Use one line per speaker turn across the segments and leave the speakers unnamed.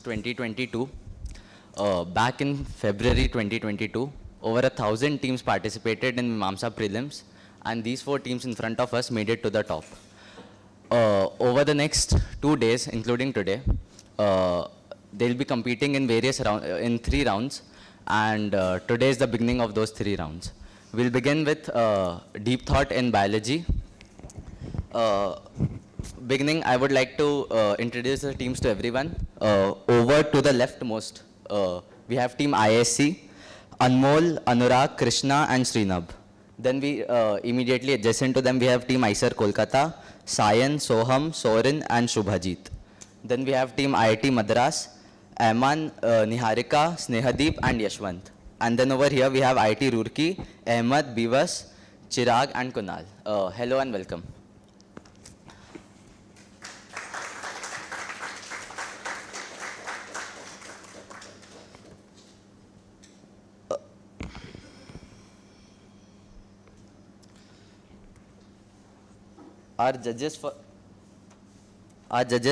2022. Back in February 2022, over 1,000 teams participated in Mimamsa prelims, and these 4 teams in front of us made it to the top. Over the next 2 days, including today, they'll be competing in in 3 rounds, and today is the beginning of those 3 rounds. We'll begin with deep thought in biology. Beginning, I would like to introduce the teams to everyone. Over to the leftmost, we have team ISC, Anmol, Anurag, Krishna, and Srinab. Then we immediately adjacent to them, we have team ISER Kolkata, Sayan, Soham, Soren, and Shubhajit. Then we have team IIT Madras, Ayman, Niharika, Snehadeep, and Yashwant. And then over here we have IIT Roorkee, Ahmed, Bivas, Chirag, and Kunal. Hello and welcome. Our judges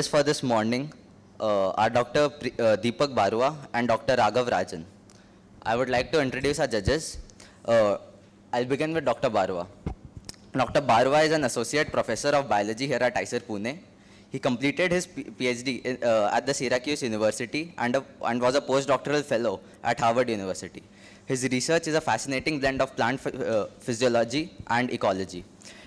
for this morning are Dr. Deepak Barua and Dr. Raghav Rajan. I would like to introduce our judges. I'll begin with Dr. Barua. Dr. Barua is an associate professor of biology here at ISER Pune. He completed his PhD at the Syracuse University and was a postdoctoral fellow at Harvard University. His research is a fascinating blend of plant physiology and ecology.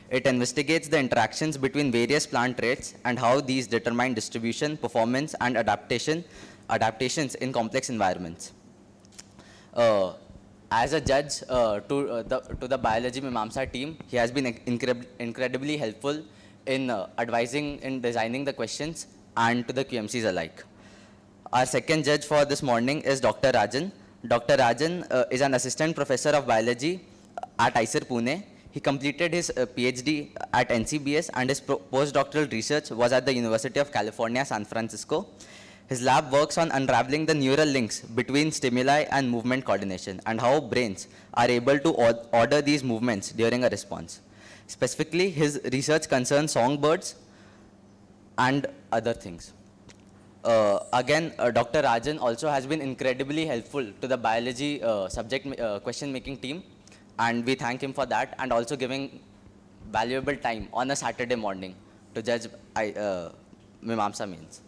It investigates the interactions between various plant traits and how these determine distribution, performance, and adaptations in complex environments. As a judge to the biology Mimamsa team, he has been incredibly helpful in advising in designing the questions and to the QMCs alike. Our second judge for this morning is Dr. Rajan. Dr. Rajan is an assistant professor of biology at ISER Pune. He completed his PhD at NCBS and his postdoctoral research was at the University of California, San Francisco. His lab works on unraveling the neural links between stimuli and movement coordination and how brains are able to order these movements during a response. Specifically, his research concerns songbirds and other things. Dr. Rajan also has been incredibly helpful to the biology question-making team, and we thank him for that, and also giving valuable time on a Saturday morning to judge Mimamsa mains.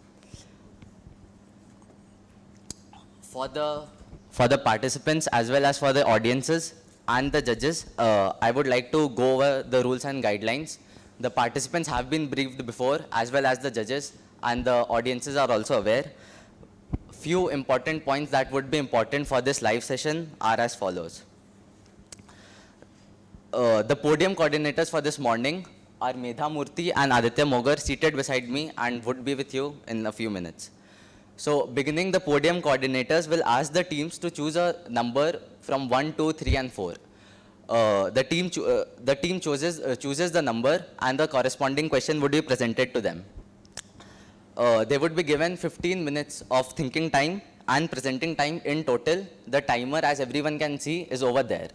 For the participants as well as for the audiences and the judges, I would like to go over the rules and guidelines. The participants have been briefed before as well as the judges, and the audiences are also aware. Few important points that would be important for this live session are as follows. The podium coordinators for this morning are Medha Murthy and Aditya Mogar, seated beside me and would be with you in a few minutes. So beginning, the podium coordinators will ask the teams to choose a number from 1, 2, 3, and 4. The team chooses the number and the corresponding question would be presented to them. They would be given 15 minutes of thinking time and presenting time in total. The timer, as everyone can see, is over there.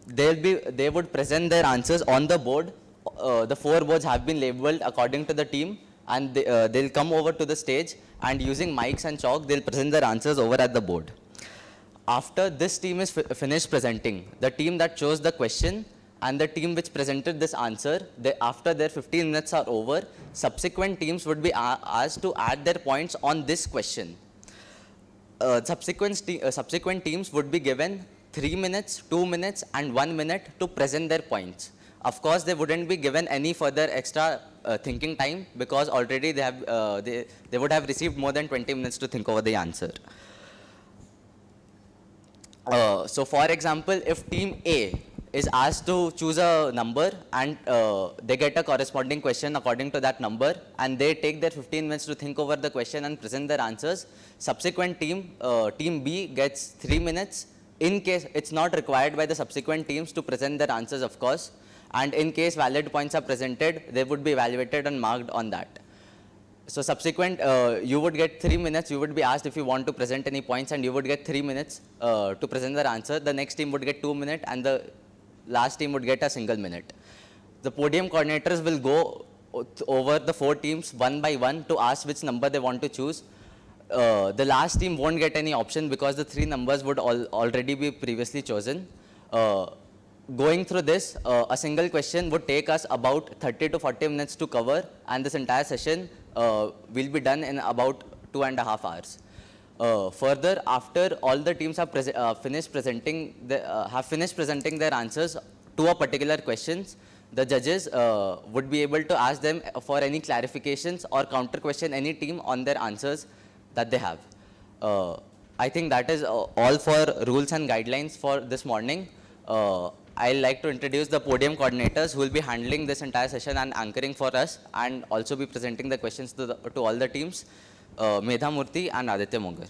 They would present their answers on the board. The 4 boards have been labeled according to the team, and they'll come over to the stage, and using mics and chalk, they'll present their answers over at the board. After this team is finished presenting, the team that chose the question and the team which presented this answer, after their 15 minutes are over, subsequent teams would be asked to add their points on this question. Subsequent teams would be given 3 minutes, 2 minutes, and 1 minute to present their points. Of course, they wouldn't be given any further extra thinking time because already they would have received more than 20 minutes to think over the answer. So for example, if team A is asked to choose a number and they get a corresponding question according to that number, and they take their 15 minutes to think over the question and present their answers, subsequent team, team B gets 3 minutes. In case it's not required by the subsequent teams to present their answers, of course, and in case valid points are presented, they would be evaluated and marked on that. So subsequent, you would get 3 minutes, you would be asked if you want to present any points, and you would get 3 minutes to present their answer. The next team would get 2 minutes, and the last team would get a single minute. The podium coordinators will go over the 4 teams one by one to ask which number they want to choose. the last team won't get any option because the three numbers would already be previously chosen. Going through this, a single question would take us about 30 to 40 minutes to cover, and this entire session will be done in about 2.5 hours. Further, after all the teams have finished presenting their answers to a particular questions, the judges would be able to ask them for any clarifications or counter question any team on their answers that they have. I think that is all for rules and guidelines for this morning. I'd like to introduce the podium coordinators who will be handling this entire session and anchoring for us, and also be presenting the questions to all the teams, Medha Murthy and Aditya Mongar.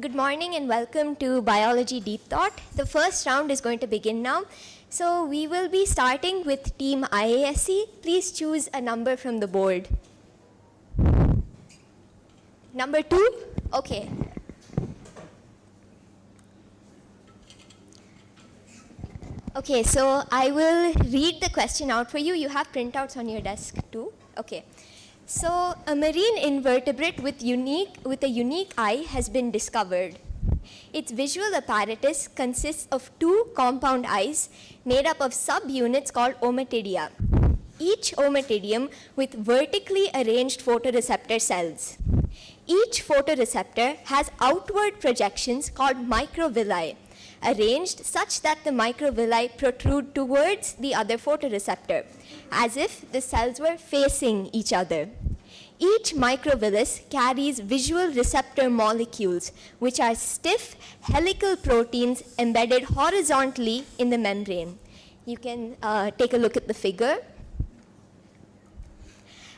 Good morning and welcome to Biology Deep Thought. The first round is going to begin now. So we will be starting with Team IASC. Please choose a number from the board. Number 2? Okay. Okay, so I will read the question out for you. You have printouts on your desk too. Okay. So a marine invertebrate with a unique eye has been discovered. Its visual apparatus consists of two compound eyes made up of subunits called ommatidia, each ommatidium with vertically arranged photoreceptor cells. Each photoreceptor has outward projections called microvilli, arranged such that the microvilli protrude towards the other photoreceptor, as if the cells were facing each other. Each microvillus carries visual receptor molecules, which are stiff helical proteins embedded horizontally in the membrane. You can take a look at the figure.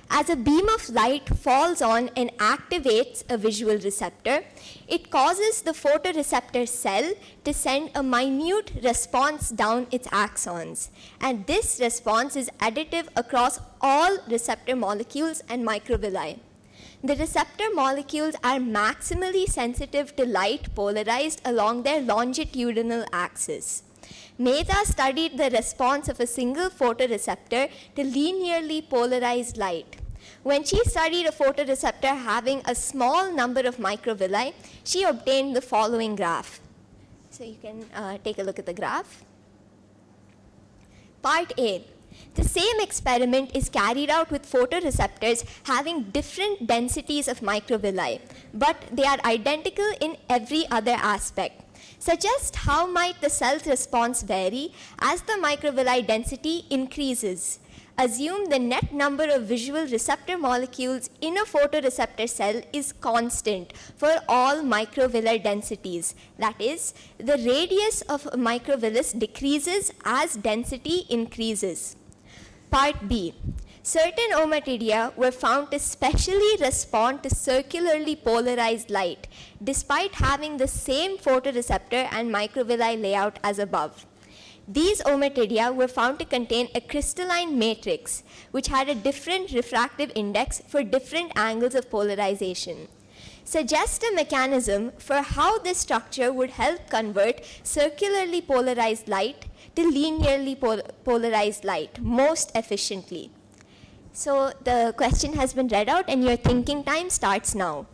As a beam of light falls on and activates a visual receptor, it causes the photoreceptor cell to send a minute response down its axons. And this response is additive across all receptor molecules and microvilli. The receptor molecules are maximally sensitive to light polarized along their longitudinal axis. Medha studied the response of a single photoreceptor to linearly polarized light. When she studied a photoreceptor having a small number of microvilli, she obtained the following graph. So you can take a look at the graph. Part A. The same experiment is carried out with photoreceptors having different densities of microvilli, but they are identical in every other aspect. Suggest how might the cell's response vary as the microvilli density increases. Assume the net number of visual receptor molecules in a photoreceptor cell is constant for all microvilli densities. That is, the radius of a microvillus decreases as density increases. Part B. Certain ommatidia were found to specially respond to circularly polarized light, despite having the same photoreceptor and microvilli layout as above. These ommatidia were found to contain a crystalline matrix, which had a different refractive index for different angles of polarization. Suggest a mechanism for how this structure would help convert circularly polarized light to linearly polarized light most efficiently. So the question has been read out and your thinking time starts now.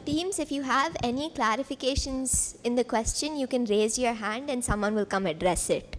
Teams, if you have any clarifications in the question, you can raise your hand and someone will come address it.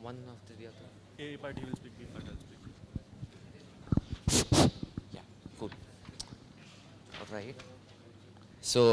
one after the other.
A part he will speak, B part I'll speak.
Yeah, cool. All right. So,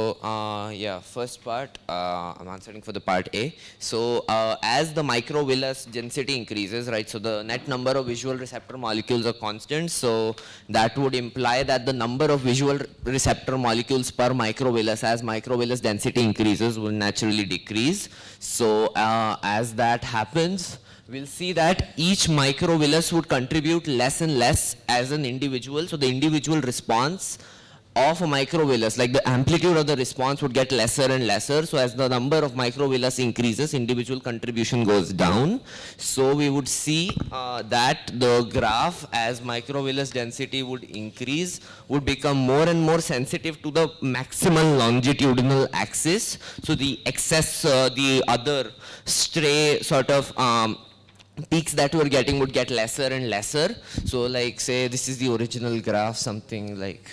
yeah, first part, I'm answering for the part A. So, as the microvillus density increases, right, so the net number of visual receptor molecules are constant. So, that would imply that the number of visual receptor molecules per microvillus as microvillus density increases will naturally decrease. So, as that happens, we'll see that each microvillus would contribute less and less as an individual. So, the individual response of a microvillus, like the amplitude of the response would get lesser and lesser. So as the number of microvillus increases, individual contribution goes down. So we would see that the graph, as microvillus density would increase, would become more and more sensitive to the maximal longitudinal axis. So the excess, the other stray sort of peaks that we're getting would get lesser and lesser. So like say this is the original graph, something like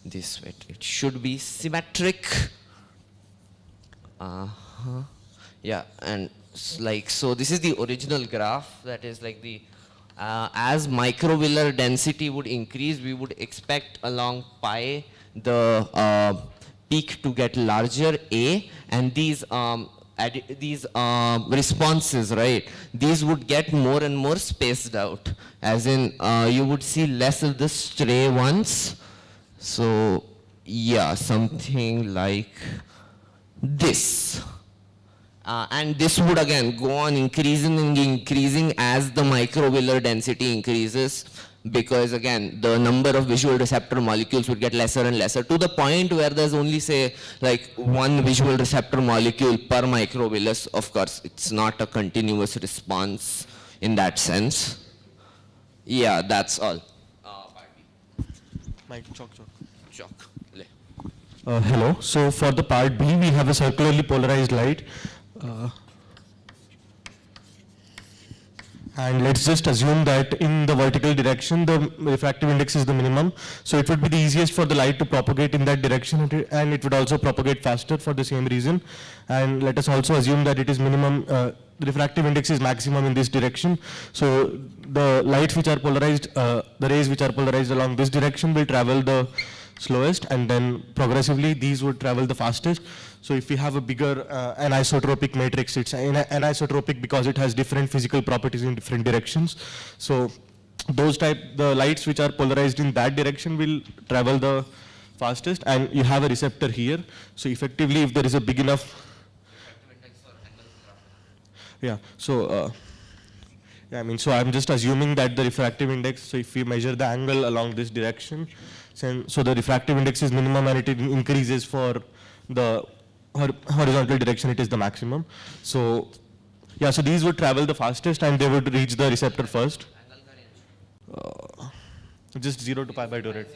this way. It should be symmetric. Yeah, and like so this is the original graph, that is like the as microvillar density would increase, we would expect along pi the peak to get larger, A, and these responses, right, these would get more and more spaced out, as in you would see less of the stray ones. So, yeah, something like this. And this would again go on increasing and increasing as the microvillar density increases, because again, the number of visual receptor molecules would get lesser and lesser, to the point where there's only, say, like one visual receptor molecule per microvillus. Of course, it's not a continuous response in that sense. Yeah, that's all.
Mike, chalk.
Hello. So for the part B, we have a circularly polarized light. And let's just assume that in the vertical direction, the refractive index is the minimum. So it would be the easiest for the light to propagate in that direction, and it would also propagate faster for the same reason. And let us also assume that it is minimum, the refractive index is maximum in this direction. So the lights which are polarized, the rays which are polarized along this direction will travel the slowest, and then progressively these would travel the fastest. So if we have a bigger anisotropic matrix, it's anisotropic because it has different physical properties in different directions. So those the lights which are polarized in that direction will travel the fastest, and you have a receptor here. So effectively, if there is a big enough, yeah, so yeah, I mean, so I'm just assuming that the refractive index, so if we measure the angle along this direction, so the refractive index is minimum and it increases for the horizontal direction, it is the maximum. So yeah, so these would travel the fastest and they would reach the receptor first. Just 0 to pi by 2, right?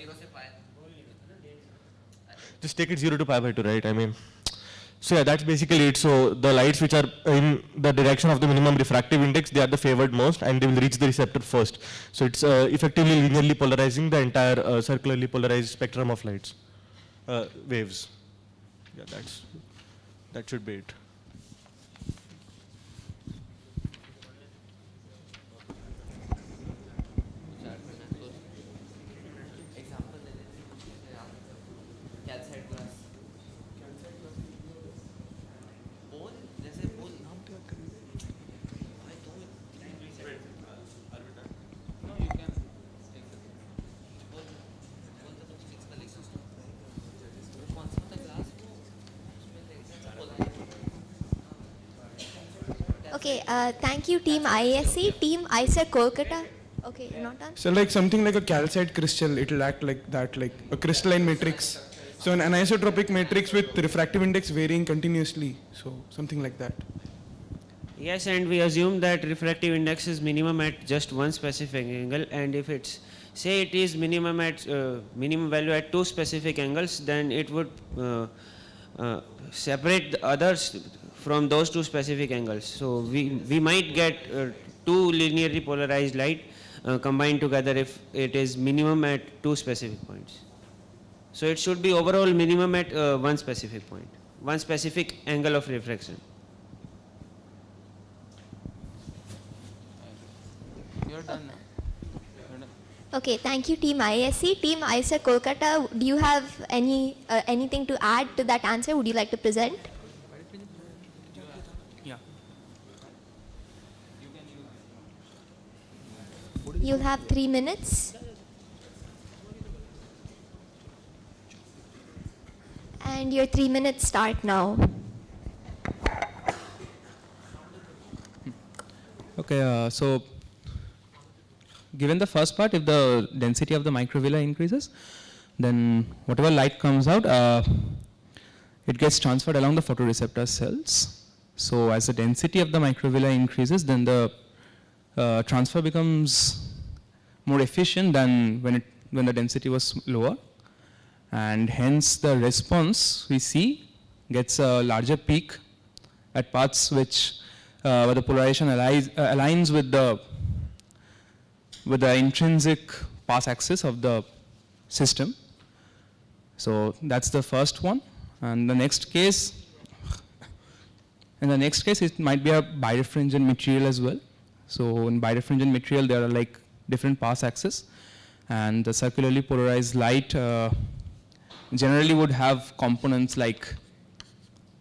Just take it 0 to pi by 2, right? I mean, so yeah, that's basically it. So the lights which are in the direction of the minimum refractive index, they are the favored most, and they will reach the receptor first. So it's effectively linearly polarizing the entire circularly polarized spectrum of lights, waves. Yeah, that should be it.
Okay, thank you, Team ISC. Team ISA Kolkata. Okay, you're not done?
So like something like a calcite crystal, it'll act like that, like a crystalline matrix. So an anisotropic matrix with refractive index varying continuously. So something like that.
Yes, and we assume that refractive index is minimum at just one specific angle, and if it's, say it is minimum at minimum value at two specific angles, then it would separate the others from those two specific angles. So we might get two linearly polarized light combined together if it is minimum at two specific points. So it should be overall minimum at one specific point, one specific angle of refraction.
Okay, thank you, Team ISC. Team ISA Kolkata, do you have anything to add to that answer? Would you like to present?
Yeah.
You'll have 3 minutes. And your 3 minutes start now.
Okay, so given the first part, if the density of the microvilli increases, then whatever light comes out, it gets transferred along the photoreceptor cells. So as the density of the microvilli increases, then the transfer becomes more efficient than when the density was lower, and hence the response we see gets a larger peak at parts which where the polarization aligns with the intrinsic path axis of the system. So that's the first one. And the next case, in the next case, it might be a birefringent material as well. So in birefringent material, there are like different path axes, and the circularly polarized light generally would have components like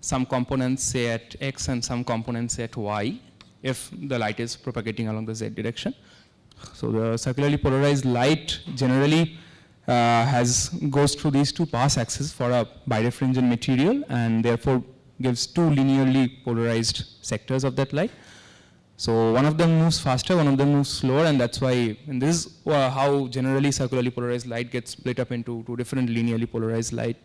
some components say at X and some components say at Y if the light is propagating along the Z direction. So the circularly polarized light generally goes through these two path axes for a birefringent material, and therefore gives two linearly polarized sectors of that light. So one of them moves faster, one of them moves slower, and that's why, and this is how generally circularly polarized light gets split up into two different linearly polarized light.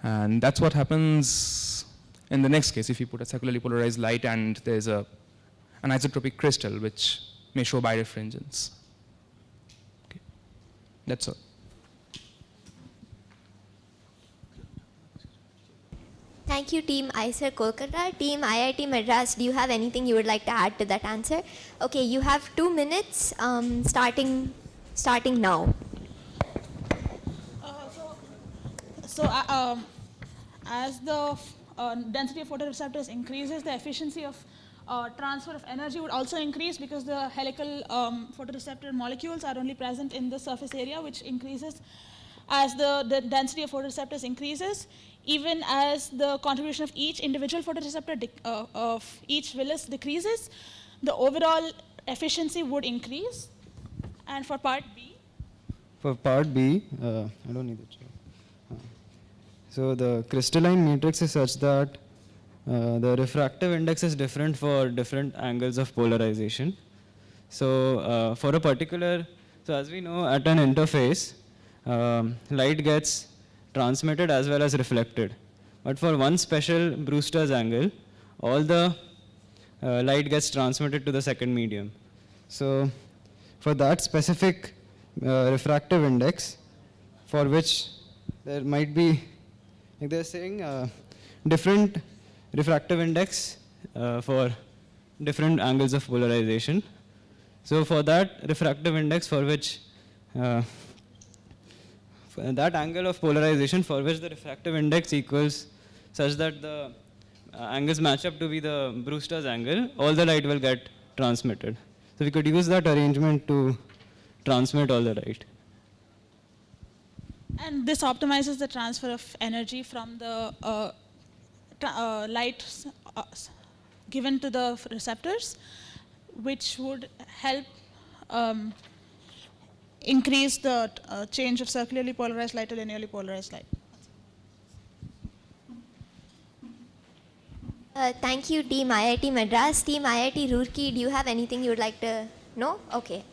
And that's what happens in the next case if you put a circularly polarized light and there's an isotropic crystal which may show birefringence. Okay. That's all.
Thank you, Team ISER Kolkata. Team IIT Madras, do you have anything you would like to add to that answer? Okay, you have 2 minutes starting now.
As the density of photoreceptors increases, the efficiency of transfer of energy would also increase because the helical photoreceptor molecules are only present in the surface area, which increases as the density of photoreceptors increases. Even as the contribution of each individual photoreceptor of each villus decreases, the overall efficiency would increase. And for part B?
For part B, I don't need the chair. So the crystalline matrix is such that the refractive index is different for different angles of polarization. So for a particular, so as we know, at an interface, light gets transmitted as well as reflected. But for one special Brewster's angle, all the light gets transmitted to the second medium. So for that specific refractive index, for which there might be, like they're saying, different refractive index for different angles of polarization. So for that refractive index for which that angle of polarization for which the refractive index equals such that the angles match up to be the Brewster's angle, all the light will get transmitted. So we could use that arrangement to transmit all the light.
And this optimizes the transfer of energy from the light given to the receptors, which would help increase the change of circularly polarized light to linearly polarized light.
Thank you, Team IIT Madras. Team IIT Roorkee, do you have anything you would like to know? Okay.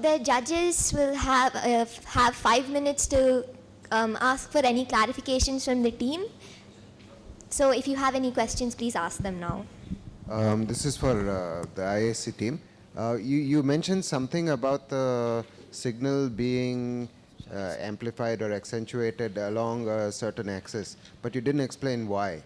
The judges will have 5 minutes to ask for any clarifications from the team. So if you have any questions, please ask them now.
This is for the ISC team. You mentioned something about the signal being amplified or accentuated along a certain axis, but you didn't explain why.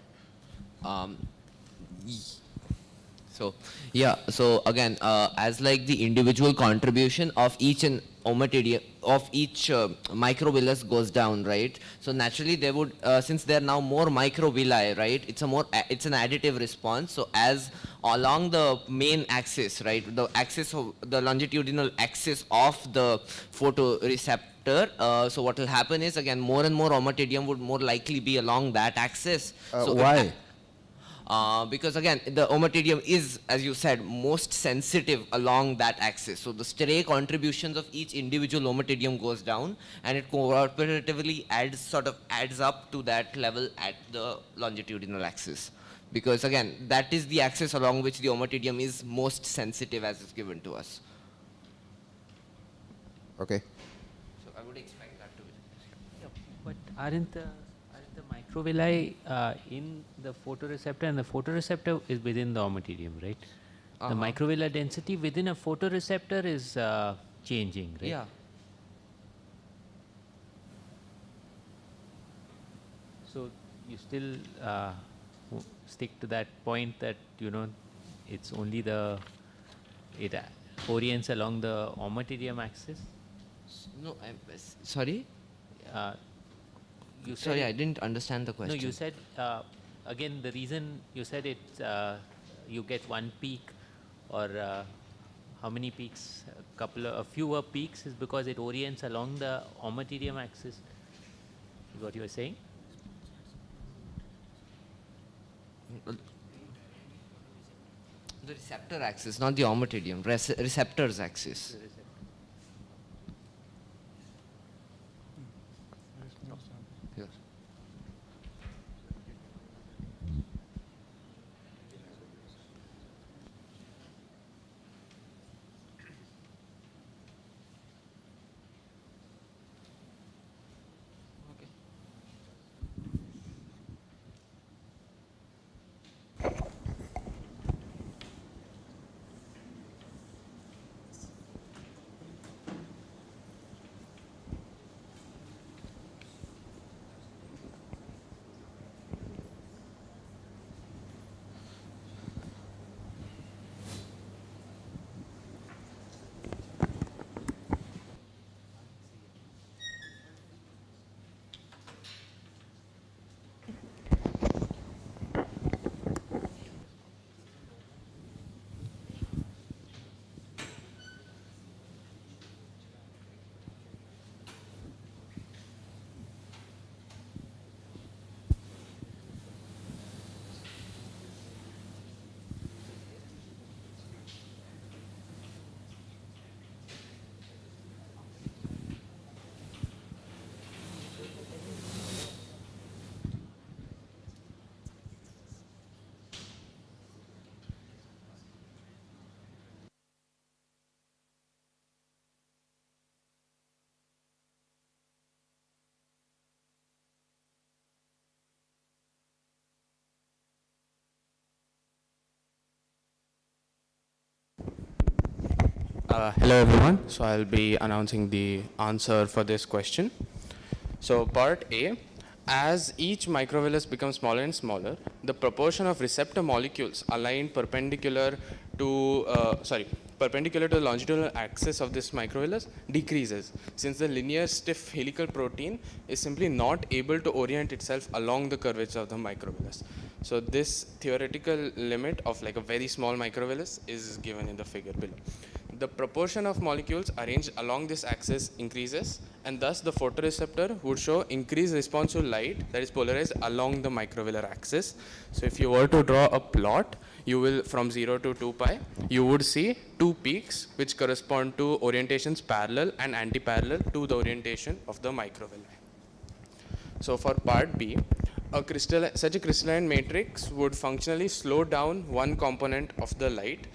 So yeah, so again, as like the individual contribution of each and ommatidium of each microvillus goes down, right? So naturally they would, since there are now more microvilli, right? It's an additive response. So as along the main axis, right, the axis of the longitudinal axis of the photoreceptor. So what will happen is, again, more and more omatidium would more likely be along that axis. So
Why?
because again, the omatidium is, as you said, most sensitive along that axis. So the stray contributions of each individual omatidium goes down, and it cooperatively adds up to that level at the longitudinal axis. Because again, that is the axis along which the omatidium is most sensitive, as is given to us.
Okay.
So I would expect that to be.
Yeah, but aren't the microvilli in the photoreceptor, and the photoreceptor is within the omatidium, right? The microvilli density within a photoreceptor is changing, right?
Yeah.
So you still stick to that point that, you know, it's only it orients along the omatidium axis?
No, sorry?
You said
Sorry, I didn't understand the question.
No, you said, again, the reason you said it's, you get one peak or how many peaks, a fewer peaks, is because it orients along the omatidium axis, is what you were saying?
The receptor axis, not the omatidium, receptors axis. Here.
Hello everyone. So I'll be announcing the answer for this question. So part A, as each microvillus becomes smaller and smaller, the proportion of receptor molecules aligned perpendicular to the longitudinal axis of this microvillus decreases, since the linear stiff helical protein is simply not able to orient itself along the curvature of the microvillus. So this theoretical limit of like a very small microvillus is given in the figure below. The proportion of molecules arranged along this axis increases, and thus the photoreceptor would show increased response to light that is polarized along the microvillar axis. So if you were to draw a plot, you will, from 0 to 2 pi, you would see two peaks which correspond to orientations parallel and anti-parallel to the orientation of the microvilli. So for part B, such a crystalline matrix would functionally slow down one component of the light,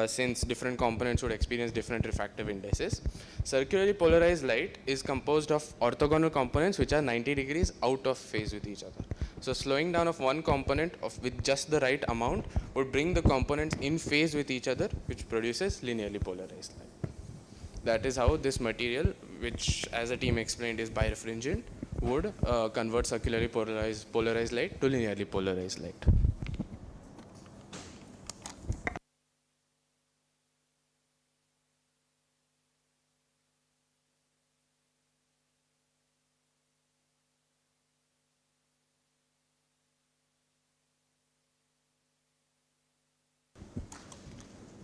since different components would experience different refractive indices. Circularly polarized light is composed of orthogonal components which are 90 degrees out of phase with each other. So slowing down of one component with just the right amount would bring the components in phase with each other, which produces linearly polarized light. That is how this material, which as the team explained is birefringent, would convert circularly polarized light to linearly polarized light.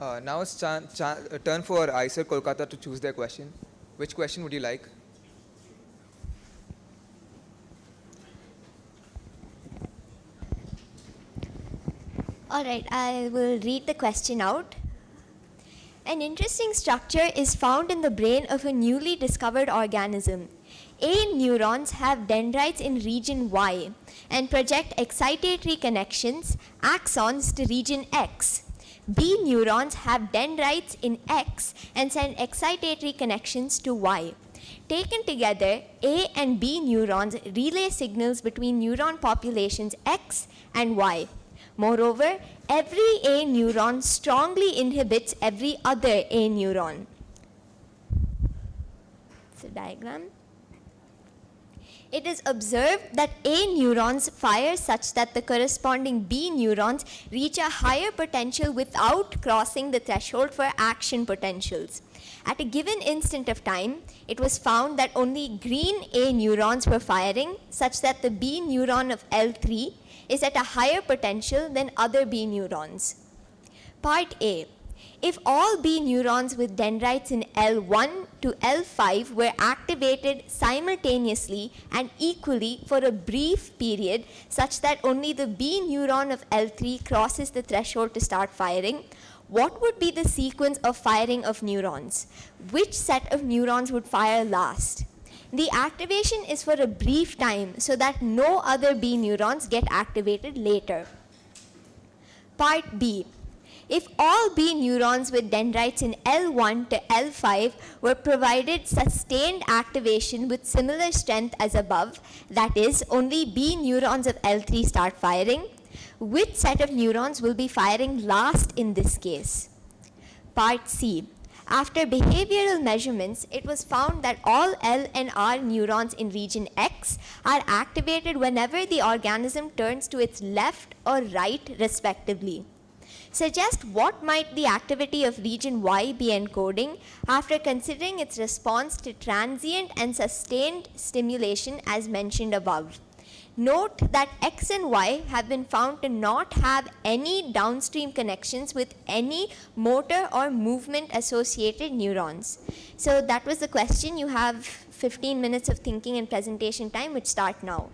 Now it's turn for ISER Kolkata to choose their question. Which question would you like?
All right, I will read the question out. An interesting structure is found in the brain of a newly discovered organism. A neurons have dendrites in region Y and project excitatory connections, axons, to region X. B neurons have dendrites in X and send excitatory connections to Y. Taken together, A and B neurons relay signals between neuron populations X and Y. Moreover, every A neuron strongly inhibits every other A neuron. It's a diagram. It is observed that A neurons fire such that the corresponding B neurons reach a higher potential without crossing the threshold for action potentials. At a given instant of time, it was found that only green A neurons were firing such that the B neuron of L3 is at a higher potential than other B neurons. Part A. If all B neurons with dendrites in L1 to L5 were activated simultaneously and equally for a brief period such that only the B neuron of L3 crosses the threshold to start firing, what would be the sequence of firing of neurons? Which set of neurons would fire last? The activation is for a brief time so that no other B neurons get activated later. Part B. If all B neurons with dendrites in L1 to L5 were provided sustained activation with similar strength as above, that is, only B neurons of L3 start firing, which set of neurons will be firing last in this case? Part C. After behavioral measurements, it was found that all L and R neurons in region X are activated whenever the organism turns to its left or right, respectively. Suggest what might the activity of region Y be encoding after considering its response to transient and sustained stimulation as mentioned above. Note that X and Y have been found to not have any downstream connections with any motor or movement associated neurons. So that was the question. You have 15 minutes of thinking and presentation time, which start now.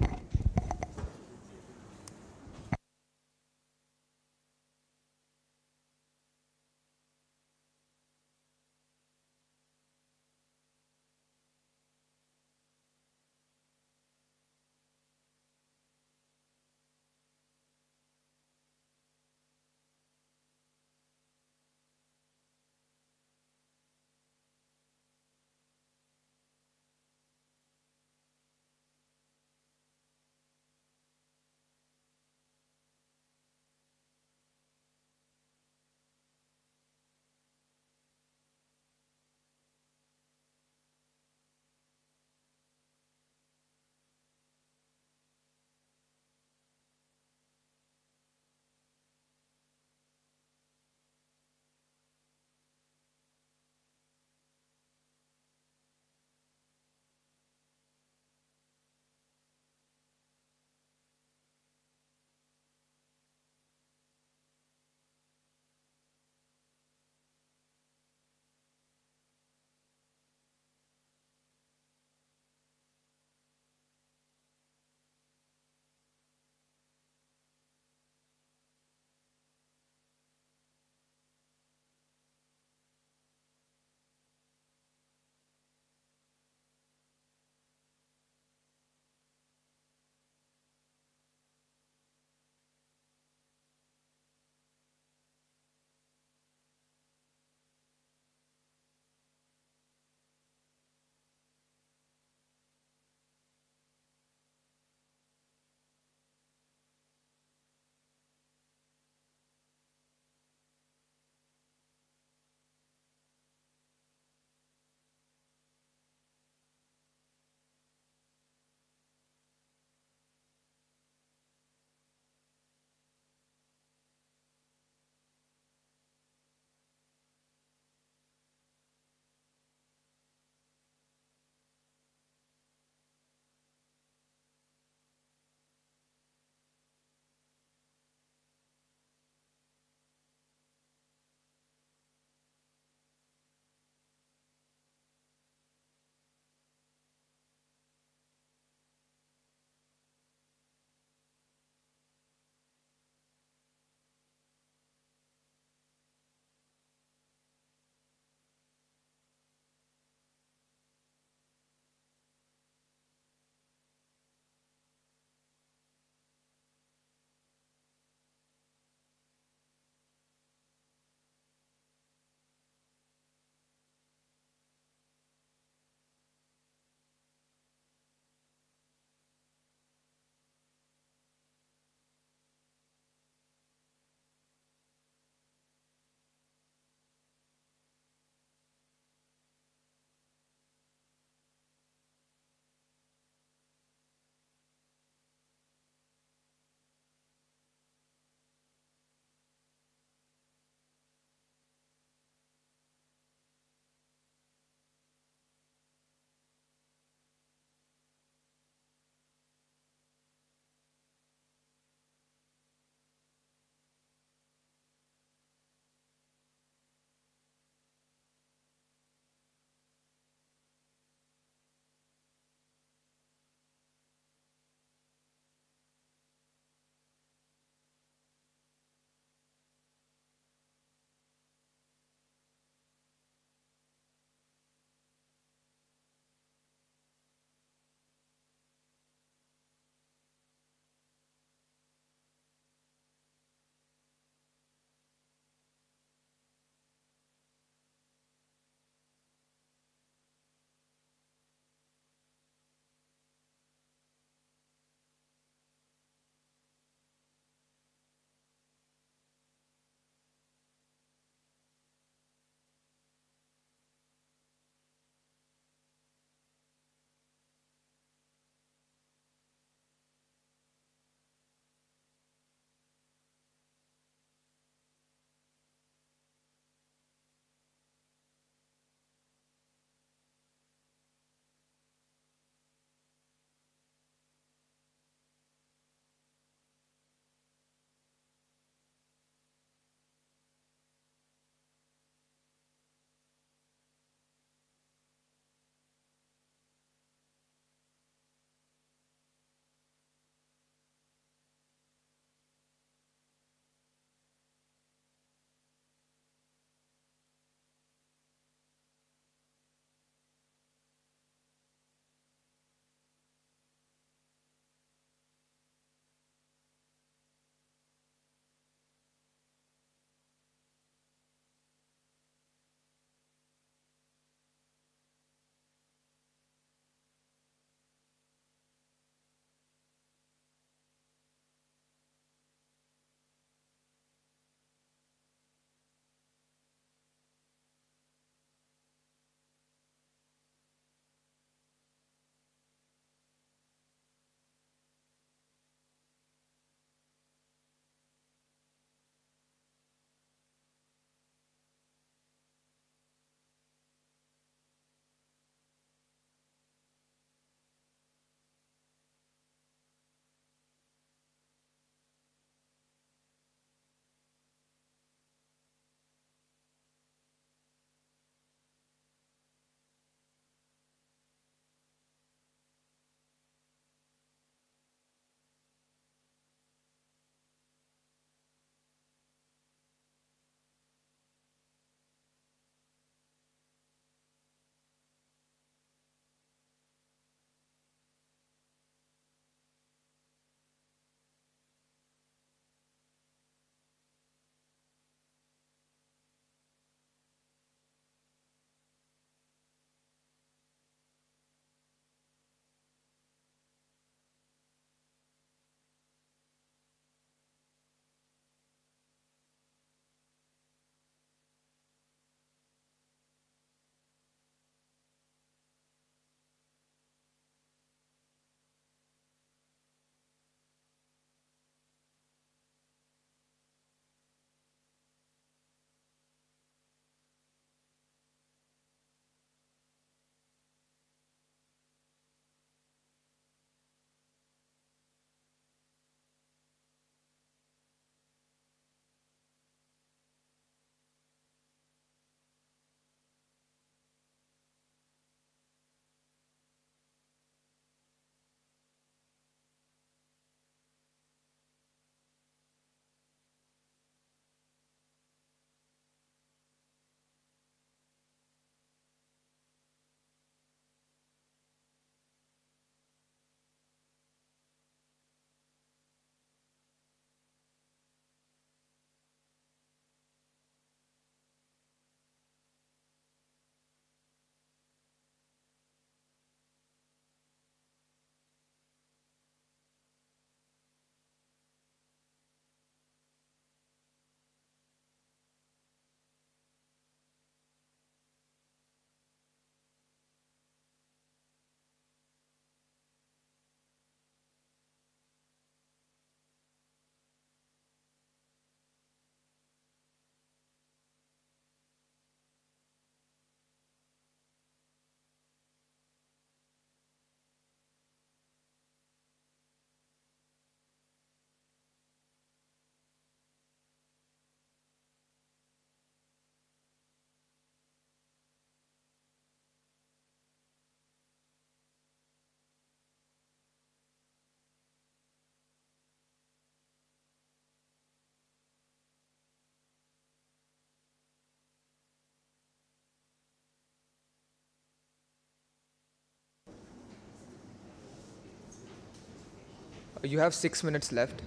You have 6 minutes left.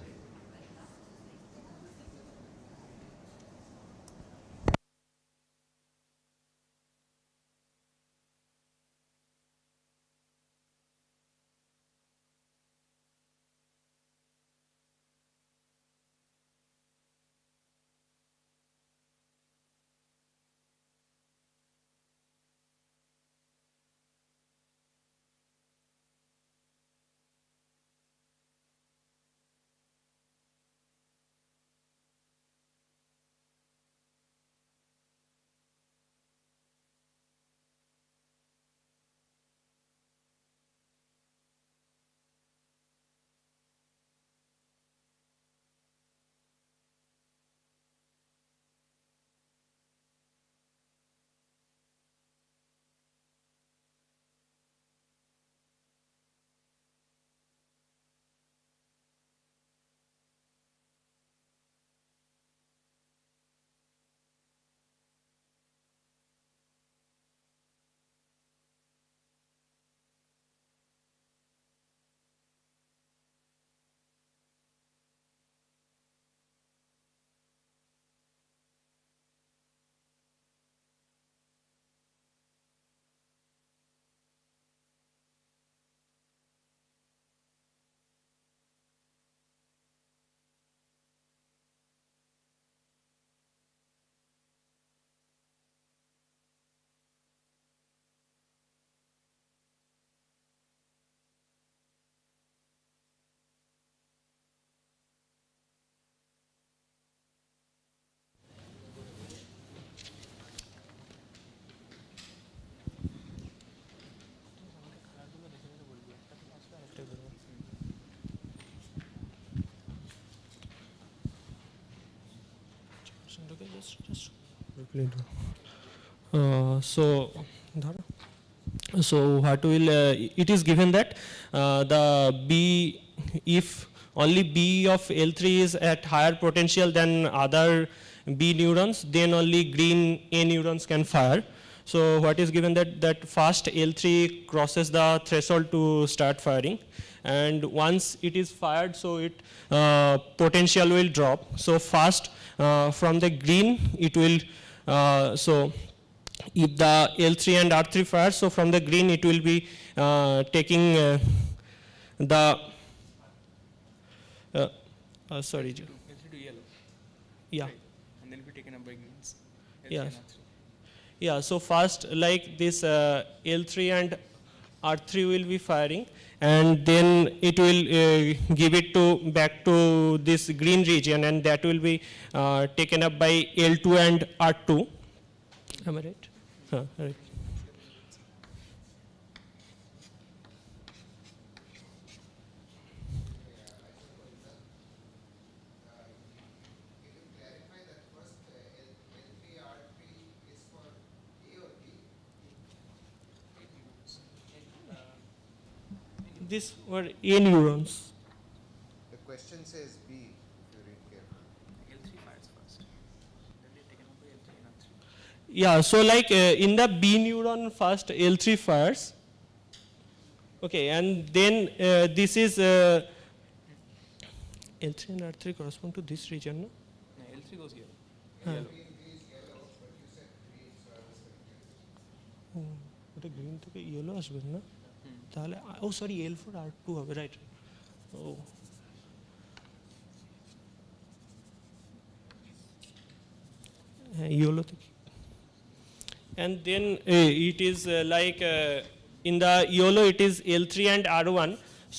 So, what will it is given that the B, if only B of L3 is at higher potential than other B neurons, then only green A neurons can fire. So what is given that fast L3 crosses the threshold to start firing, and once it is fired, so it potential will drop. So fast from the green it will so if the L3 and R3 fire, so from the green it will be taking the sorry,
L3 to yellow.
yeah,
Right. And then it will be taken up by greens. L3
yeah,
and R3.
yeah. So fast like this L3 and R3 will be firing, and then it will give it to back to this green region, and that will be taken up by L2 and R2. Am I right? Right. These were A neurons.
The question says B, if you read carefully.
L3 fires first. Then they're taken up by L3 and R3.
Yeah, so like in the B neuron first L3 fires. Okay, and then this is L3 and R3 correspond to this region, no?
No, L3 goes yellow.
Huh.
Yellow.
ওটা green থেকে yellow আসবে না তাহলে ও sorry L4 R2 হবে right ও হ্যাঁ yellow থেকে and then it is like in the YOLO it is L3 and R1,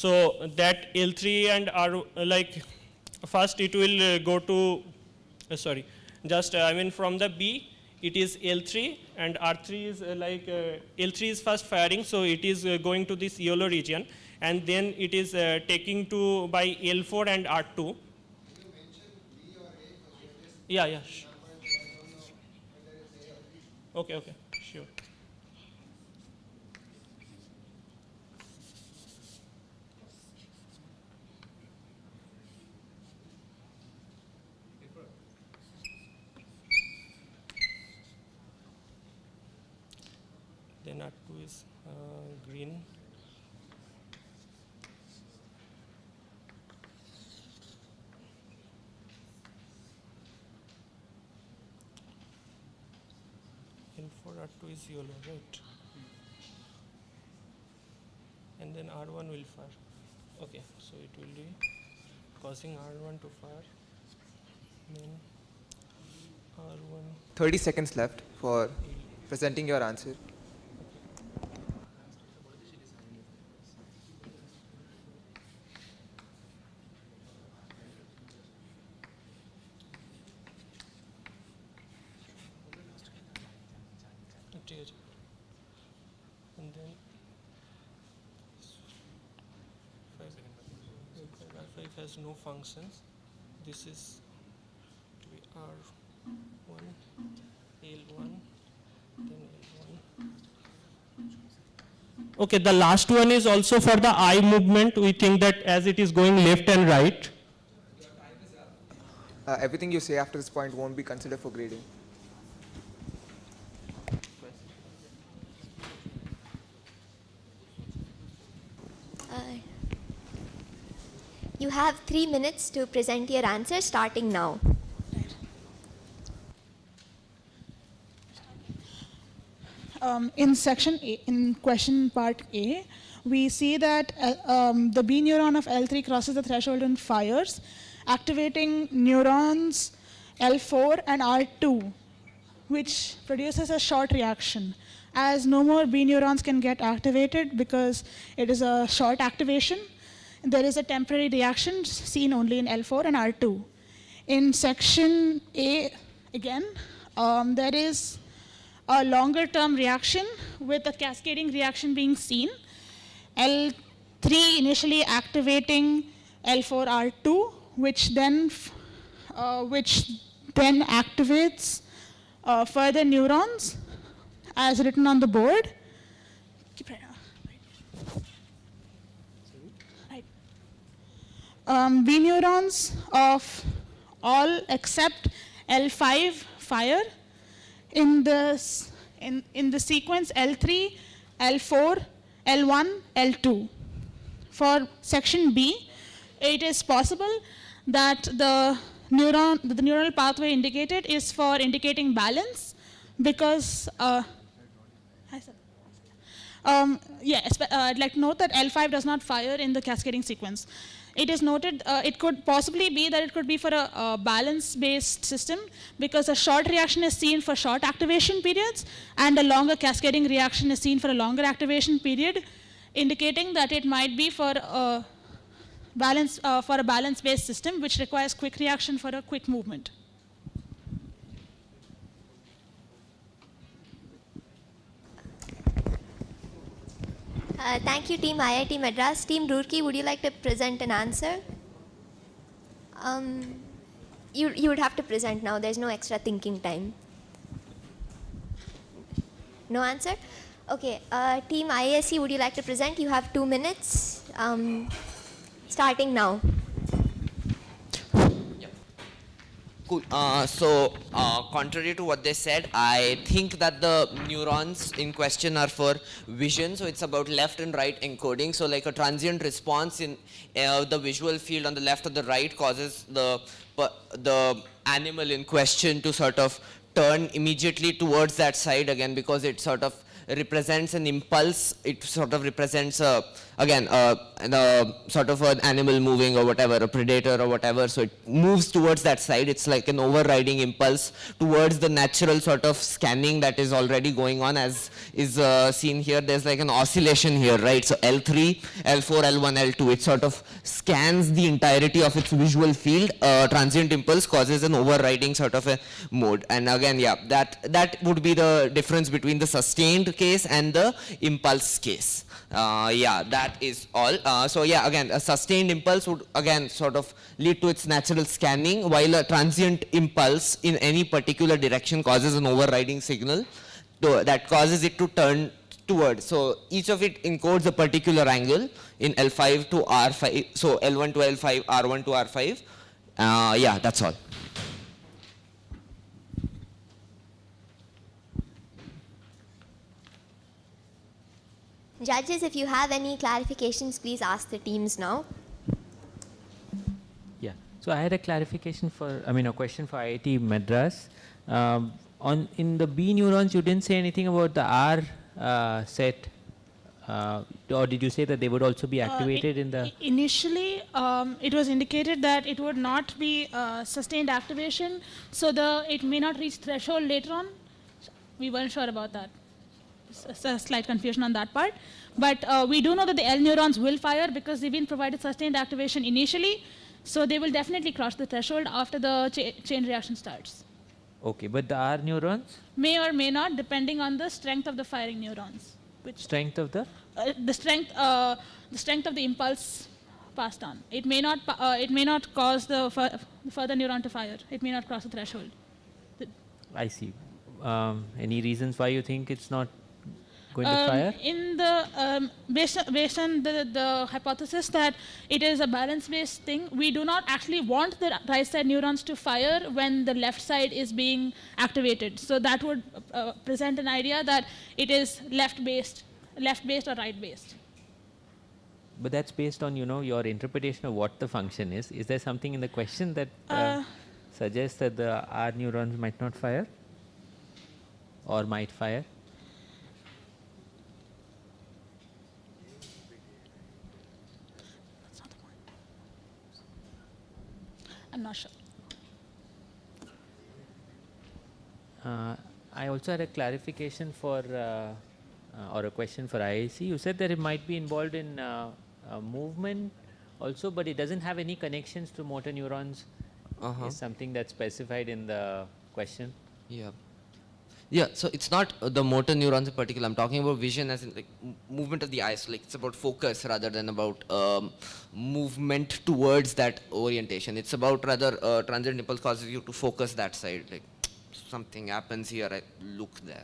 so that L3 and R like first it will go to sorry just I mean from the B it is L3 and R3 is like L3 is first firing, so it is going to this YOLO region, and then it is taking to by L4 and R2. Yeah, yeah. Okay, okay, sure. Then R2 is green. R2 is yellow, right? And then R1 will fire. Okay, so it will be causing R1 to fire. Then R1.
30 seconds left for presenting your answer.
And then R5 has no functions. This is to be R1, L1, then L1. Okay, the last one is also for the eye movement. We think that as it is going left and right.
Everything you say after this point won't be considered for grading.
You have 3 minutes to present your answer starting now.
In section A, in question part A, we see that the B neuron of L3 crosses the threshold and fires, activating neurons L4 and R2, which produces a short reaction. As no more B neurons can get activated because it is a short activation, there is a temporary reaction seen only in L4 and R2. In section A, again, there is a longer term reaction with a cascading reaction being seen. L3 initially activating L4R2, which then activates further neurons as written on the board. Keep right on. B neurons of all except L5 fire in the sequence L3, L4, L1, L2. For section B, it is possible that the neural pathway indicated is for indicating balance because I'd like to note that L5 does not fire in the cascading sequence. It is noted, it could possibly be that it could be for a balance-based system because a short reaction is seen for short activation periods and a longer cascading reaction is seen for a longer activation period, indicating that it might be for a balance-based system which requires quick reaction for a quick movement.
Thank you, Team IIT Madras. Team Roorkee, would you like to present an answer? You would have to present now. There's no extra thinking time. No answer? Okay. Team IISc, would you like to present? You have 2 minutes. Starting now.
Cool. Contrary to what they said, I think that the neurons in question are for vision. So it's about left and right encoding. So like a transient response in the visual field on the left or the right causes the animal in question to sort of turn immediately towards that side again because it sort of represents an impulse. It sort of represents sort of an animal moving or whatever, a predator or whatever. So it moves towards that side. It's like an overriding impulse towards the natural sort of scanning that is already going on, as is seen here. There's like an oscillation here, right? So L3, L4, L1, L2. It sort of scans the entirety of its visual field. Transient impulse causes an overriding sort of a mode. And again, yeah, that would be the difference between the sustained case and the impulse case. Yeah, that is all. So yeah, again, a sustained impulse would again sort of lead to its natural scanning, while a transient impulse in any particular direction causes an overriding signal that causes it to turn towards. So each of it encodes a particular angle in L5 to R5. So L1 to L5, R1 to R5. Yeah, that's all.
Judges, if you have any clarifications, please ask the teams now.
Yeah. So I had a clarification a question for IIT Madras. in the B neurons, you didn't say anything about the R set, or did you say that they would also be activated in the?
Initially, it was indicated that it would not be sustained activation, so it may not reach threshold later on. We weren't sure about that. It's a slight confusion on that part. But we do know that the L neurons will fire because they've been provided sustained activation initially, so they will definitely cross the threshold after the chain reaction starts.
Okay, but the R neurons?
May or may not, depending on the strength of the firing neurons.
Strength of the?
The strength of the impulse passed on. It may not cause the further neuron to fire. It may not cross the threshold.
I see. Any reasons why you think it's not going to fire?
In the based on the hypothesis that it is a balance-based thing, we do not actually want the right side neurons to fire when the left side is being activated. So that would present an idea that it is left-based or right-based.
But that's based on your interpretation of what the function is. Is there something in the question that suggests that the R neurons might not fire or might fire?
I'm not sure.
I also had a clarification for, or a question for IAC. You said that it might be involved in movement also, but it doesn't have any connections to motor neurons. Is something that's specified in the question?
Yeah. Yeah, so it's not the motor neurons in particular. I'm talking about vision as in like movement of the eyes. So, like it's about focus rather than about movement towards that orientation. It's about rather transient impulse causes you to focus that side. Like something happens here, I look there.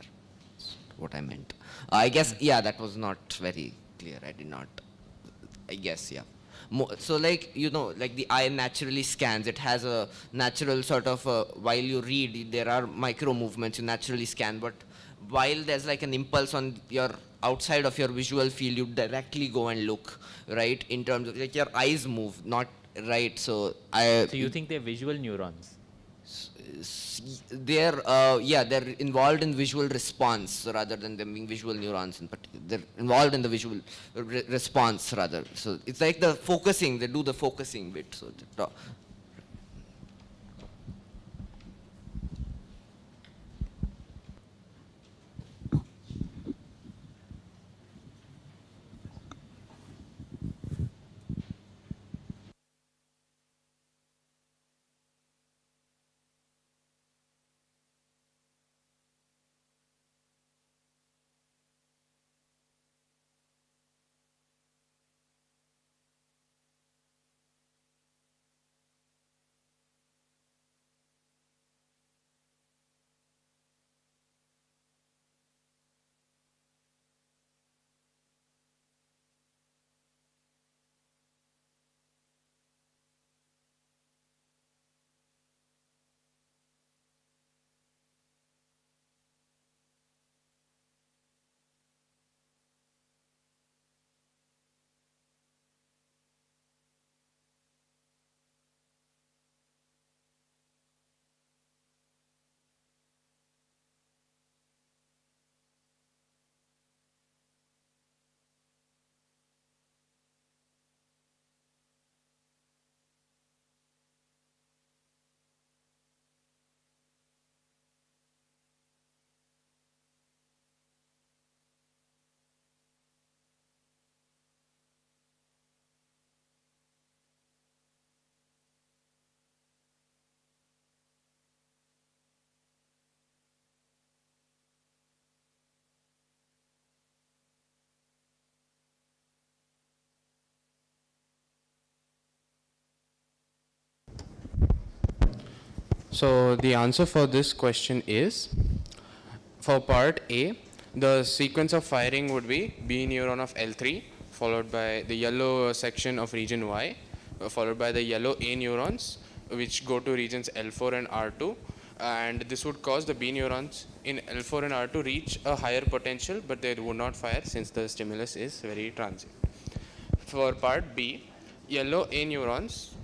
That's what I meant. I guess, yeah, that was not very clear. I did not, I guess, yeah. So like, like the eye naturally scans. It has a natural sort of, while you read, there are micro movements you naturally scan, but while there's like an impulse on your outside of your visual field, you directly go and look, right? In terms of like your eyes move, not right. So
you think they're visual neurons?
They're they're involved in visual response rather than them being visual neurons. They're involved in the visual response rather. So it's like the focusing. They do the focusing bit. So
So the answer for this question is, for part A, the sequence of firing would be B neuron of L3, followed by the yellow section of region Y, followed by the yellow A neurons, which go to regions L4 and R2. And this would cause the B neurons in L4 and R2 reach a higher potential, but they would not fire since the stimulus is very transient. For part B, yellow A neurons,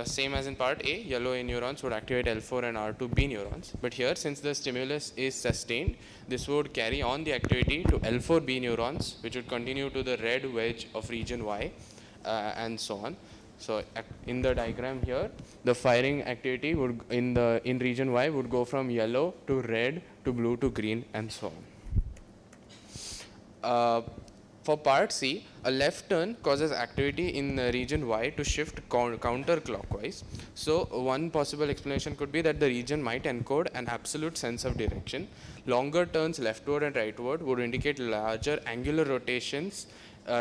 same as in part A, yellow A neurons would activate L4 and R2B neurons. But here, since the stimulus is sustained, this would carry on the activity to L4B neurons, which would continue to the red wedge of region Y, and so on. So in the diagram here, the firing activity would in region Y would go from yellow to red to blue to green and so on. For part C, a left turn causes activity in region Y to shift counterclockwise. So one possible explanation could be that the region might encode an absolute sense of direction. Longer turns leftward and rightward would indicate larger angular rotations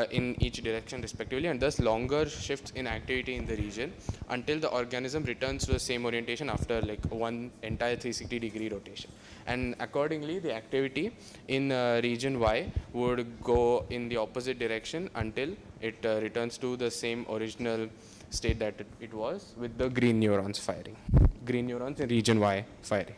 in each direction respectively, and thus longer shifts in activity in the region until the organism returns to the same orientation after like one entire 360-degree rotation. And accordingly, the activity in region Y would go in the opposite direction until it returns to the same original state that it was, with the green neurons firing. Green neurons in region Y firing.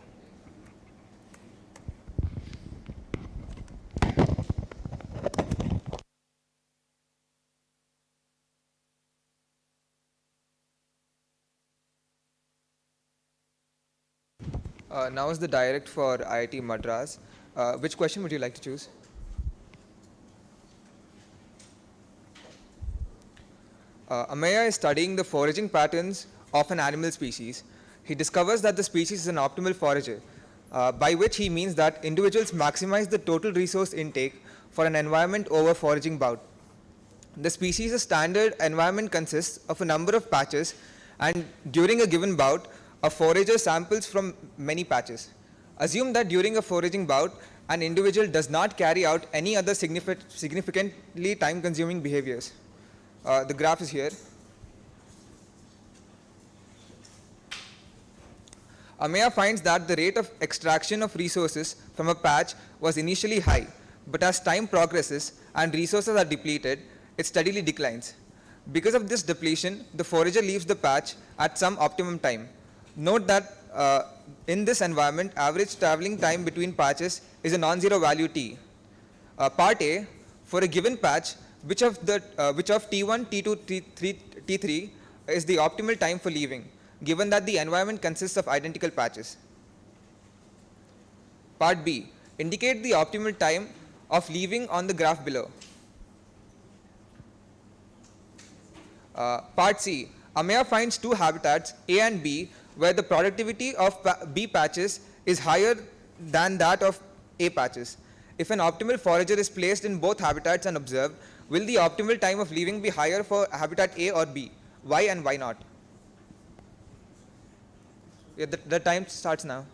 Now is the direct for IIT Madras. Which question would you like to choose? Ameya is studying the foraging patterns of an animal species. He discovers that the species is an optimal forager, by which he means that individuals maximize the total resource intake for an environment over foraging bout. The species' standard environment consists of a number of patches, and during a given bout, a forager samples from many patches. Assume that during a foraging bout, an individual does not carry out any other significantly time-consuming behaviors. The graph is here. Ameya finds that the rate of extraction of resources from a patch was initially high, but as time progresses and resources are depleted, it steadily declines. Because of this depletion, the forager leaves the patch at some optimum time. Note that in this environment, average traveling time between patches is a non-zero value t. Part A, for a given patch, which of T1, T2, T3 is the optimal time for leaving, given that the environment consists of identical patches. Part B, indicate the optimal time of leaving on the graph below. Part C, Ameya finds two habitats, A and B, where the productivity of B patches is higher than that of A patches. If an optimal forager is placed in both habitats and observed, will the optimal time of leaving be higher for habitat A or B? Why and why not? Yeah, the time starts now.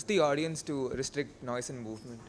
the audience to restrict noise and movement.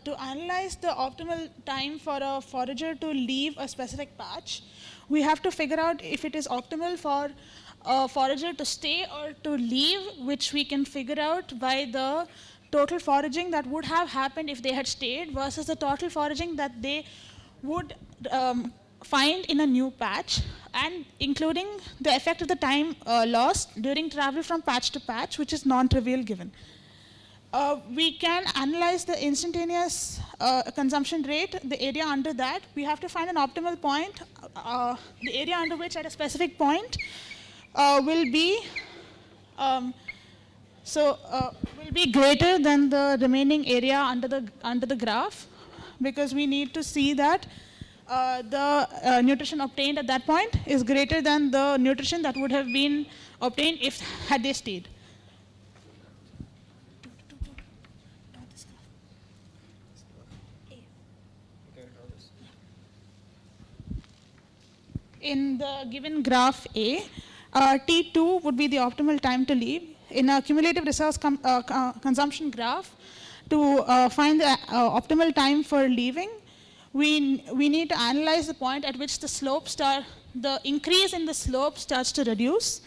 To analyze the optimal time for a forager to leave a specific patch, we have to figure out if it is optimal for a forager to stay or to leave, which we can figure out by the total foraging that would have happened if they had stayed versus the total foraging that they would find in a new patch, and including the effect of the time lost during travel from patch to patch, which is non-trivial given. We can analyze the instantaneous consumption rate, the area under that. We have to find an optimal point, the area under which at a specific point will be will be greater than the remaining area under the graph, because we need to see that the nutrition obtained at that point is greater than the nutrition that would have been obtained if had they stayed. in the given graph A, T2 would be the optimal time to leave. In a cumulative resource consumption graph, to find the optimal time for leaving, we need to analyze the point at which the increase in the slope starts to reduce,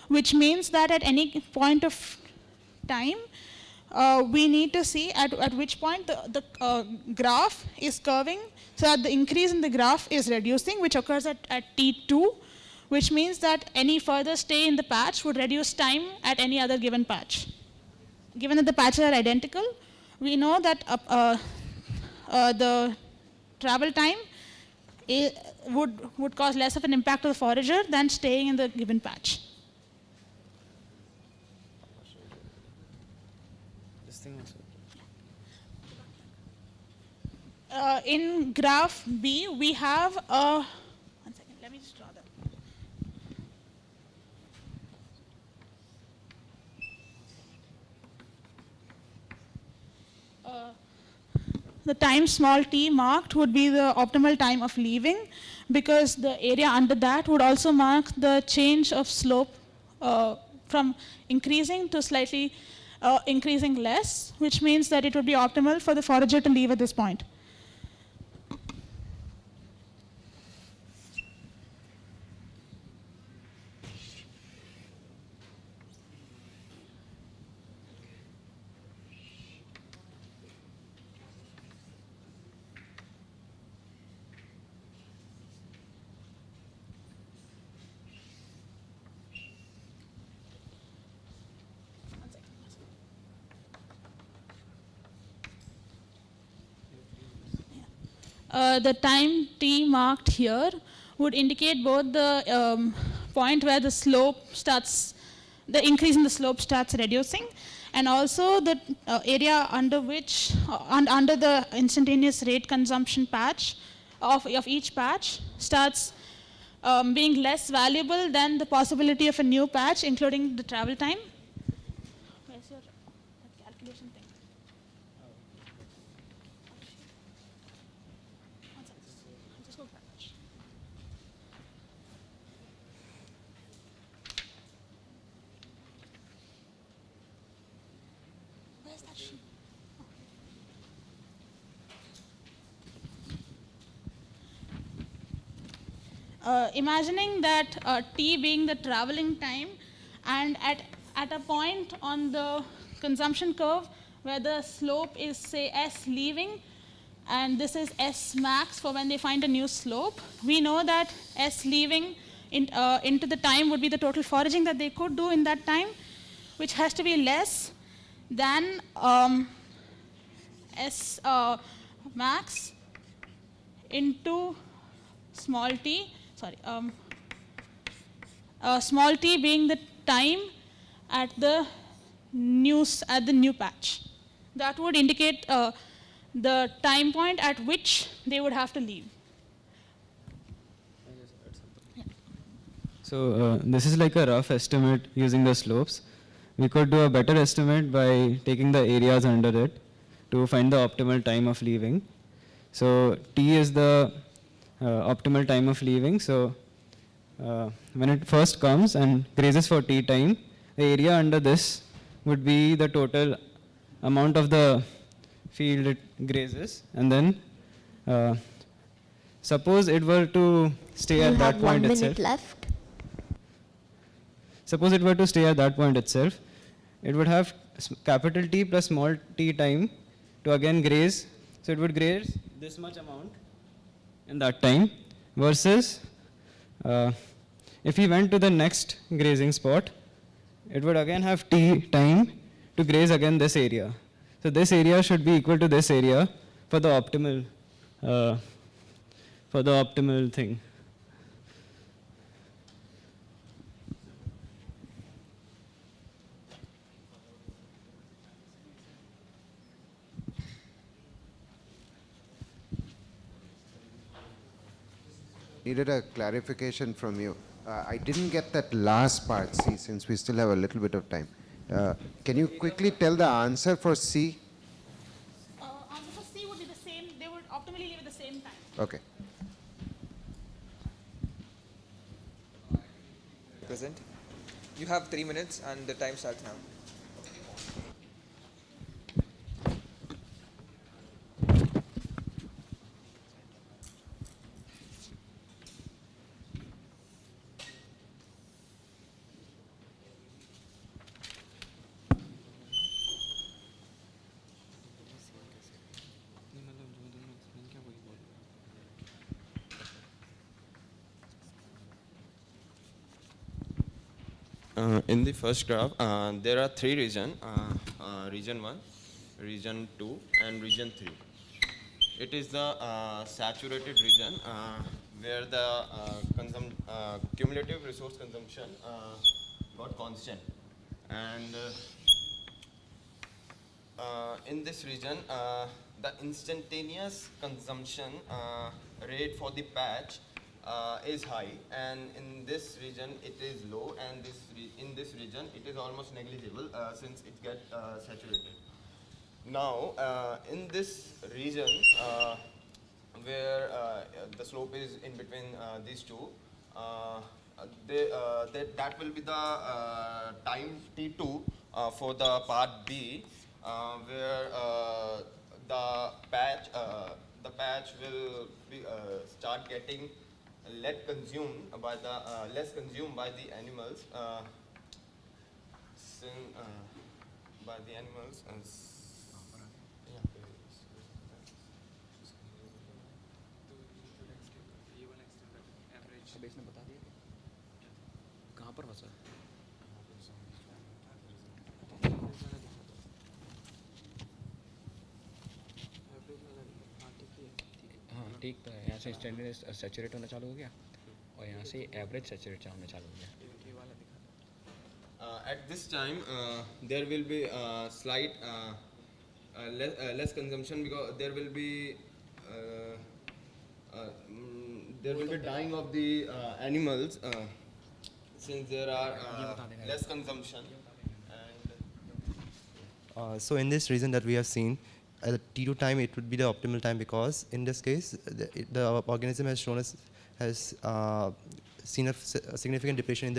which means that at any point of time, we need to see at which point the graph is curving, so that the increase in the graph is reducing, which occurs at T2, which means that any further stay in the patch would reduce time at any other given patch. Given that the patches are identical, we know that the travel time would cause less of an impact to the forager than staying in the given patch. In graph B, we have a, 1 second, let me just draw that. The time small t marked would be the optimal time of leaving, because the area under that would also mark the change of slope from increasing to slightly increasing less, which means that it would be optimal for the forager to leave at this point. The time t marked here would indicate both the point where the slope starts, the increase in the slope starts reducing, and also the area under which, under the instantaneous rate consumption patch of each patch starts being less valuable than the possibility of a new patch, including the travel time. Where's your calculation thing? Just go back. Where's that sheet? Imagining that t being the traveling time, and at a point on the consumption curve where the slope is, say, s leaving, and this is s max for when they find a new slope, we know that s leaving into the time would be the total foraging that they could do in that time, which has to be less than s max into small t. Sorry, small t being the time at the new patch. That would indicate the time point at which they would have to leave.
So this is like a rough estimate using the slopes. We could do a better estimate by taking the areas under it to find the optimal time of leaving. So t is the optimal time of leaving. So when it first comes and grazes for t time, the area under this would be the total amount of the field it grazes, and then suppose it were to stay at that point itself.
You have 1 minute left.
Suppose it were to stay at that point itself, it would have capital T plus small t time to again graze. So it would graze this much amount in that time, versus if we went to the next grazing spot, it would again have t time to graze again this area. So this area should be equal to this area for the optimal thing.
Needed a clarification from you. I didn't get that last part, C, since we still have a little bit of time. Can you quickly tell the answer for C?
Answer for C would be the same. They would optimally leave at the same time.
Okay.
present. You have 3 minutes and the time starts now.
In the first graph, there are three regions, region 1, region 2 and region 3. It is the saturated region where the cumulative resource consumption got constant. And in this region, the instantaneous consumption rate for the patch is high, and in this region it is low, and in this region it is almost negligible since it gets saturated. Now, in this region where the slope is in between these two, that will be the time T2 for the part B, where the patch will be, start getting less consumed by the animals. By the animals.
ठीक तो है, यहाँ से instantaneous saturate होना चालू हो गया और यहाँ से एवरेज सैचुरेट होना चालू हो गया.
At this time, there will be slight less consumption because there will be dying of the animals since there are less consumption.
So in this region that we have seen, at the T2 time it would be the optimal time because in this case the organism has shown us seen a significant depletion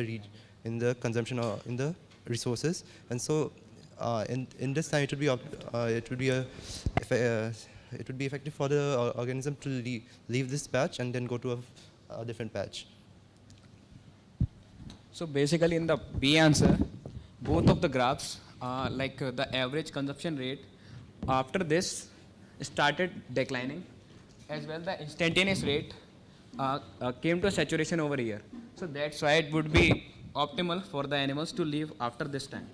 in the consumption in the resources, and so in this time it would be effective for the organism to leave this patch and then go to a different patch.
So basically in the B answer, both of the graphs the average consumption rate after this started declining, as well the instantaneous rate came to saturation over here. So that's why it would be optimal for the animals to leave after this time.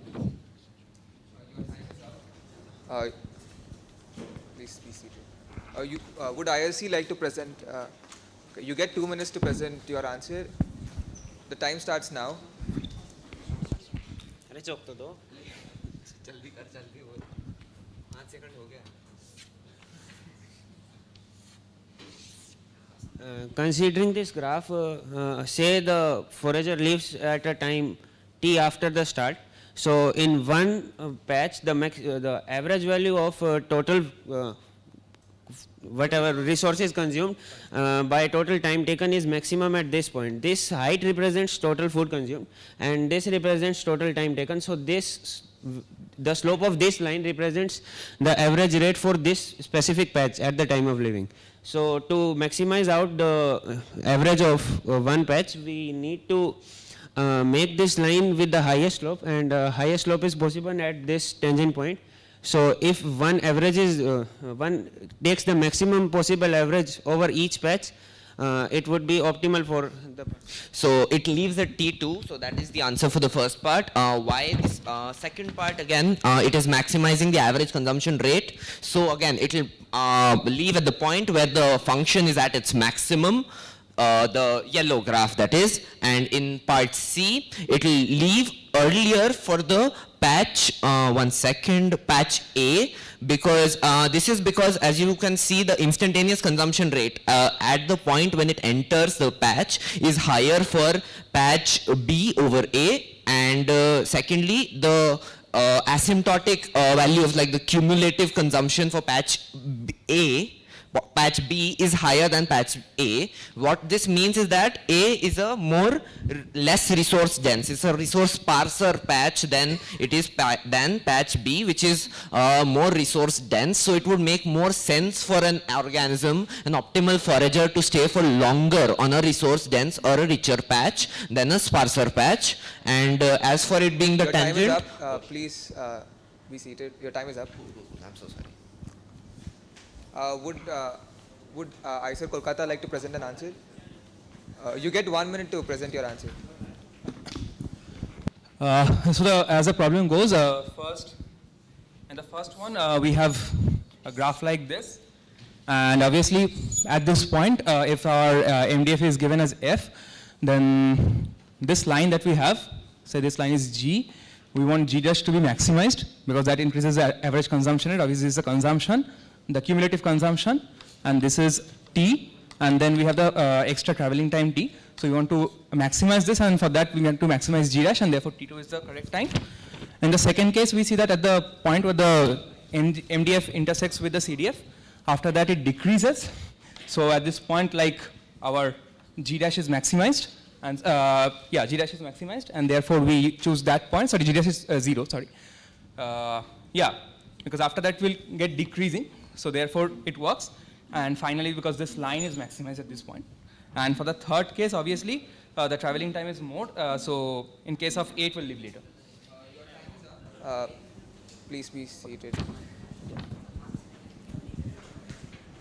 Please be seated. Would IRC like to present? You get 2 minutes to present your answer. The time starts now.
Considering this graph, say the forager leaves at a time t after the start. So in one patch, the average value of total whatever resources consumed by total time taken is maximum at this point. This height represents total food consumed, and this represents total time taken. So the slope of this line represents the average rate for this specific patch at the time of leaving. So to maximize out the average of one patch, we need to make this line with the highest slope, and highest slope is possible at this tangent point. So if one averages, one takes the maximum possible average over each patch, it would be optimal for the.
So it leaves at T2, so that is the answer for the first part. Why this second part again, it is maximizing the average consumption rate. So again, it will leave at the point where the function is at its maximum, the yellow graph that is, and in part C, it will leave earlier for the patch, patch A, because this is because, as you can see, the instantaneous consumption rate at the point when it enters the patch is higher for patch B over A, and secondly, the asymptotic value of like the cumulative consumption for patch A patch B is higher than patch A, what this means is that A is a less resource dense. It's a resource sparser patch than it is than patch B, which is more resource dense. So it would make more sense for an organism, an optimal forager, to stay for longer on a resource dense or a richer patch than a sparser patch. And as for it being the
Your
tangent,
time is up. Please be seated. Your time is up.
I'm so sorry.
Would ISER Kolkata like to present an answer? You get 1 minute to present your answer.
As the problem goes, in the first one, we have a graph like this. And obviously, at this point, if our MDF is given as F, then this line that we have, say this line is G, we want G dash to be maximized because that increases the average consumption rate. Obviously, this is the consumption, the cumulative consumption, and this is T, and then we have the extra traveling time T. So we want to maximize this, and for that we want to maximize G dash, and therefore T2 is the correct time. In the second case, we see that at the point where the MDF intersects with the CDF, after that it decreases. So at this point, like our G dash is maximized, and G dash is maximized, and therefore we choose that point. Sorry, G dash is 0, sorry. Because after that we'll get decreasing, so therefore it works. And finally, because this line is maximized at this point. And for the third case, obviously, the traveling time is more, so in case of 8, we'll leave later.
Please be seated.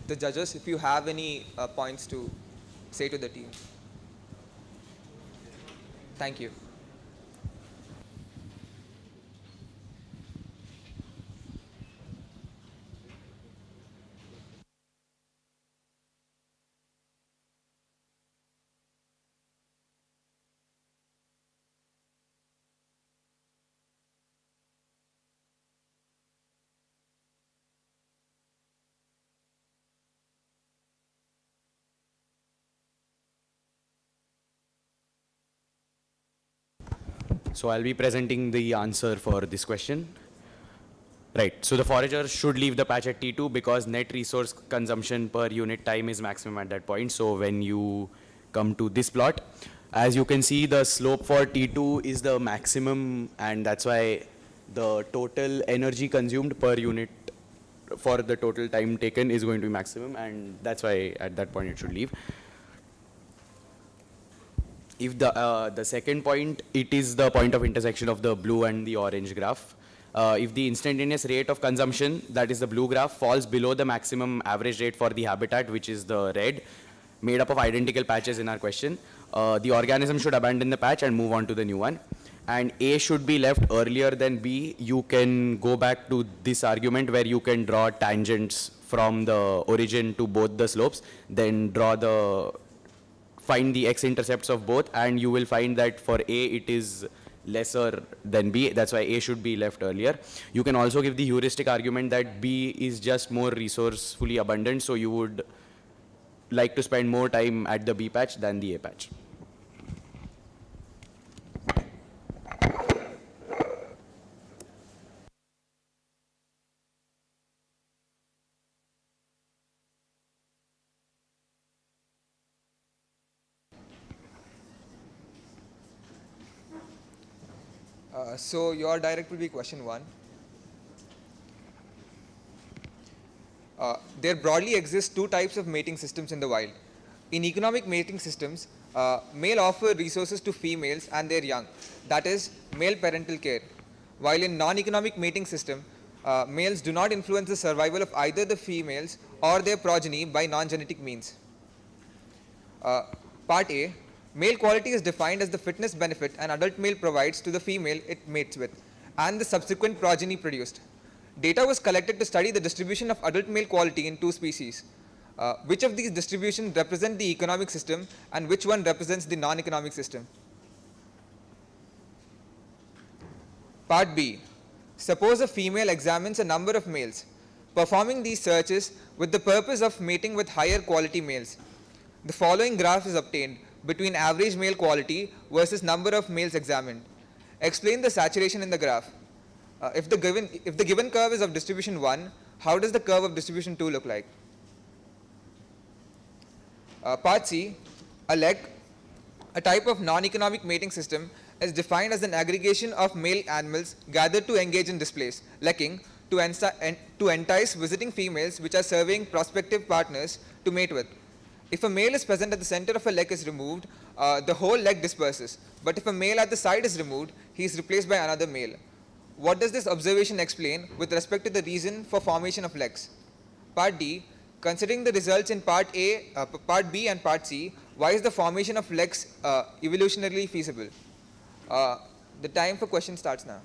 The judges, if you have any points to say to the team. Thank you.
So I'll be presenting the answer for this question. Right, so the forager should leave the patch at T2 because net resource consumption per unit time is maximum at that point. So when you come to this plot, as you can see, the slope for T2 is the maximum, and that's why the total energy consumed per unit for the total time taken is going to be maximum, and that's why at that point it should leave. If the second point, it is the point of intersection of the blue and the orange graph. If the instantaneous rate of consumption, that is the blue graph, falls below the maximum average rate for the habitat, which is the red, made up of identical patches in our question, the organism should abandon the patch and move on to the new one. And A should be left earlier than B. You can go back to this argument where you can draw tangents from the origin to both the slopes, then find the x-intercepts of both, and you will find that for A it is lesser than B. That's why A should be left earlier. You can also give the heuristic argument that B is just more resourcefully abundant, so you would like to spend more time at the B patch than the A patch.
So your direct will be question 1. There broadly exist two types of mating systems in the wild. In economic mating systems, male offer resources to females and their young, that is, male parental care. While in non-economic mating system, males do not influence the survival of either the females or their progeny by non-genetic means. Part A. Male quality is defined as the fitness benefit an adult male provides to the female it mates with, and the subsequent progeny produced. Data was collected to study the distribution of adult male quality in two species. Which of these distributions represent the economic system, and which one represents the non-economic system? Part B. Suppose a female examines a number of males, performing these searches with the purpose of mating with higher quality males. The following graph is obtained between average male quality versus number of males examined. Explain the saturation in the graph. If the given curve is of distribution 1, how does the curve of distribution 2 look like? Part C, a leg, a type of non-economic mating system, is defined as an aggregation of male animals gathered to engage in displays, lekking, to entice visiting females which are serving prospective partners to mate with. If a male is present at the center of a leg is removed, the whole leg disperses. But if a male at the side is removed, he is replaced by another male. What does this observation explain with respect to the reason for formation of legs? Part D, considering the results in Part B and Part C, why is the formation of legs evolutionarily feasible? The time for question starts now.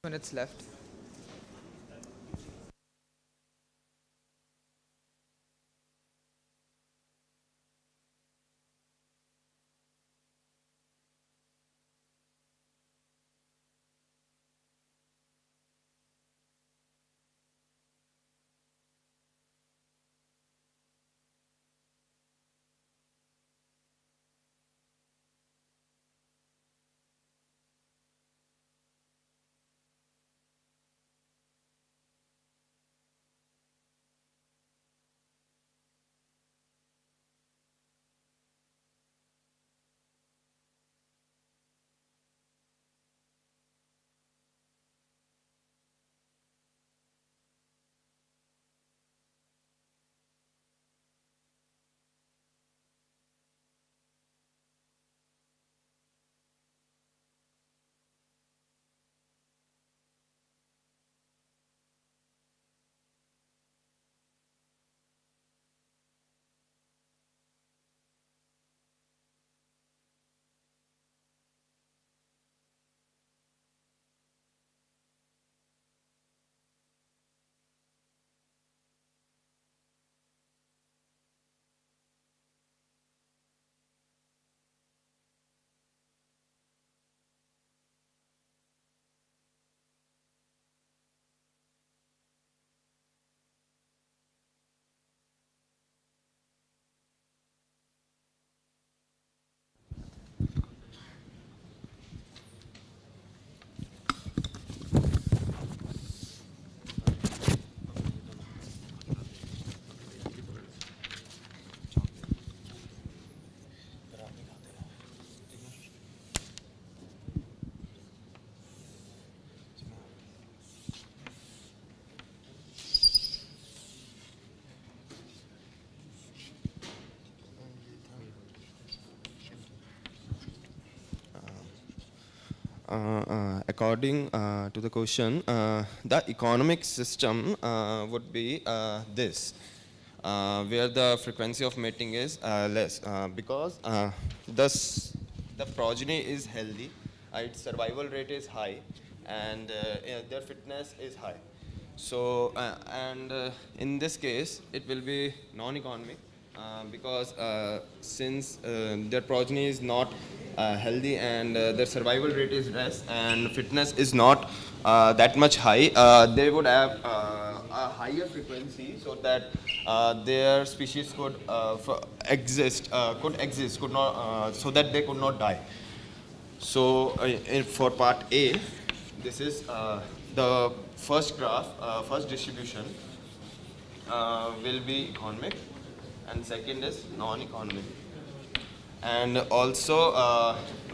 minutes left.
According to the question, the economic system would be this, where the frequency of mating is less, because the progeny is healthy, its survival rate is high, and their fitness is high. So, in this case, it will be non-economic, because since their progeny is not healthy and their survival rate is less and fitness is not that much high, they would have a higher frequency so that their species could could not, so that they could not die. So for part A, this is the first graph, first distribution will be economic, and second is non-economic. And also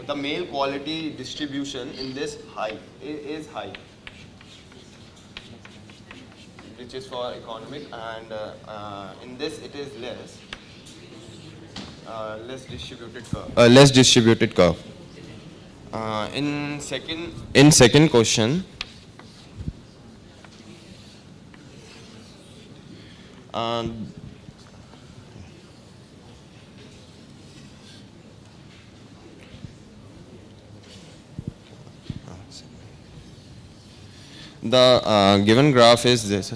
the male quality distribution in this is high, which is for economic, and in this it is less distributed curve. In second question, the given graph is this.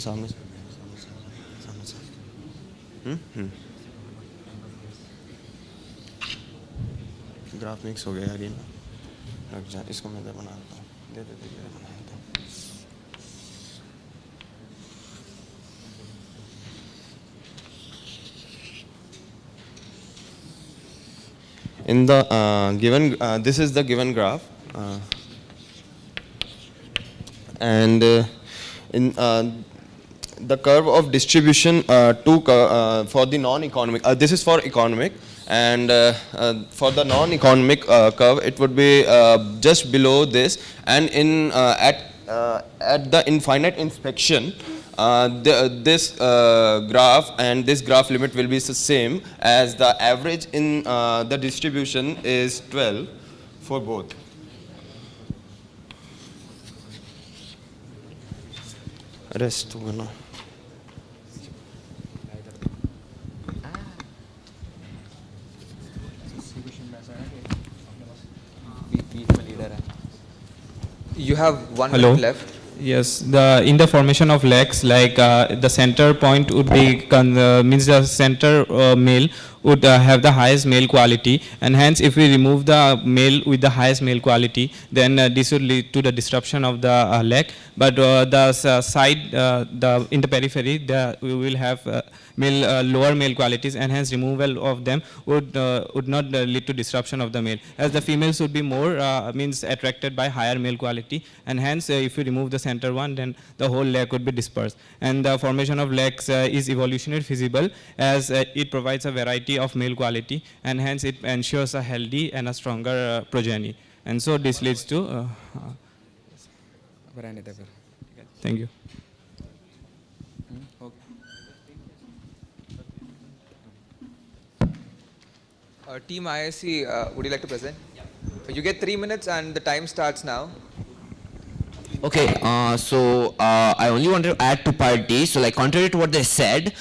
Graph mix हो गया यार, ये ना रख जा, इसको मैं इधर बना देता हूँ, दे दे दे इधर बना देता हूँ. In the given, this is the given graph, and in the curve of distribution for the non-economic, this is for economic, and for the non-economic curve it would be just below this, and in at the infinite inspection this graph and this graph limit will be the same, as the average in the distribution is 12 for both. Rest होगा ना. You
You have 1
Hello.
minute left.
Yes, in the formation of legs, like the center point would be means the center male would have the highest male quality, and hence if we remove the male with the highest male quality, then this would lead to the disruption of the leg. But the side, in the periphery, we will have lower male qualities, and hence removal of them would not lead to disruption of the male, as the females would be more means attracted by higher male quality, and hence if we remove the center one, then the whole leg would be dispersed. And the formation of legs is evolutionary feasible, as it provides a variety of male quality, and hence it ensures a healthy and a stronger progeny. And so this leads to thank you.
Team ISC, would you like to present? You get 3 minutes and the time starts now.
Okay, so I only want to add to part D. So like contrary to what they said,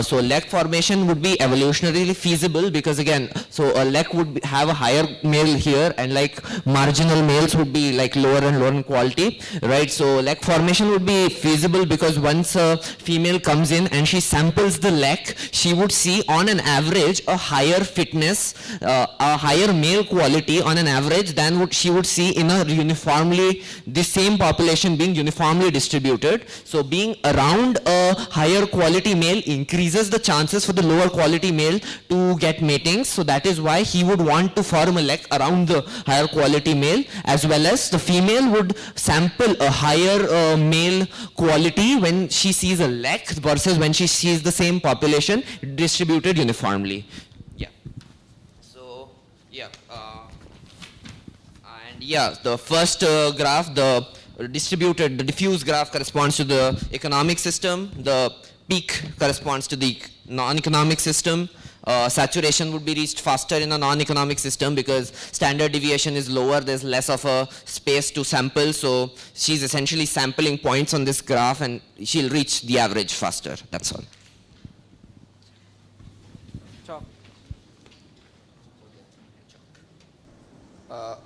so leg formation would be evolutionarily feasible, because again, so a leg would have a higher male here, and like marginal males would be like lower and lower in quality, right? So leg formation would be feasible because once a female comes in and she samples the leg, she would see on an average a higher fitness, a higher male quality on an average than what she would see in a uniformly, the same population being uniformly distributed. So being around a higher quality male increases the chances for the lower quality male to get matings. So that is why he would want to form a leg around the higher quality male, as well as the female would sample a higher male quality when she sees a leg versus when she sees the same population distributed uniformly. Yeah. So yeah. And yeah, the first graph, the diffuse graph corresponds to the economic system. The peak corresponds to the non-economic system. Saturation would be reached faster in a non-economic system because standard deviation is lower. There's less of a space to sample. So she's essentially sampling points on this graph, and she'll reach the average faster. That's all.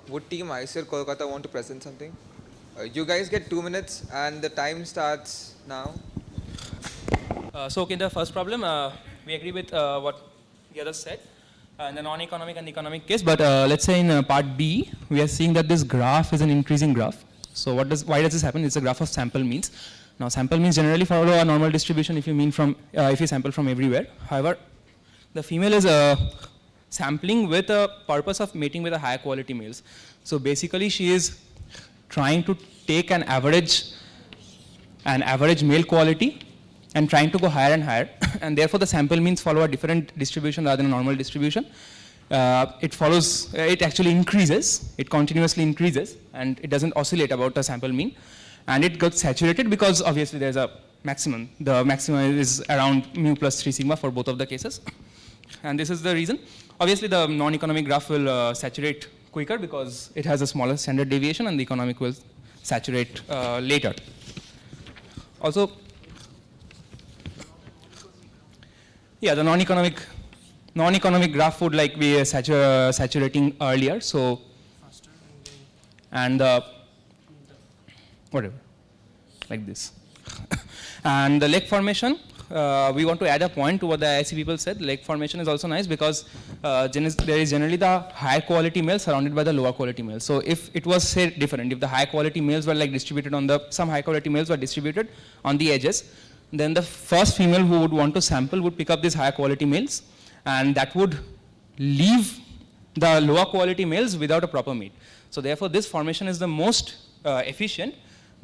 Would Team ISR Kolkata want to present something? You guys get 2 minutes and the time starts now.
So okay, the first problem, we agree with what the others said, in the non-economic and economic case, but let's say in part B, we are seeing that this graph is an increasing graph. So why does this happen? It's a graph of sample means. Now sample means generally follow a normal distribution if you sample from everywhere. However, the female is sampling with a purpose of mating with a higher quality males. So basically she is trying to take an average male quality and trying to go higher and higher, and therefore the sample means follow a different distribution rather than a normal distribution. It actually increases, it continuously increases, and it doesn't oscillate about the sample mean, and it gets saturated because obviously there's a maximum. The maximum is around mu plus 3 sigma for both of the cases, and this is the reason. Obviously the non-economic graph will saturate quicker because it has a smaller standard deviation, and the economic will saturate later. Also, yeah, the non-economic graph would like be saturating earlier. So, and whatever, like this. And the leg formation, we want to add a point to what the IIC people said. Leg formation is also nice because there is generally the higher quality male surrounded by the lower quality males. So if it was say different, if the high quality males were like distributed on some high quality males were distributed on the edges, then the first female who would want to sample would pick up these higher quality males, and that would leave the lower quality males without a proper mate. So therefore this formation is the most efficient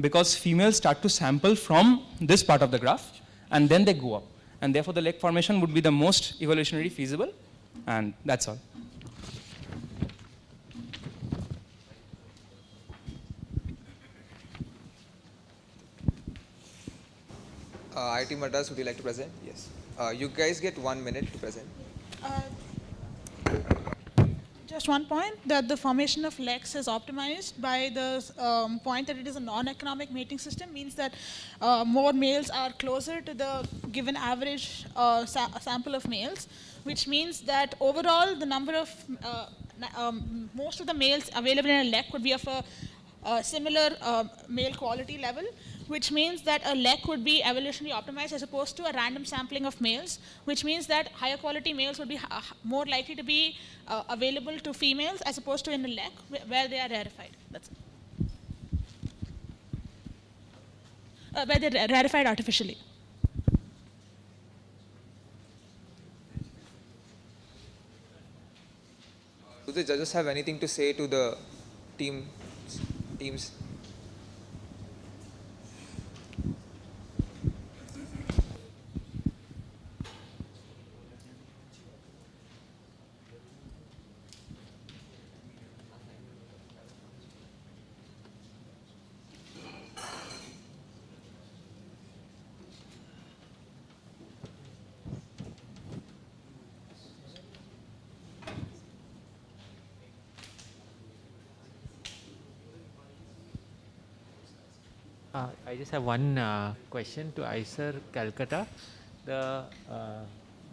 because females start to sample from this part of the graph and then they go up, and therefore the leg formation would be the most evolutionarily feasible, and that's all.
IIT Madras, would you like to present? Yes. You guys get 1 minute to present.
Just one point, that the formation of legs is optimized by the point that it is a non-economic mating system, means that more males are closer to the given average sample of males, which means that overall the number of, most of the males available in a leg would be of a similar male quality level, which means that a lek would be evolutionarily optimized as opposed to a random sampling of males, which means that higher quality males would be more likely to be available to females as opposed to in a lek where they are rarefied. That's it. Where they're rarefied artificially.
Do the judges have anything to say to the teams?
I just have one question to ICER Calcutta. The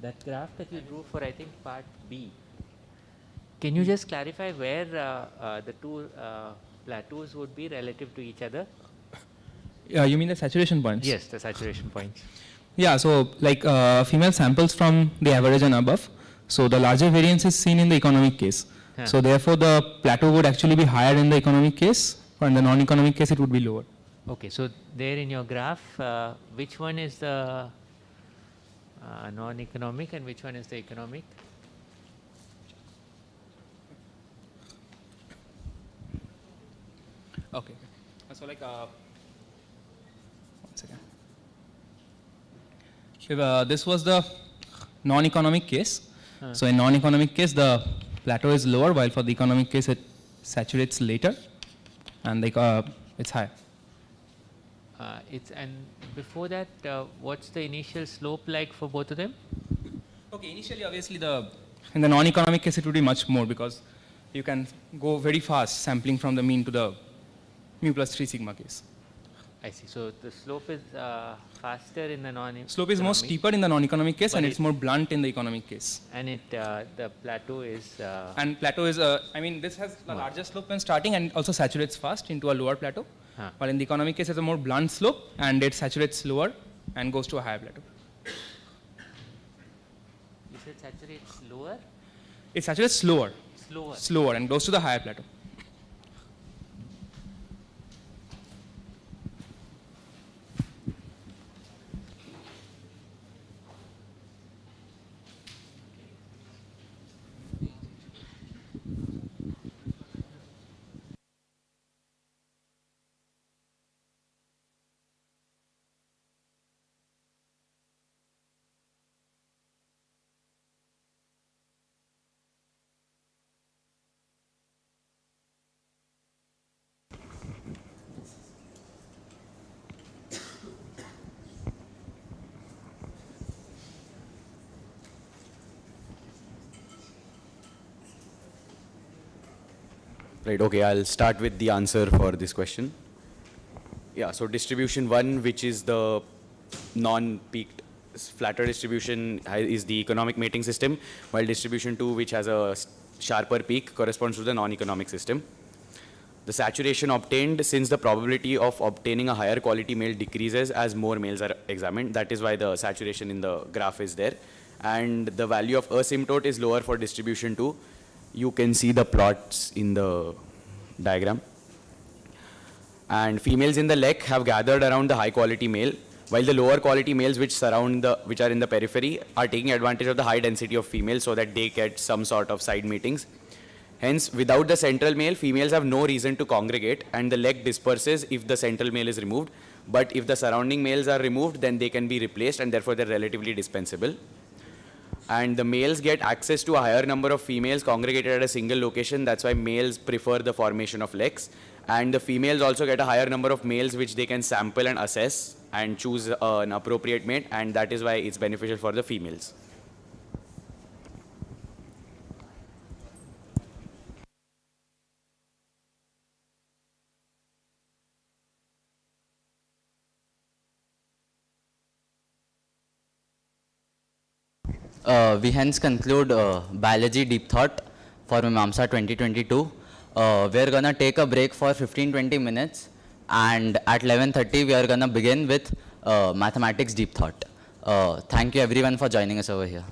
that graph that you drew for, I think, part B. Can you just clarify where the two plateaus would be relative to each other?
Yeah, you mean the saturation points?
Yes, the saturation points.
Yeah, so like female samples from the average and above. So the larger variance is seen in the economic case.
Huh.
So therefore the plateau would actually be higher in the economic case, or in the non-economic case it would be lower.
Okay, so there in your graph, which one is the non-economic and which one is the economic?
Okay. So like, one second. If, this was the non-economic case. So in non-economic case, the plateau is lower, while for the economic case, it saturates later, and it's high.
And before that, what's the initial slope like for both of them?
Okay, initially, obviously, in the non-economic case, it would be much more because you can go very fast sampling from the mean to the mu plus 3 sigma case.
I see. So the slope is faster in the non-economic.
Slope is more steeper in the non-economic case, and it's more blunt in the economic case.
And the plateau is.
And plateau is, I mean, this has a larger slope when starting and also saturates fast into a lower plateau. While in the economic case, it's a more blunt slope and it saturates slower and goes to a higher plateau.
You said saturates lower?
It saturates slower.
Slower.
Slower and goes to the higher plateau.
Right, okay, I'll start with the answer for this question. Yeah, so distribution 1, which is the non-peaked flatter distribution, is the economic mating system, while distribution 2, which has a sharper peak, corresponds to the non-economic system. The saturation obtained, since the probability of obtaining a higher quality male decreases as more males are examined. That is why the saturation in the graph is there. And the value of asymptote is lower for distribution 2. You can see the plots in the diagram. And females in the lek have gathered around the high quality male, while the lower quality males which are in the periphery are taking advantage of the high density of females so that they get some sort of side meetings. Hence, without the central male, females have no reason to congregate, and the lek disperses if the central male is removed. But if the surrounding males are removed, then they can be replaced, and therefore they're relatively dispensable. And the males get access to a higher number of females congregated at a single location. That's why males prefer the formation of leks. And the females also get a higher number of males which they can sample and assess and choose an appropriate mate, and that is why it's beneficial for the females.
We hence conclude biology deep thought for Mimamsa 2022. We're gonna take a break for 15-20 minutes, and at 11:30 we are gonna begin with mathematics deep thought. Thank you everyone for joining us over here.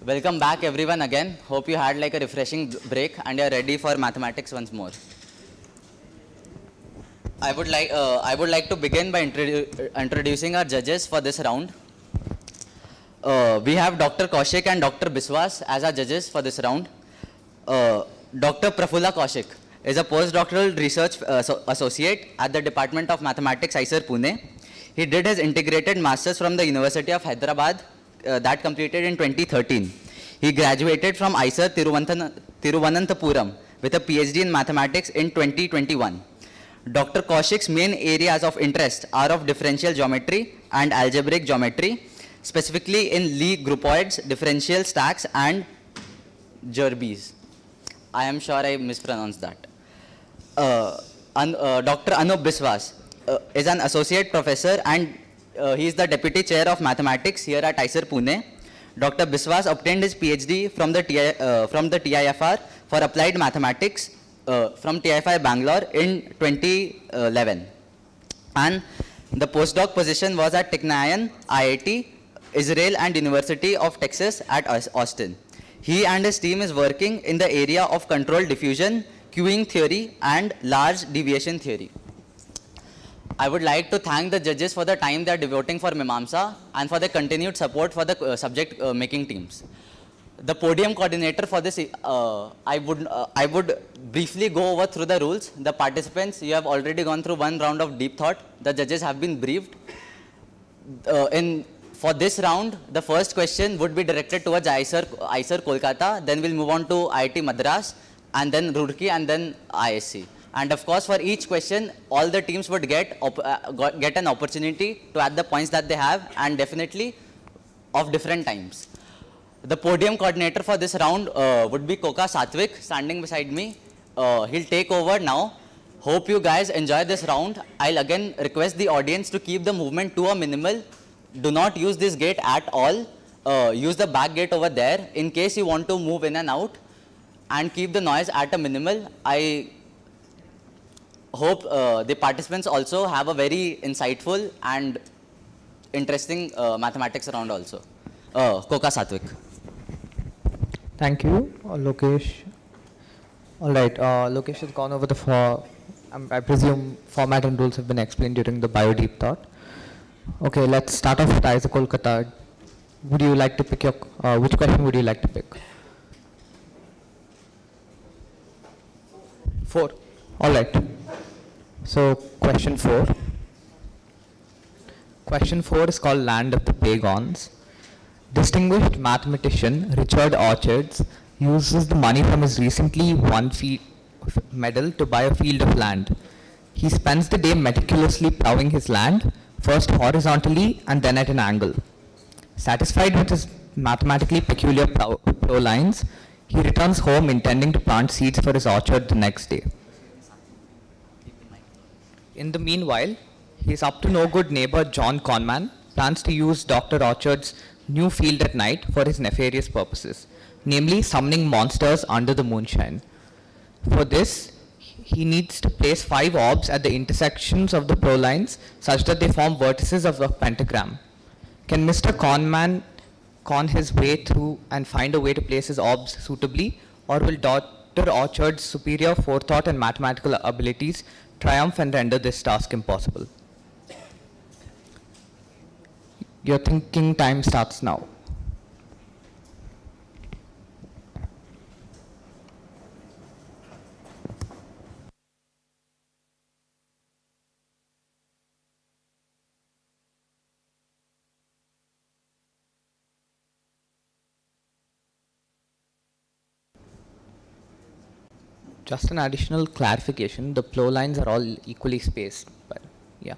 Welcome back everyone again. Hope you had like a refreshing break and you're ready for mathematics once more. I would like to begin by introducing our judges for this round. We have Dr. Kaushik and Dr. Biswas as our judges for this round. Dr. Prafulla Kaushik is a postdoctoral research associate at the Department of Mathematics, IISER, Pune. He did his integrated masters from the University of Hyderabad that completed in 2013. He graduated from IISER Tiruvananthapuram with a PhD in mathematics in 2021. Dr. Kaushik's main areas of interest are of differential geometry and algebraic geometry, specifically in Lie groupoids, differential stacks, and Jerbees. I am sure I mispronounced that. Dr. Anup Biswas is an associate professor and he is the deputy chair of mathematics here at IISER Pune. Dr. Biswas obtained his PhD from the TIFR for applied mathematics from TIFR Bangalore in 2011. And the postdoc position was at Technion, IIT, Israel and University of Texas at Austin. He and his team is working in the area of controlled diffusion, queuing theory and large deviation theory. I would like to thank the judges for the time they are devoting for Mimamsa and for their continued support for the subject making teams. The podium coordinator for this, I would briefly go over through the rules. The participants, you have already gone through one round of deep thought. The judges have been briefed. For this round, the first question would be directed towards IISER Kolkata, then we'll move on to IIT Madras, and then Roorkee, and then ISC. And of course, for each question, all the teams would get an opportunity to add the points that they have, and definitely of different times. The podium coordinator for this round would be Koka Satvik, standing beside me. He'll take over now. Hope you guys enjoy this round. I'll again request the audience to keep the movement to a minimal. Do not use this gate at all. Use the back gate over there in case you want to move in and out, and keep the noise at a minimal. I hope the participants also have a very insightful and interesting mathematics round also. Koka Satvik.
Thank you, Lokesh. All right, Lokesh has gone over the I presume format and rules have been explained during the bio deep thought. Okay, let's start off with IISER Kolkata. Would you like to pick your, which question would you like to pick? 4. All right. So, question 4. Question 4 is called Land of the Pagans. Distinguished mathematician Richard Orchards uses the money from his recently won medal to buy a field of land. He spends the day meticulously plowing his land, first horizontally and then at an angle. Satisfied with his mathematically peculiar plow lines, he returns home intending to plant seeds for his orchard the next day. In the meanwhile, his up-to-no-good neighbor John Conman plans to use Dr. Orchard's new field at night for his nefarious purposes, namely summoning monsters under the moonshine. For this, he needs to place 5 orbs at the intersections of the prolines such that they form vertices of a pentagram. Can Mr. Conman con his way through and find a way to place his orbs suitably, or will Dr. Orchard's superior forethought and mathematical abilities triumph and render this task impossible? Your thinking time starts now. Just an additional clarification, the plow lines are all equally spaced, but yeah.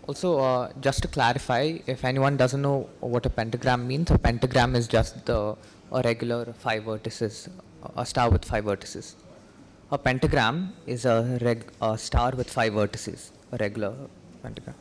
Also, just to clarify, if anyone doesn't know what a pentagram means, a pentagram is just a regular 5 vertices, a star with 5 vertices. A pentagram is a star with 5 vertices, a regular pentagram.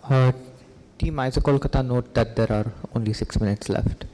Team ISO Kolkata, note that there are only 6 minutes left.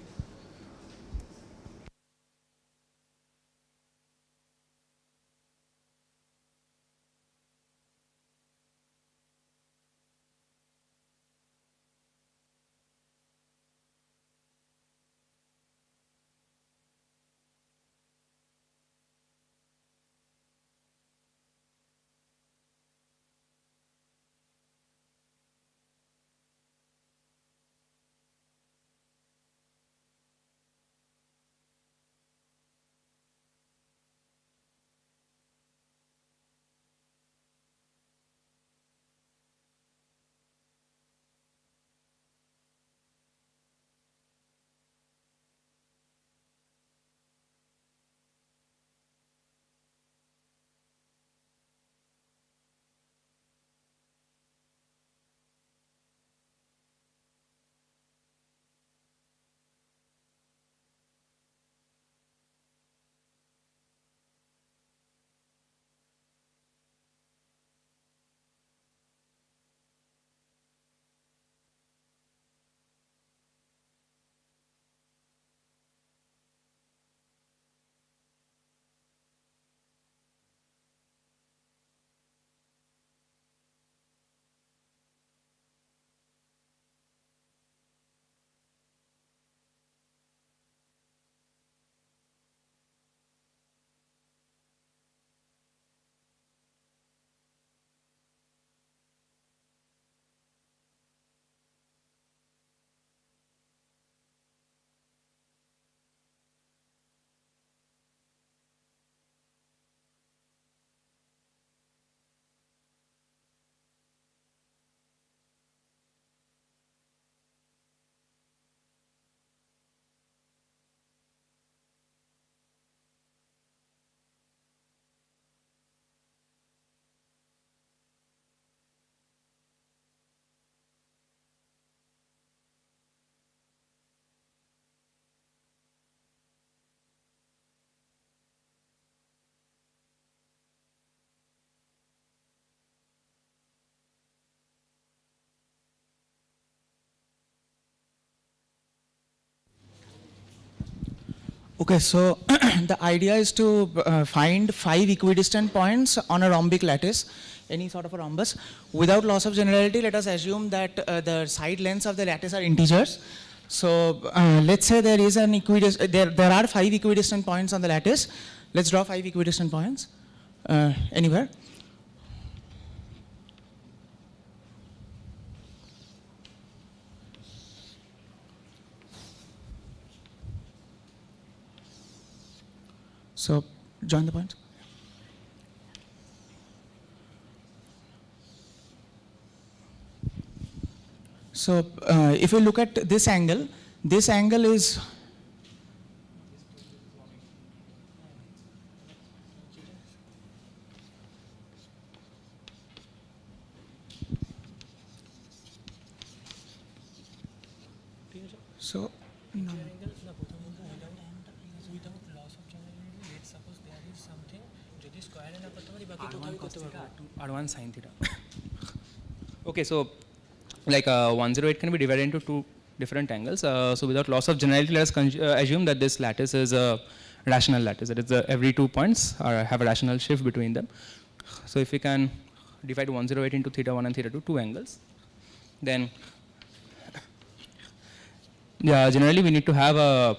Okay, so the idea is to find 5 equidistant points on a rhombic lattice, any sort of a rhombus. Without loss of generality, let us assume that the side lengths of the lattice are integers. So let's say there is an there are 5 equidistant points on the lattice. Let's draw 5 equidistant points anywhere. So join the points. So if you look at this angle is so no.
R1 sin theta. Okay, so like 108 can be divided into 2 different angles. So without loss of generality, let us assume that this lattice is a rational lattice. That is, every 2 points have a rational shift between them. So if we can divide 108 into theta 1 and theta 2, 2 angles, then generally we need to have a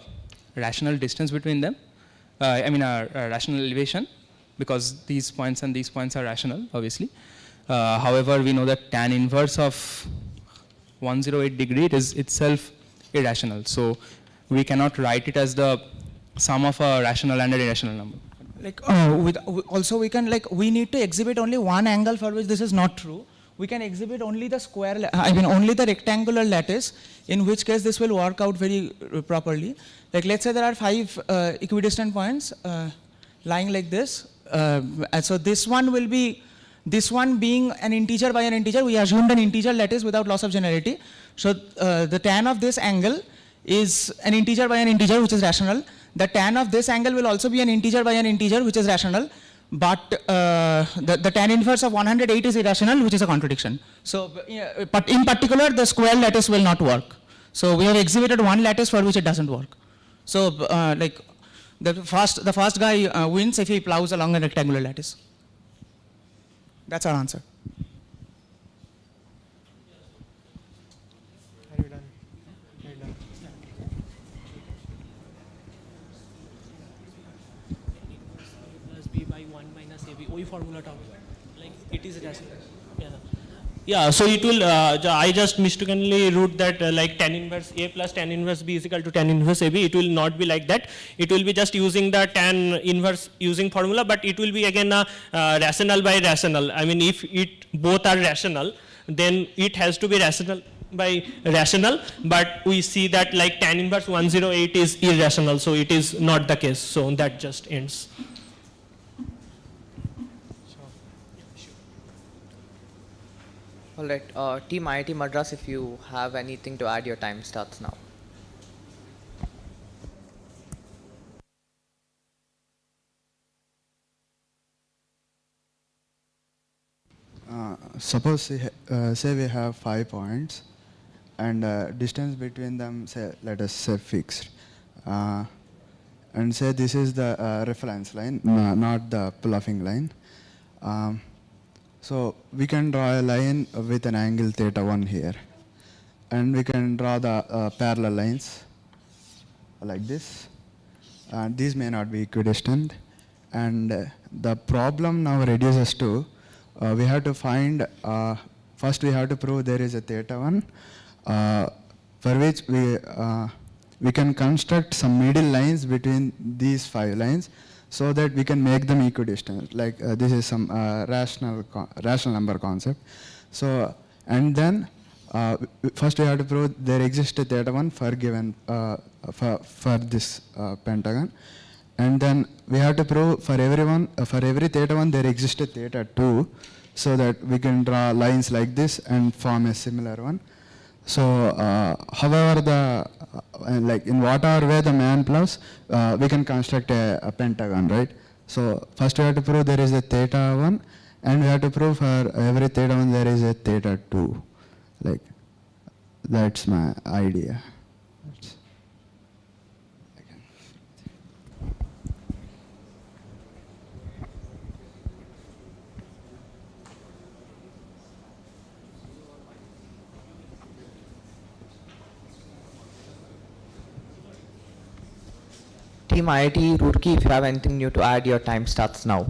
rational distance between them. I mean a rational elevation, because these points and these points are rational, obviously. However, we know that tan inverse of 108 degree is itself irrational. So we cannot write it as the sum of a rational and an irrational number.
Like also we can we need to exhibit only one angle for which this is not true. We can exhibit only the square, only the rectangular lattice, in which case this will work out very properly. Like let's say there are 5 equidistant points lying like this. So this one will be, this one being an integer by an integer, we assumed an integer lattice without loss of generality. So the tan of this angle is an integer by an integer, which is rational. The tan of this angle will also be an integer by an integer, which is rational. but the tan inverse of 108 is irrational, which is a contradiction. So, but in particular, the square lattice will not work. So we have exhibited one lattice for which it doesn't work. So like the first guy wins if he plows along a rectangular lattice. That's our answer.
Are you done? Are you done?
Plus b by 1 minus ab. OE formula term. Like it is rational. Yeah. Yeah, so it will, I just mistakenly wrote that like tan inverse A plus tan inverse B is equal to tan inverse AB. It will not be like that. It will be just using the tan inverse using formula, but it will be again rational by rational. I mean, if it both are rational, then it has to be rational by rational, but we see that like tan inverse 108 is irrational, so it is not the case. So that just ends.
All right, Team IIT Madras, if you have anything to add, your time starts now.
Suppose say we have 5 points and distance between them, say, let us say fixed, and say this is the reference line, not the bluffing line. So we can draw a line with an angle θ1 here, and we can draw the parallel lines like this. These may not be equidistant, and the problem now reduces to we have to find, first we have to prove there is a θ1 for which we can construct some middle lines between these 5 lines so that we can make them equidistant. Like this is some rational number concept. So, and then first we have to prove there exists a θ1 for given for this pentagon, and then we have to prove for every θ1 there exists a θ2, so that we can draw lines like this and form a similar one. So however like in whatever way the man plus, we can construct a pentagon, right? So first we have to prove there is a θ1, and we have to prove for every θ1 there is a θ2. Like that's my idea.
Team IIT Roorkee, if you have anything new to add, your time starts now.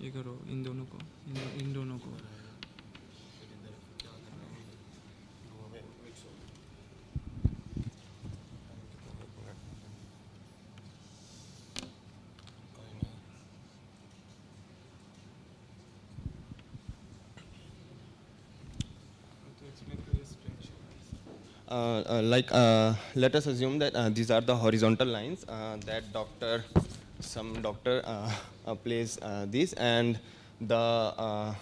ये करो इन दोनों को, इन दोनों को।
Let us assume that these are the horizontal lines that some doctor plays these, and the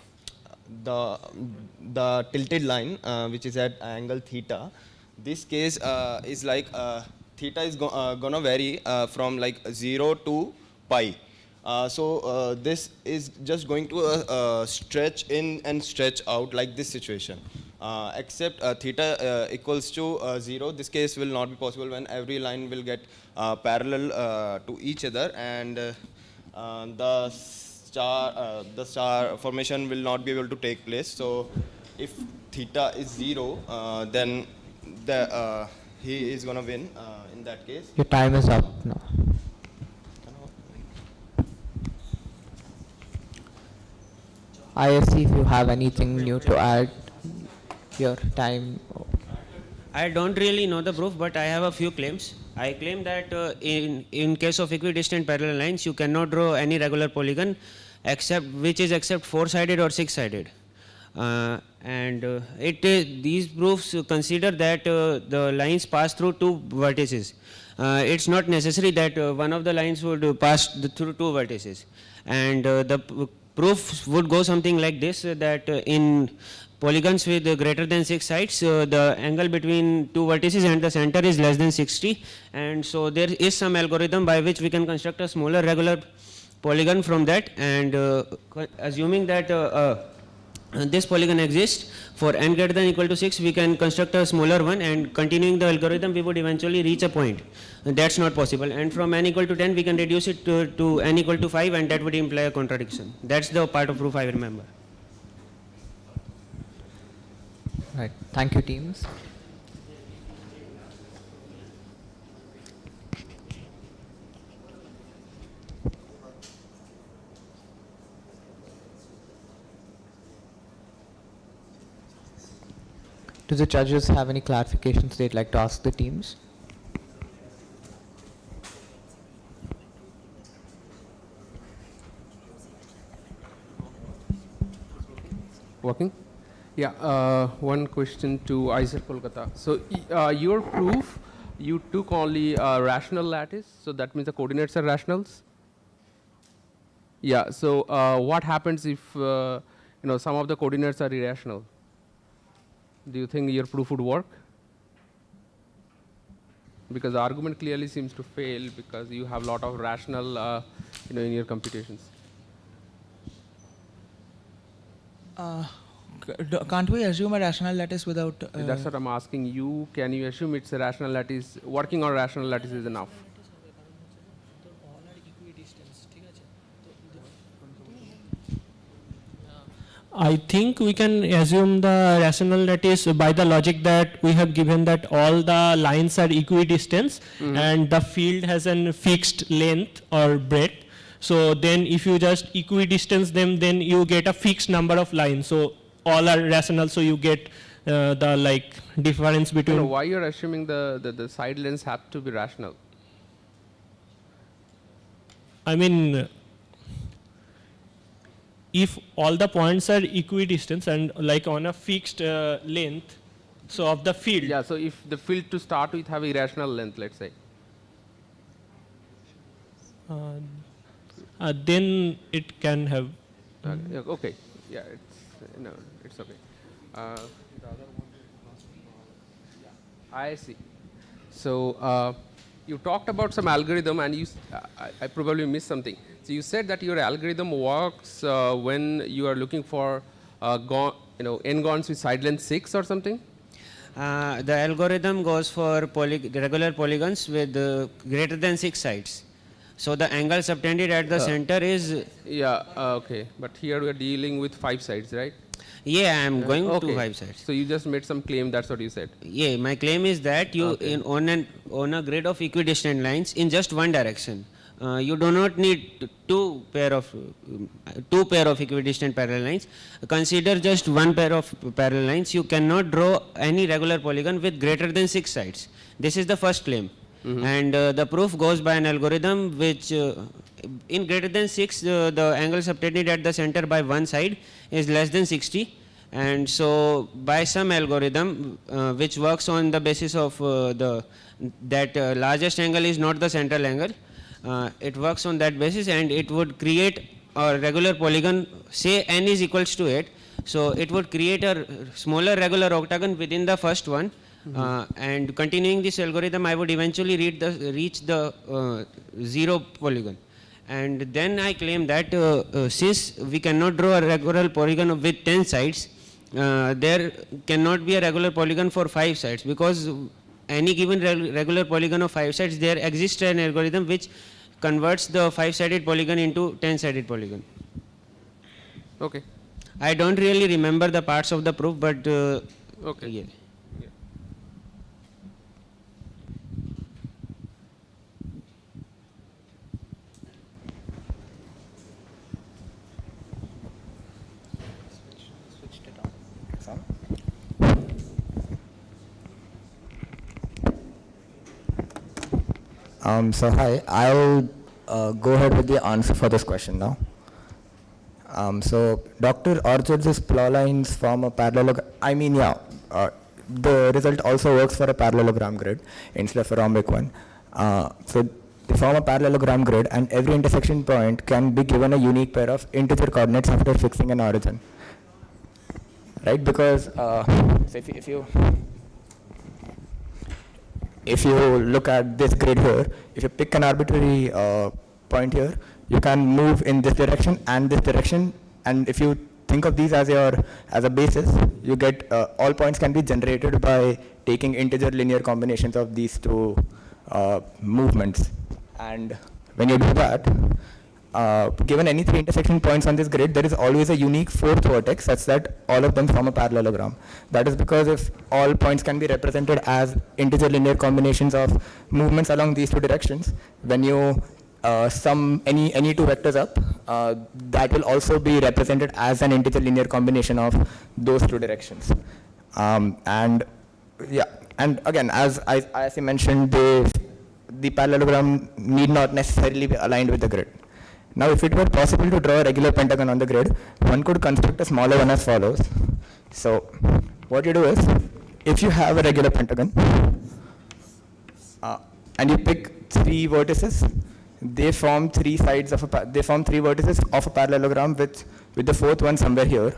tilted line which is at angle theta. This case is like theta is gonna vary from like 0 to pi. So this is just going to stretch in and stretch out like this situation. Except theta equals to 0. This case will not be possible when every line will get parallel to each other, and the star formation will not be able to take place. So if theta is 0, then he is going to win in that case.
Your time is up now. ISC, if you have anything new to add, your time.
I don't really know the proof, but I have a few claims. I claim that in case of equidistant parallel lines, you cannot draw any regular polygon except four-sided or six-sided. These proofs consider that the lines pass through two vertices. It's not necessary that one of the lines would pass through two vertices. And the proof would go something like this, that in polygons with greater than 6 sides, the angle between two vertices and the center is less than 60, and so there is some algorithm by which we can construct a smaller regular polygon from that, and assuming that this polygon exists for n greater than equal to 6, we can construct a smaller one, and continuing the algorithm we would eventually reach a point. That's not possible, and from n equal to 10 we can reduce it to n equal to 5, and that would imply a contradiction. That's the part of proof I remember.
Right. Thank you, teams. Do the judges have any clarifications they'd like to ask the teams?
Working? Yeah, one question to ISET Kolkata. So your proof, you took only rational lattice, so that means the coordinates are rationals? Yeah, so what happens if some of the coordinates are irrational? Do you think your proof would work? Because the argument clearly seems to fail because you have a lot of rational in your computations.
Can't we assume a rational lattice without...
That's what I'm asking you. Can you assume it's a rational lattice? Working on rational lattice is enough.
I think we can assume the rational lattice by the logic that we have given that all the lines are equidistant and the field has a fixed length or breadth. So then if you just equidistance them, then you get a fixed number of lines. So all are rational, so you get the difference between...
Why you're assuming the side lengths have to be rational?
I mean, if all the points are equidistant and on a fixed length, so of the field.
Yeah, so if the field to start with have irrational length, let's say.
Then it can have...
Okay, yeah, it's okay. I see. So you talked about some algorithm and I probably missed something. So you said that your algorithm works when you are looking for n-gons with side length 6 or something?
The algorithm goes for regular polygons with greater than 6 sides. So the angle subtended at the center is...
Yeah, okay. But here we are dealing with 5 sides, right?
Yeah, I am going to 5 sides.
So you just made some claim, that's what you said?
Yeah, my claim is that you on a grid of equidistant lines in just one direction, you do not need two pair of equidistant parallel lines. Consider just one pair of parallel lines. You cannot draw any regular polygon with greater than 6 sides. This is the first claim. And the proof goes by an algorithm which in greater than 6 the angle subtended at the center by one side is less than 60, and so by some algorithm which works on the basis of that largest angle is not the central angle, it works on that basis and it would create a regular polygon, say n is equals to 8, so it would create a smaller regular octagon within the first one. And continuing this algorithm, I would eventually reach the 0 polygon. And then I claim that since we cannot draw a regular polygon with 10 sides, there cannot be a regular polygon for 5 sides, because any given regular polygon of 5 sides, there exists an algorithm which converts the 5-sided polygon into 10-sided polygon.
Okay.
I don't really remember the parts of the proof, but
okay.
Yeah.
So hi, I'll go ahead with the answer for this question now. So Dr. Orchard's plow lines form a parallelogram. I mean, yeah, the result also works for a parallelogram grid instead of a rhombic one. So they form a parallelogram grid, and every intersection point can be given a unique pair of integer coordinates after fixing an origin. Right? Because so if you look at this grid here, if you pick an arbitrary point here, you can move in this direction and this direction, and if you think of these as a basis, you get all points can be generated by taking integer linear combinations of these two movements. And when you do that, given any three intersection points on this grid, there is always a unique fourth vertex such that all of them form a parallelogram. That is because if all points can be represented as integer linear combinations of movements along these two directions, when you sum any two vectors up, that will also be represented as an integer linear combination of those two directions. And yeah, and again, as I mentioned, the parallelogram need not necessarily be aligned with the grid. Now, if it were possible to draw a regular pentagon on the grid, one could construct a smaller one as follows. So, what you do is, if you have a regular pentagon, and you pick three vertices, they form three sides of they form three vertices of a parallelogram with the fourth one somewhere here.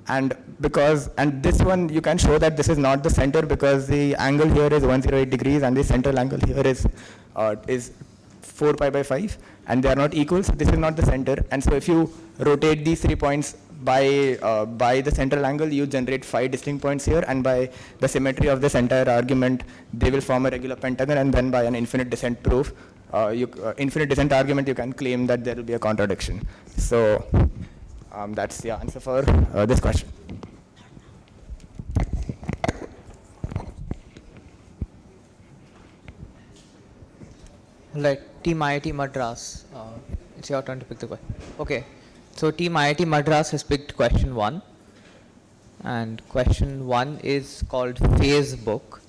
And this one you can show that this is not the center because the angle here is 108 degrees and the central angle here is 4 pi by 5, and they are not equal, so this is not the center. And so if you rotate these 3 points by the central angle, you generate 5 distinct points here, and by the symmetry of this entire argument, they will form a regular pentagon, and then by an infinite descent proof, infinite descent argument, you can claim that there will be a contradiction. So that's the answer for this question.
Like Team IIT Madras, it's your turn to pick the question. Okay, so Team IIT Madras has picked question 1, and question 1 is called Facebook.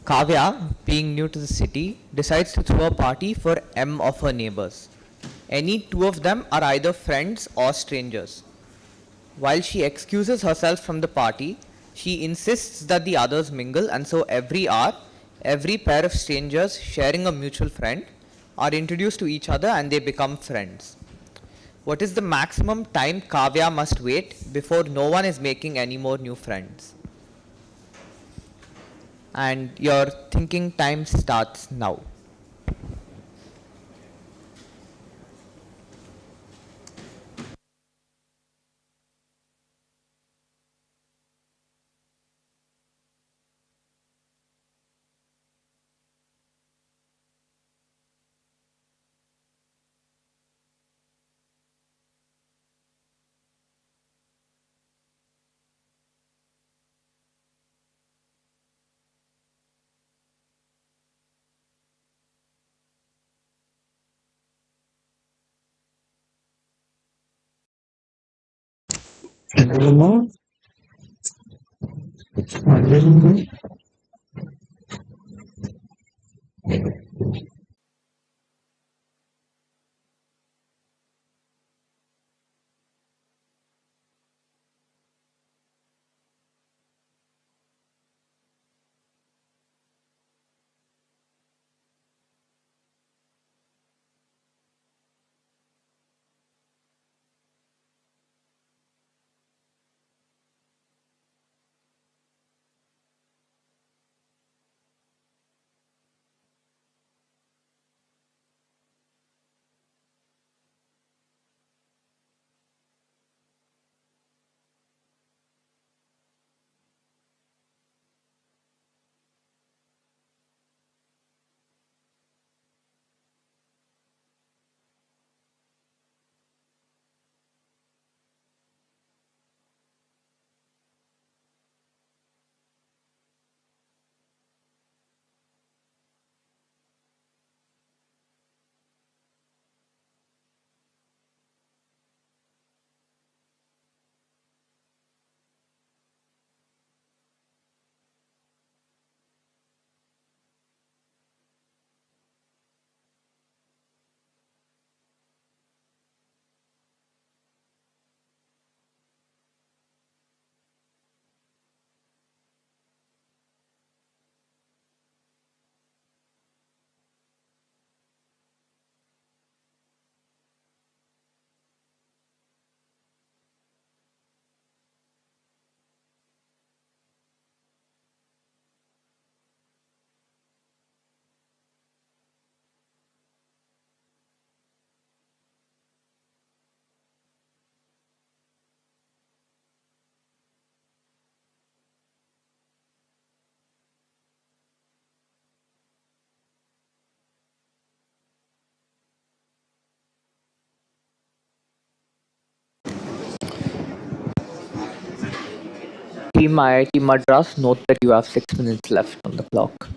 Kavya, being new to the city, decides to throw a party for M of her neighbors. Any two of them are either friends or strangers. While she excuses herself from the party, she insists that the others mingle, and so every hour, every pair of strangers sharing a mutual friend are introduced to each other and they become friends. What is the maximum time Kavya must wait before no one is making any more new friends? And your thinking time starts now. Team IIT Madras, note that you have 6 minutes left on the clock.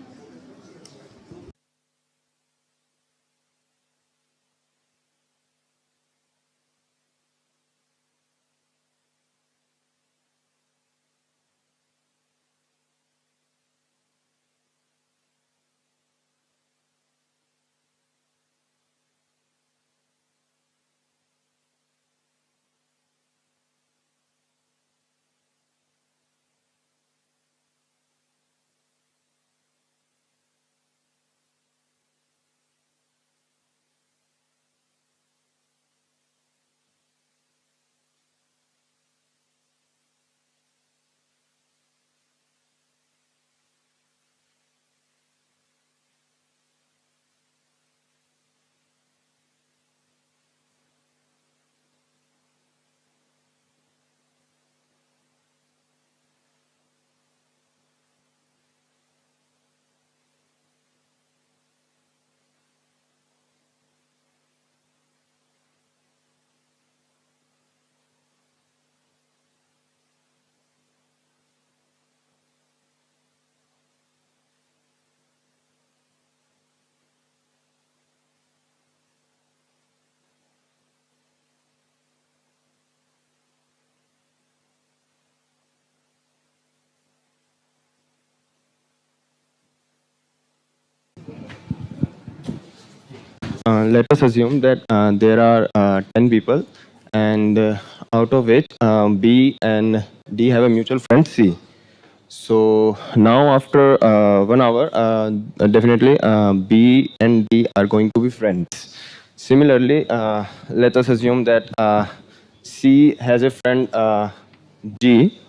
Let us assume that there are 10 people, and out of which B and D have a mutual friend C. So now after 1 hour, definitely B and D are going to be friends. Similarly, let us assume that C has a friend G,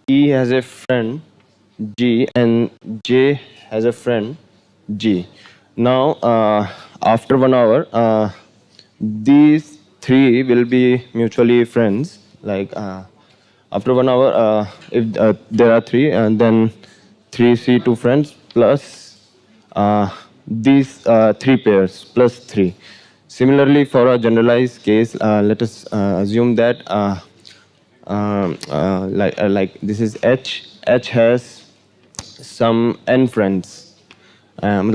E has a friend G, and J has a friend G. Now, after 1 hour, these three will be mutually friends. Like after 1 hour, if there are three, and then 3C2 friends plus these three pairs plus 3. Similarly, for a generalized case, let us assume that like this is H. H has some n friends. N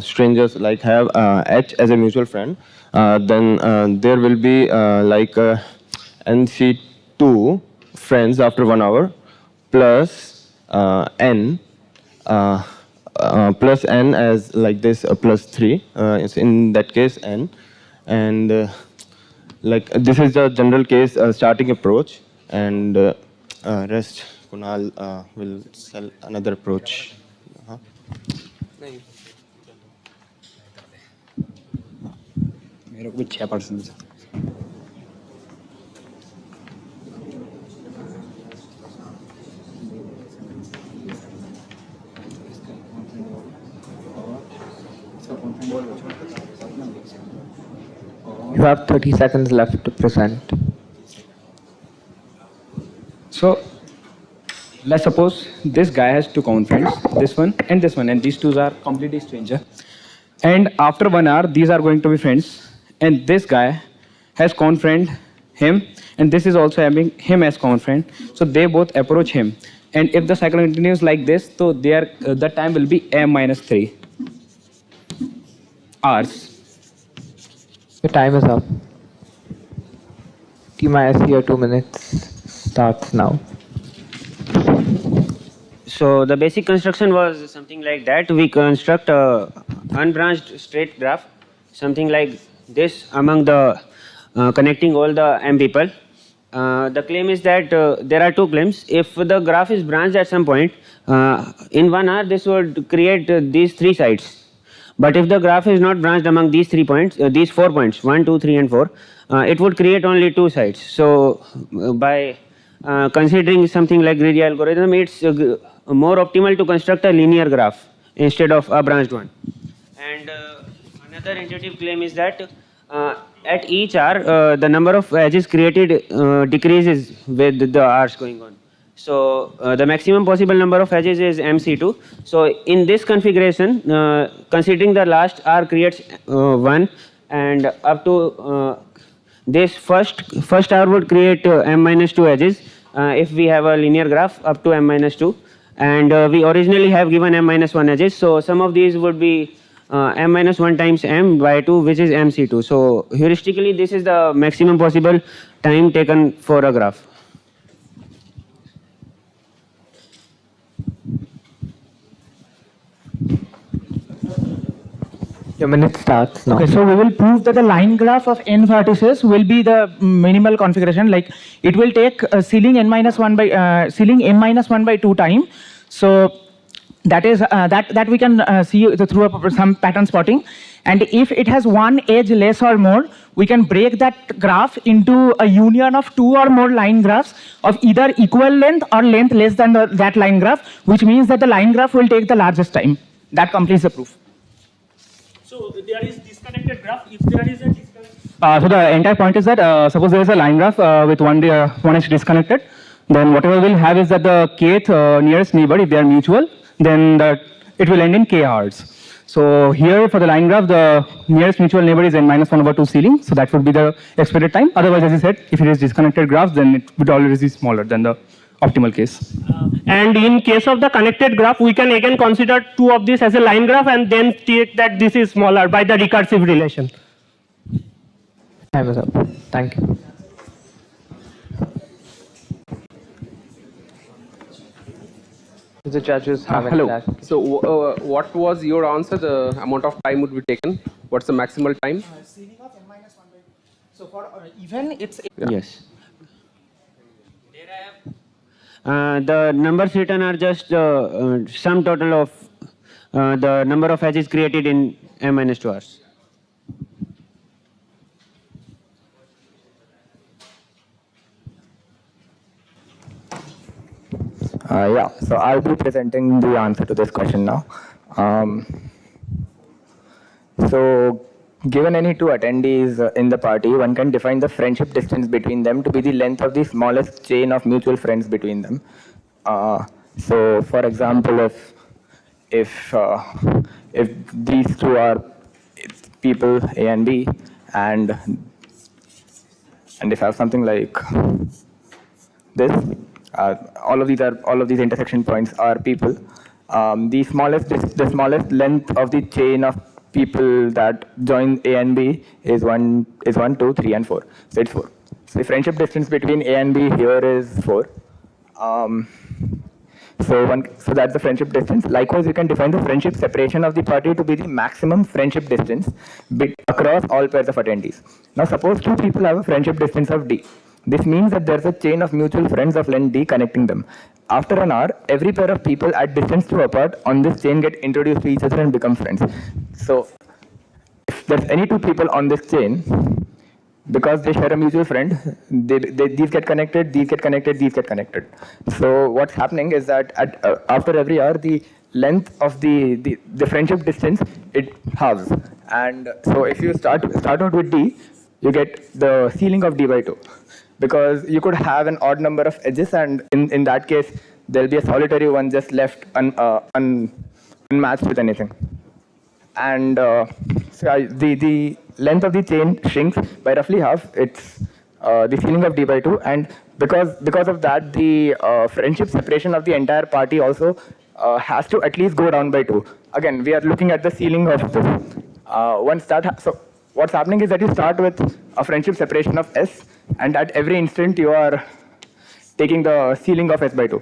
strangers like have H as a mutual friend. Then there will be NC2 friends after 1 hour plus N. Plus n as like this plus 3 is in that case n, and like this is the general case starting approach, and rest Kunal will sell another approach.
मेरे को भी 6%.
You have 30 seconds left to present.
So let's suppose this guy has two common friends, this one, and these two are completely stranger. And after 1 hour, these are going to be friends, and this guy has common friend him, and this is also having him as common friend. So they both approach him, and if the cycle continues like this, so the time will be m minus 3 hours.
Your time is up. TMIS, your 2 minutes starts now.
So the basic construction was something like that. We construct a unbranched straight graph, something like this among the connecting all the m people. The claim is that there are two claims. If the graph is branched at some point, in 1 hour this would create these three sides. But if the graph is not branched among these 3 points, these 4 points, 1, 2, 3 and 4, it would create only 2 sides. So by considering something like greedy algorithm, it's more optimal to construct a linear graph instead of a branched one. And another intuitive claim is that at each hour, the number of edges created decreases with the hours going on. So the maximum possible number of edges is MC2. So in this configuration, considering the last hour creates 1, and up to this first hour would create m minus 2 edges. if we have a linear graph up to m minus 2. And we originally have given m minus 1 edges. So some of these would be m minus 1 times m by 2, which is mc2. So heuristically, this is the maximum possible time taken for a graph.
Your minute starts now.
Okay, so we will prove that the line graph of n vertices will be the minimal configuration. Like it will take ceiling n minus 1 by ceiling m minus 1 by 2 time. So that is that we can see through some pattern spotting. And if it has one edge less or more, we can break that graph into a union of 2 or more line graphs of either equal length or length less than that line graph, which means that the line graph will take the largest time. That completes the proof.
So there is disconnected graph. If there is a
So the entire point is that suppose there is a line graph with one edge disconnected, then whatever we'll have is that the kth nearest neighbor, if they are mutual, then it will end in k hours. So here for the line graph, the nearest mutual neighbor is n minus 1 over 2 ceiling. So that would be the expected time. Otherwise, as I said, if it is disconnected graph, then it would always be smaller than the optimal case.
And in case of the connected graph, we can again consider two of these as a line graph and then take that this is smaller by the recursive relation.
Time is up. Thank you. The judges have a
Hello.
class.
So what was your answer? The amount of time would be taken? What's the maximal time?
Ceiling of n minus 1 by 2. So for even it's...
Yes. The numbers written are just sum total of the number of edges created in m minus 2 hours.
Yeah, so I'll be presenting the answer to this question now. So, given any two attendees in the party, one can define the friendship distance between them to be the length of the smallest chain of mutual friends between them. So, for example, if these two are people A and B, and if I have something like this. All of these intersection points are people. The smallest length of the chain of people that join A and B is 1, 2, 3, and 4. So it's 4. So the friendship distance between A and B here is 4. So that's the friendship distance. Likewise, you can define the friendship separation of the party to be the maximum friendship distance across all pairs of attendees. Now, suppose two people have a friendship distance of D. This means that there's a chain of mutual friends of length D connecting them. After an hour, every pair of people at distance 2 apart on this chain get introduced to each other and become friends. So, if there's any two people on this chain, because they share a mutual friend, these get connected, these get connected, these get connected. So what's happening is that after every hour, the length of the friendship distance, it halves. And so if you start out with D, you get the ceiling of D by 2. Because you could have an odd number of edges, and in that case, there'll be a solitary one just left unmatched with anything. And so the length of the chain shrinks by roughly half. It's the ceiling of D by 2, and because of that, the friendship separation of the entire party also has to at least go down by 2. Again, we are looking at the ceiling of this. So what's happening is that you start with a friendship separation of S, and at every instant you are taking the ceiling of S by 2.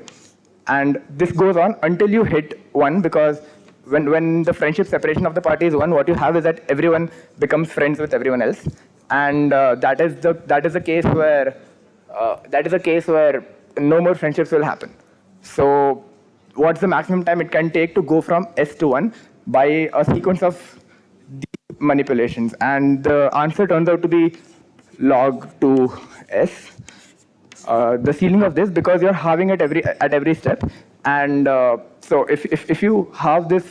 And this goes on until you hit 1, because when the friendship separation of the party is 1, what you have is that everyone becomes friends with everyone else, and that is the case where no more friendships will happen. So what's the maximum time it can take to go from S to 1 by a sequence of these manipulations? And the answer turns out to be log 2s, the ceiling of this, because you're halving it at every step. And so if you halve this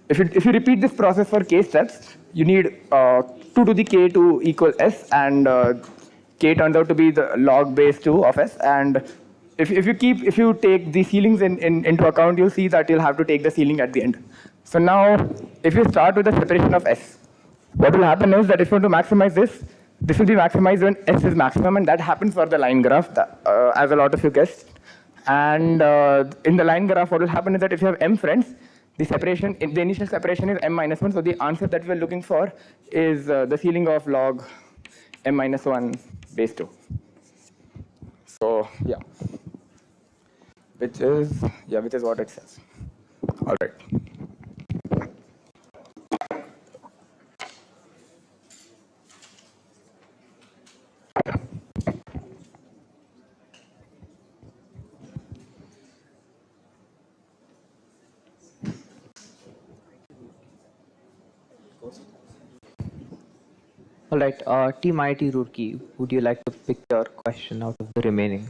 if you repeat this process for k steps, you need 2 to the k to equal s, and k turns out to be the log base 2 of s. And if you take the ceilings into account, you'll see that you'll have to take the ceiling at the end. So now, if you start with the separation of s, what will happen is that if you want to maximize this, This will be maximized when S is maximum, and that happens for the line graph, as a lot of you guessed. And in the line graph, what will happen is that if you have m friends, the initial separation is m minus 1. So the answer that we're looking for is the ceiling of log m minus 1 base 2. So yeah, which is what it says. All right.
All right, Team IIT Roorkee, would you like to pick your question out of the remaining?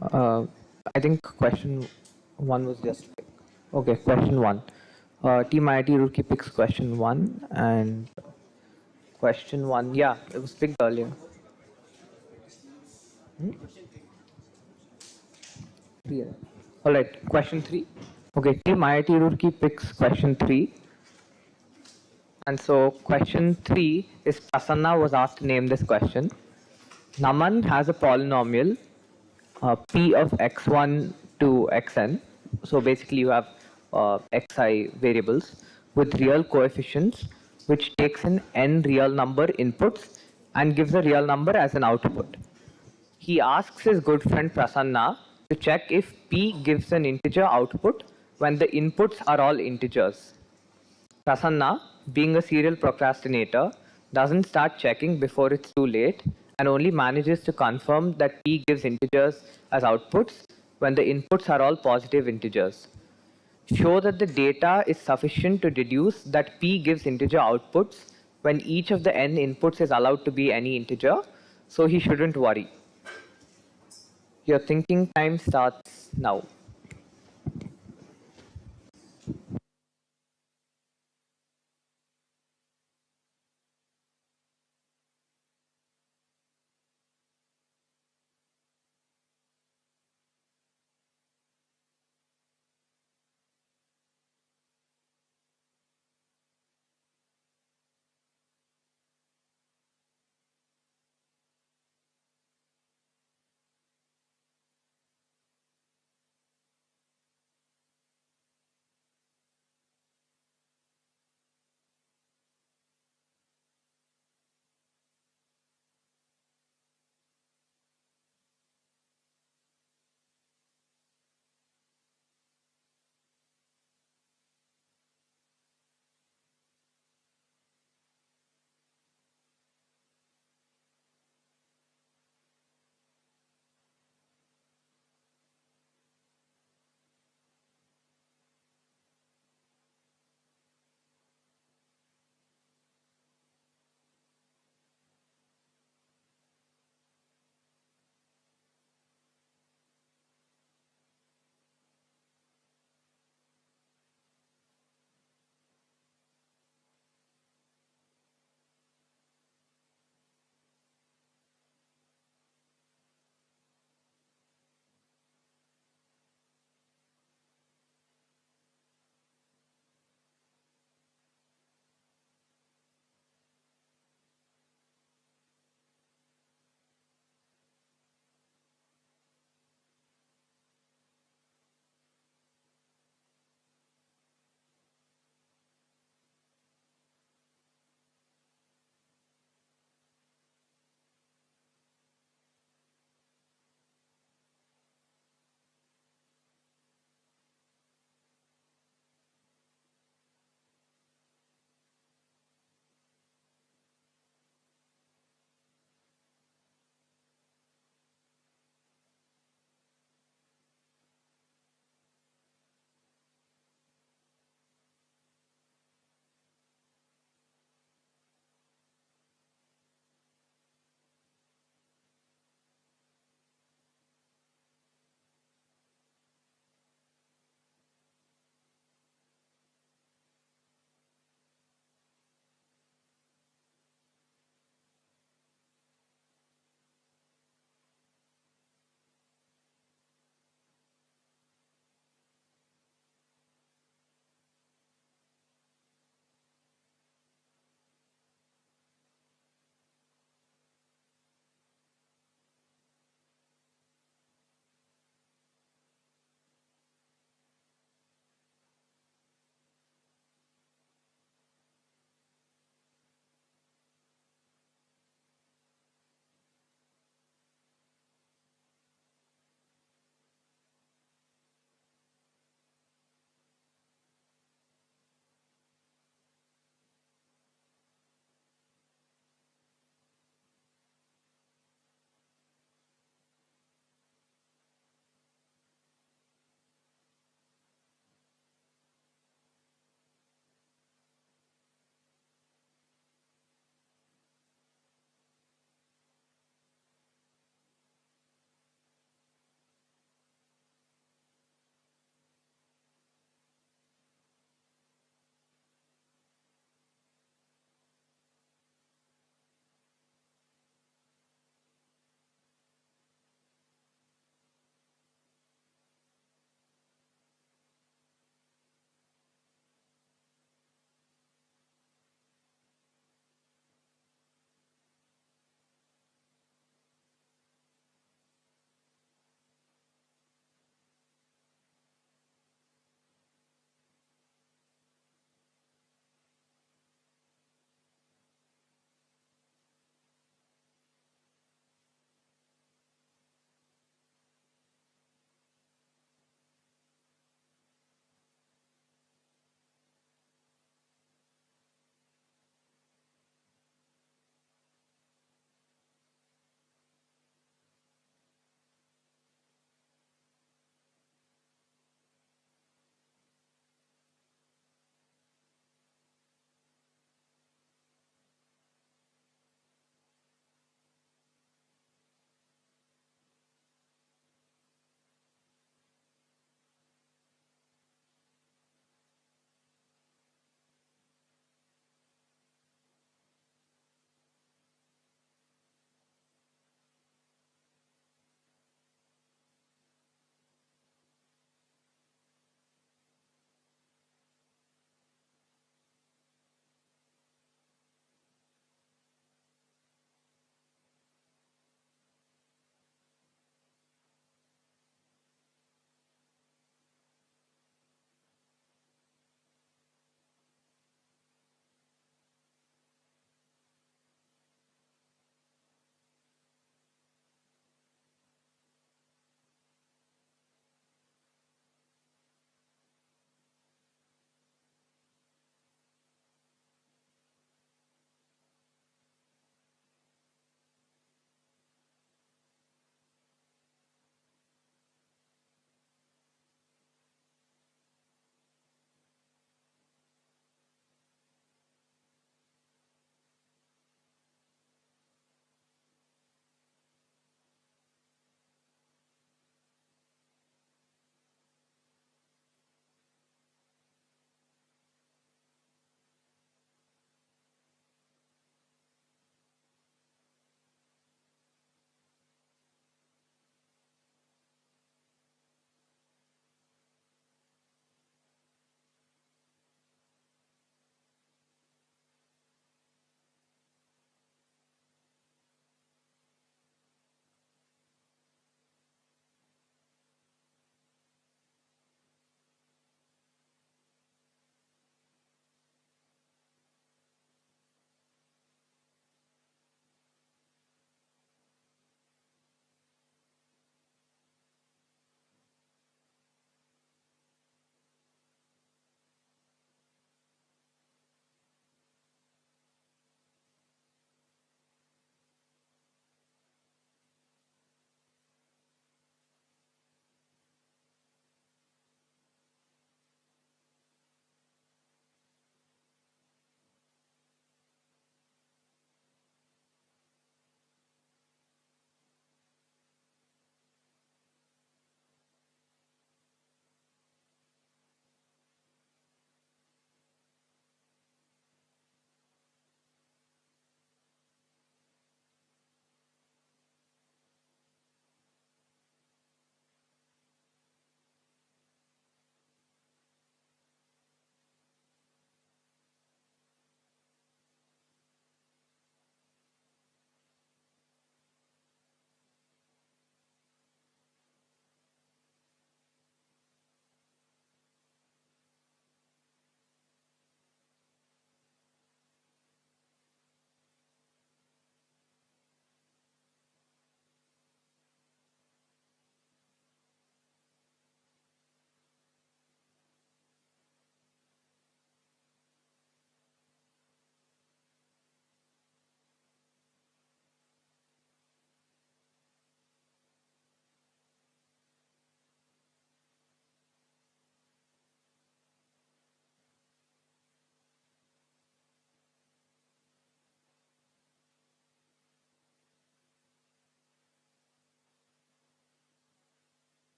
I think question 1 was just picked. Okay, question 1. Team IIT Roorkee picks question 1, and question 1, yeah, it was picked earlier. Yeah. All right, question 3. Okay, Team IIT Roorkee picks question 3. And so question 3 is Prasanna was asked to name this question. Naman has a polynomial p of x1 to xn. So basically you have xi variables with real coefficients which takes in n real number inputs and gives a real number as an output. He asks his good friend Prasanna to check if p gives an integer output when the inputs are all integers. Prasanna, being a serial procrastinator, doesn't start checking before it's too late and only manages to confirm that p gives integers as outputs when the inputs are all positive integers. Show that the data is sufficient to deduce that p gives integer outputs when each of the n inputs is allowed to be any integer, so he shouldn't worry. Your thinking time starts now.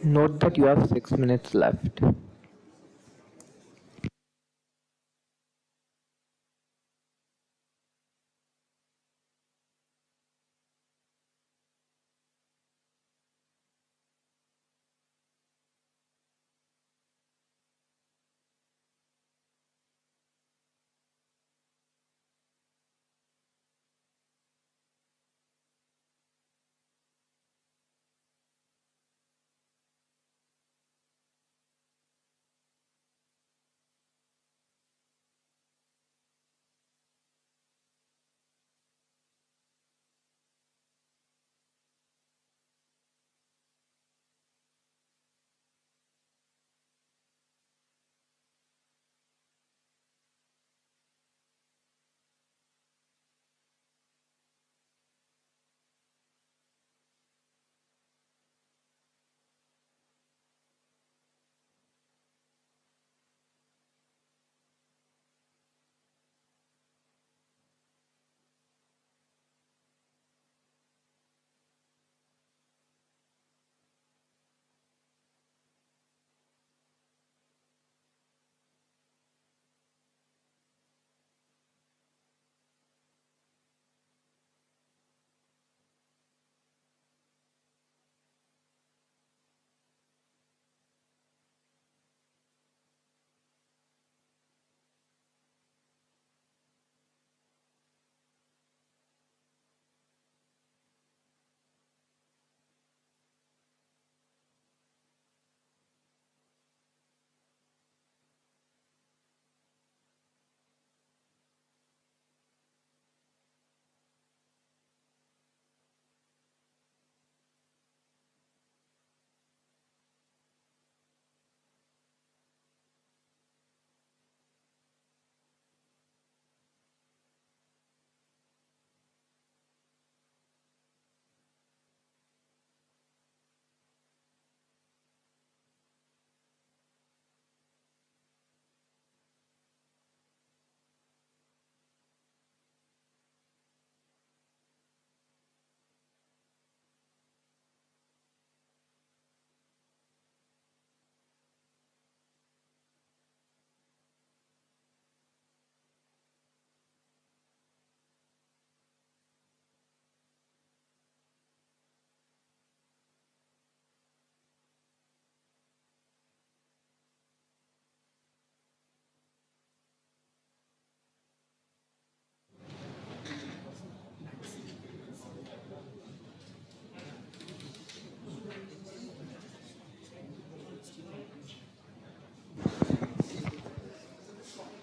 Note that you have 6 minutes left.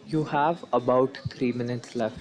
You have about 3 minutes left.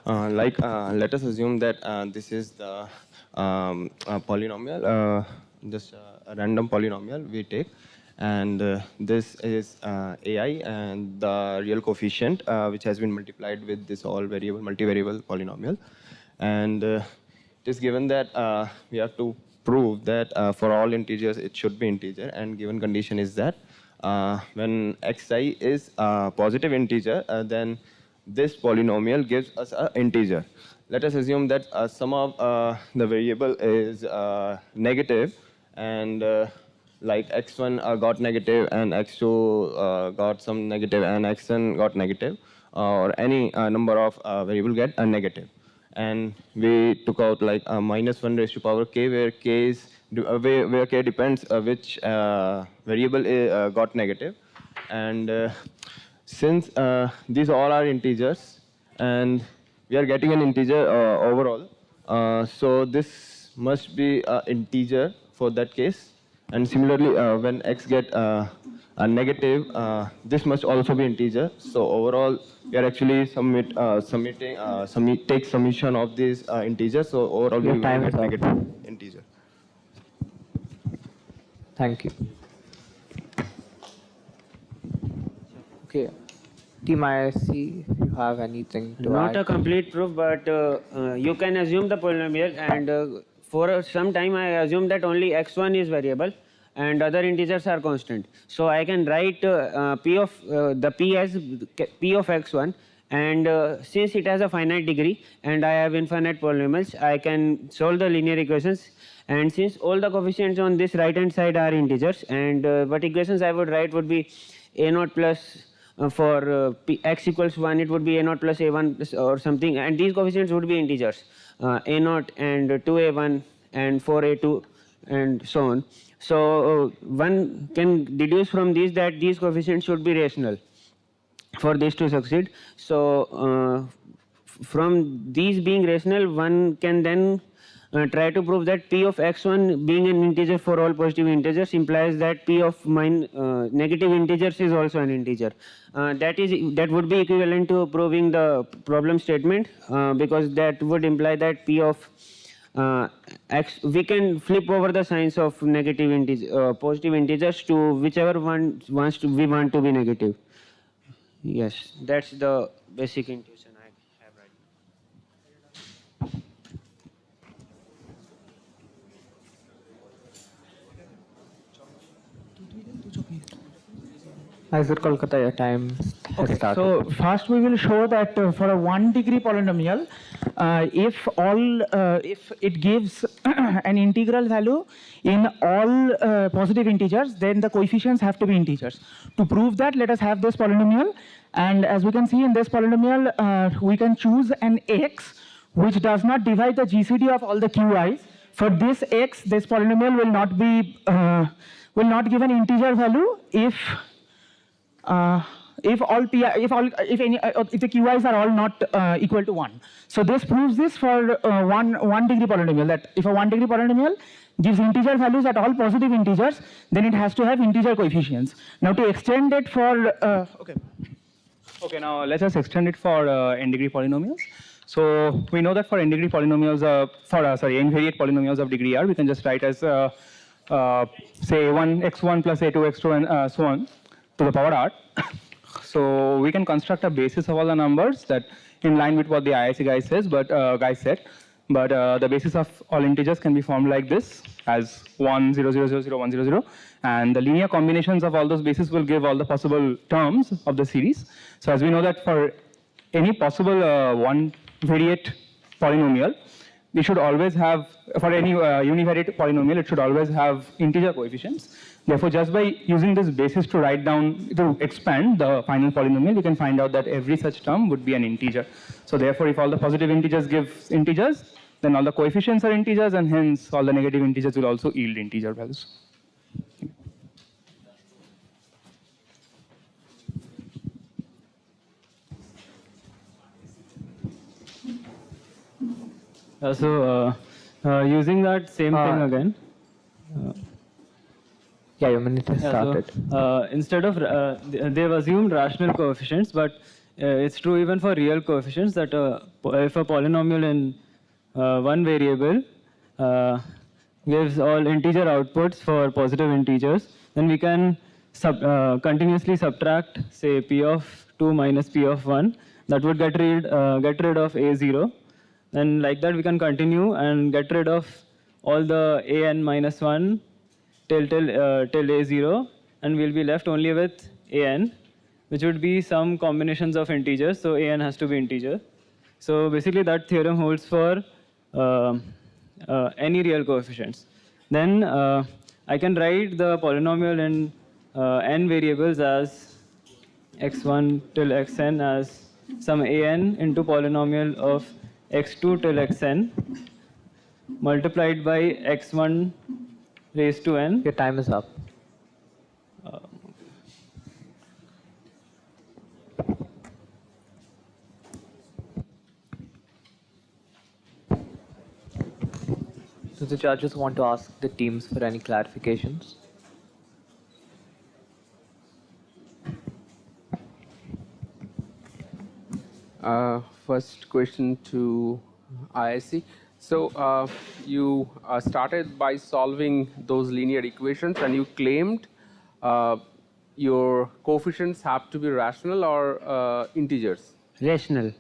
Let us assume that this is the polynomial, just a random polynomial we take, and this is AI and the real coefficient which has been multiplied with this all variable multivariable polynomial, and it is given that we have to prove that for all integers it should be integer, and given condition is that when xi is a positive integer, then this polynomial gives us an integer. Let us assume that sum of the variable is negative, and like x1 got negative and x2 got some negative and xn got negative, or any number of variable get a negative. And we took out like -1 raised to power k, where k is where k depends which variable got negative. And since these all are integers and we are getting an integer overall, so this must be an integer for that case. And similarly, when x get a negative, this must also be integer. So overall, we are actually take summation of these integers. So overall, we will get negative integer.
Thank you. Okay. Team ISC, if you have anything to
Not
add.
a complete proof, but you can assume the polynomial, and for some time I assume that only x1 is variable and other integers are constant. So I can write p of the p as p of x1, and since it has a finite degree and I have infinite polynomials, I can solve the linear equations. And since all the coefficients on this right hand side are integers, and what equations I would write would be a naught plus for x equals 1, it would be a naught plus a1 or something, and these coefficients would be integers, a naught and 2a1 and 4a2 and so on. So one can deduce from these that these coefficients should be rational for this to succeed. So from these being rational, one can then try to prove that p of x1 being an integer for all positive integers implies that p of negative integers is also an integer. That would be equivalent to proving the problem statement, because that would imply that p of x, we can flip over the signs of negative positive integers to whichever one we want to be negative. Yes, that's the basic intuition I have right now.
Isaac Kolkata, your time has started.
So first we will show that for a 1-degree polynomial, if it gives an integral value in all positive integers, then the coefficients have to be integers. To prove that, let us have this polynomial, and as we can see in this polynomial, we can choose an x which does not divide the GCD of all the qi's. For this x, this polynomial will not be will not give an integer value if the QIs are all not equal to 1. So this proves this for one degree polynomial, that if a 1-degree polynomial gives integer values at all positive integers, then it has to have integer coefficients. Now to extend it for
Okay, now let us extend it for n-degree polynomials. So we know that for n-degree polynomials, n-variate polynomials of degree r, we can just write as say a1 x1 plus a2 x2 and so on to the power r. So we can construct a basis of all the numbers that in line with what the IIC guy says, but the basis of all integers can be formed like this as 1 0 0 0 0 1 0 0, and the linear combinations of all those bases will give all the possible terms of the series. So as we know that for any possible one-variate polynomial, we should always have, for any univariate polynomial, it should always have integer coefficients. Therefore, just by using this basis to write down, to expand the final polynomial, you can find out that every such term would be an integer. So therefore, if all the positive integers give integers, then all the coefficients are integers, and hence all the negative integers will also yield integer values.
Using that same thing again.
Yeah, your minute has started.
Instead of, they've assumed rational coefficients, but it's true even for real coefficients that if a polynomial in one variable gives all integer outputs for positive integers, then we can continuously subtract, say, p of 2 minus p of 1. That would get rid of a0. Then like that we can continue and get rid of all the an minus 1 till a0, and we'll be left only with an, which would be some combinations of integers, so an has to be integer. So basically that theorem holds for any real coefficients. Then I can write the polynomial in n variables as x1 till xn as some an into polynomial of x2 till xn multiplied by x1 raised to n.
Your time is up. Do the judges want to ask the teams for any clarifications?
First question to IIC. So you started by solving those linear equations, and you claimed your coefficients have to be rational or integers.
Rational.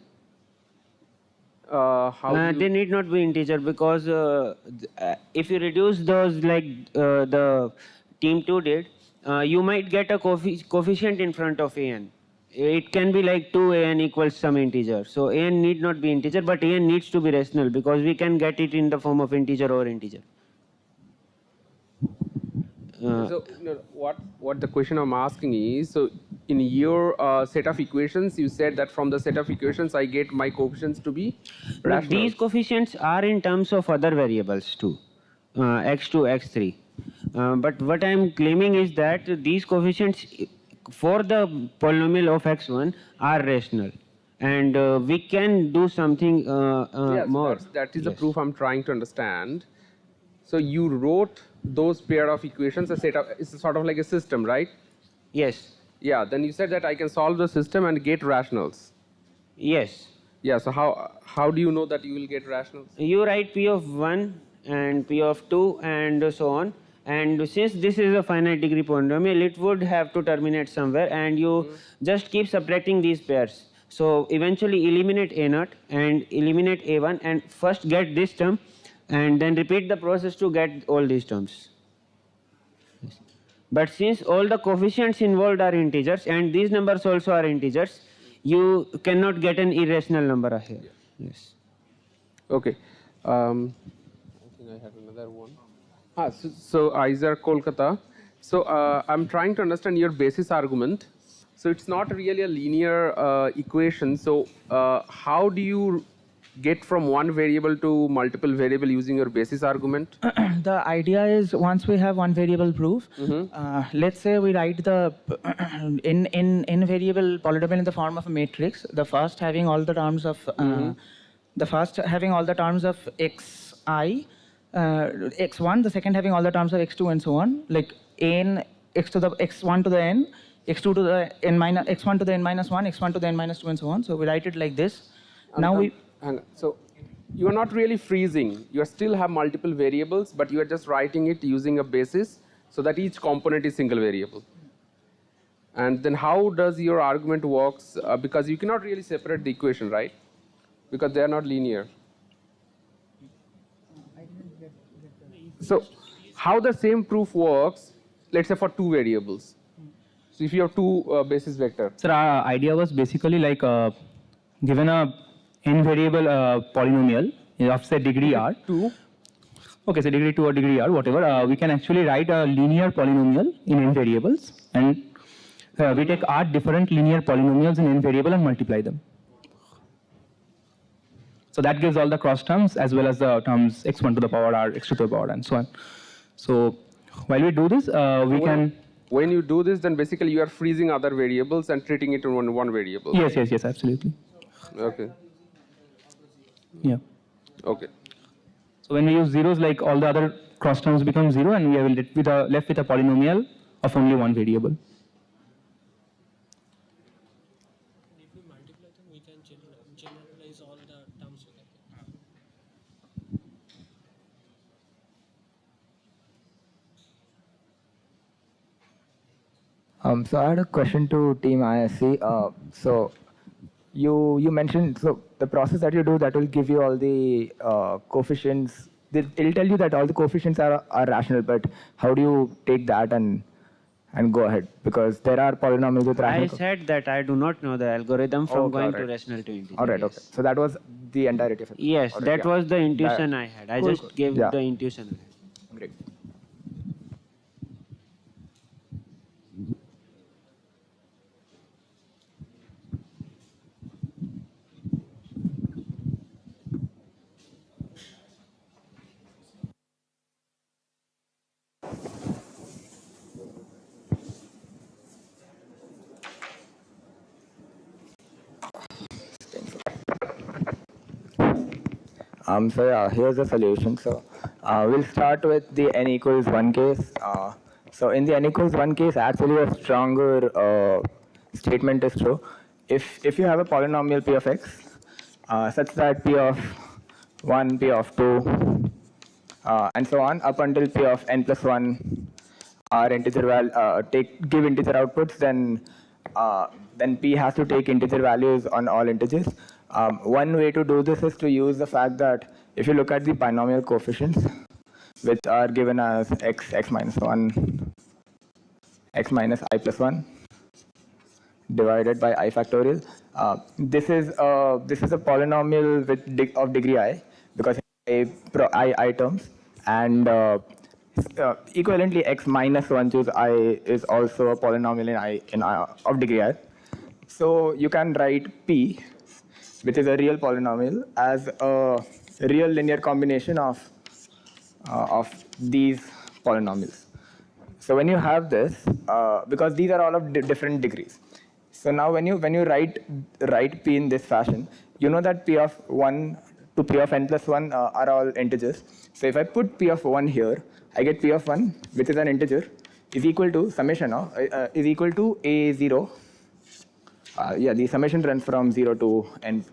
How do
They need not be integer, because if you reduce those like the team 2 did, you might get a coefficient in front of an. It can be like 2an equals some integer. So an need not be integer, but an needs to be rational, because we can get it in the form of integer or integer.
So no, what the question I'm asking is, so in your set of equations, you said that from the set of equations I get my coefficients to be rational.
These coefficients are in terms of other variables too, x2, x3. But what I am claiming is that these coefficients for the polynomial of x1 are rational, and we can do something
Yes,
more.
that is the proof I'm trying to understand. So you wrote those pair of equations, a set of, it's sort of like a system, right?
Yes.
Yeah, then you said that I can solve the system and get rationals.
Yes.
Yeah, so how do you know that you will get rationals?
You write p of 1 and p of 2 and so on, and since this is a finite degree polynomial, it would have to terminate somewhere, and you just keep subtracting these pairs. So eventually eliminate a0 and eliminate a1, and first get this term and then repeat the process to get all these terms. But since all the coefficients involved are integers and these numbers also are integers, you cannot get an irrational number here. Yes.
Okay. I think I had another one. So Aizer Kolkata. So I'm trying to understand your basis argument. So it's not really a linear equation. So how do you get from one variable to multiple variable using your basis argument?
The idea is, once we have one variable proof, let's say we write the in variable polynomial in the form of a matrix. The first having all the terms of xi, x1. The second having all the terms of x2 and so on, like n x to the x1 to the n, x2 to the n minus x1 to the n minus 1, x1 to the n minus 2, and so on. So we write it like this.
So you are not really freezing. You still have multiple variables, but you are just writing it using a basis so that each component is single variable. And then how does your argument works? Because you cannot really separate the equation, right? Because they are not linear. So how the same proof works, let's say for two variables. So if you have two basis vector.
Sir, our idea was basically like given a n variable polynomial of say degree r.
2.
Okay, so degree 2 or degree r, whatever. We can actually write a linear polynomial in n variables, and we take r different linear polynomials in n variable and multiply them. So that gives all the cross terms as well as the terms x1 to the power r, x2 to the power, and so on. So while we do this, we can.
When you do this, then basically you are freezing other variables and treating it in one variable.
Yes, yes, yes, absolutely.
Okay.
Yeah.
Okay.
So when we use zeros, like all the other cross terms become zero, and we are left with a polynomial of only one variable.
If we multiply them, we can generalize all the terms.
So I had a question to Team ISC. So you mentioned, so the process that you do, that will give you all the coefficients. It'll tell you that all the coefficients are rational, but how do you take that and go ahead? Because there are polynomials with rational.
I said that I do not know the algorithm from going to rational to integer.
All right, okay. So that was the entirety of it.
Yes,
All right,
that
yeah.
was the intuition I had. I
Cool,
just
cool.
gave
Yeah.
the intuition.
Great. So yeah, here's the solution. So we'll start with the n equals 1 case. So in the n equals 1 case, actually a stronger statement is true. If you have a polynomial p of x such that p of 1, p of 2, and so on up until p of n plus 1 are give integer outputs, then p has to take integer values on all integers. One way to do this is to use the fact that if you look at the binomial coefficients, which are given as x minus 1, x minus I plus 1, divided by I factorial. This is a polynomial of degree I, because I terms, and equivalently x minus 1 choose I is also a polynomial in I of degree I. So you can write p, which is a real polynomial, as a real linear combination of these polynomials. So when you have this, because these are all of different degrees, so now when you write p in this fashion, you know that p of 1 to p of n plus 1 are all integers. So if I put p of 1 here, I get p of 1, which is an integer, is equal to summation of is equal to a0. The summation runs from 0 to n.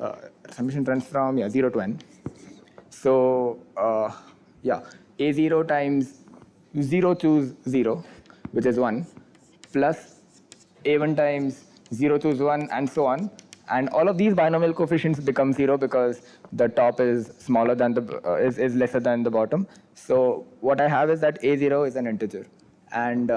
Summation runs from 0 to n. So a0 times 0 choose 0, which is 1, plus a1 times 0 choose 1, and so on. And all of these binomial coefficients become 0 because the top is smaller than is lesser than the bottom. So what I have is that a0 is an integer, and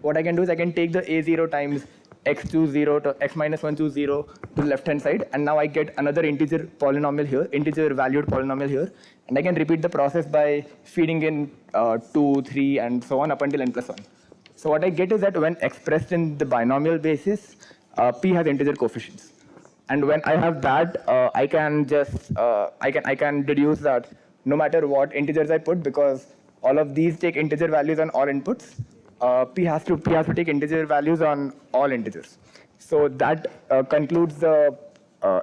what I can do is I can take the a0 times x choose 0 to x minus 1 choose 0 to the left hand side, and now I get another integer polynomial here, integer valued polynomial here, and I can repeat the process by feeding in 2, 3, and so on up until n plus 1. So what I get is that when expressed in the binomial basis, p has integer coefficients, and when I have that, I can just I can deduce that no matter what integers I put, because all of these take integer values on all inputs, p has to take integer values on all integers. So that concludes the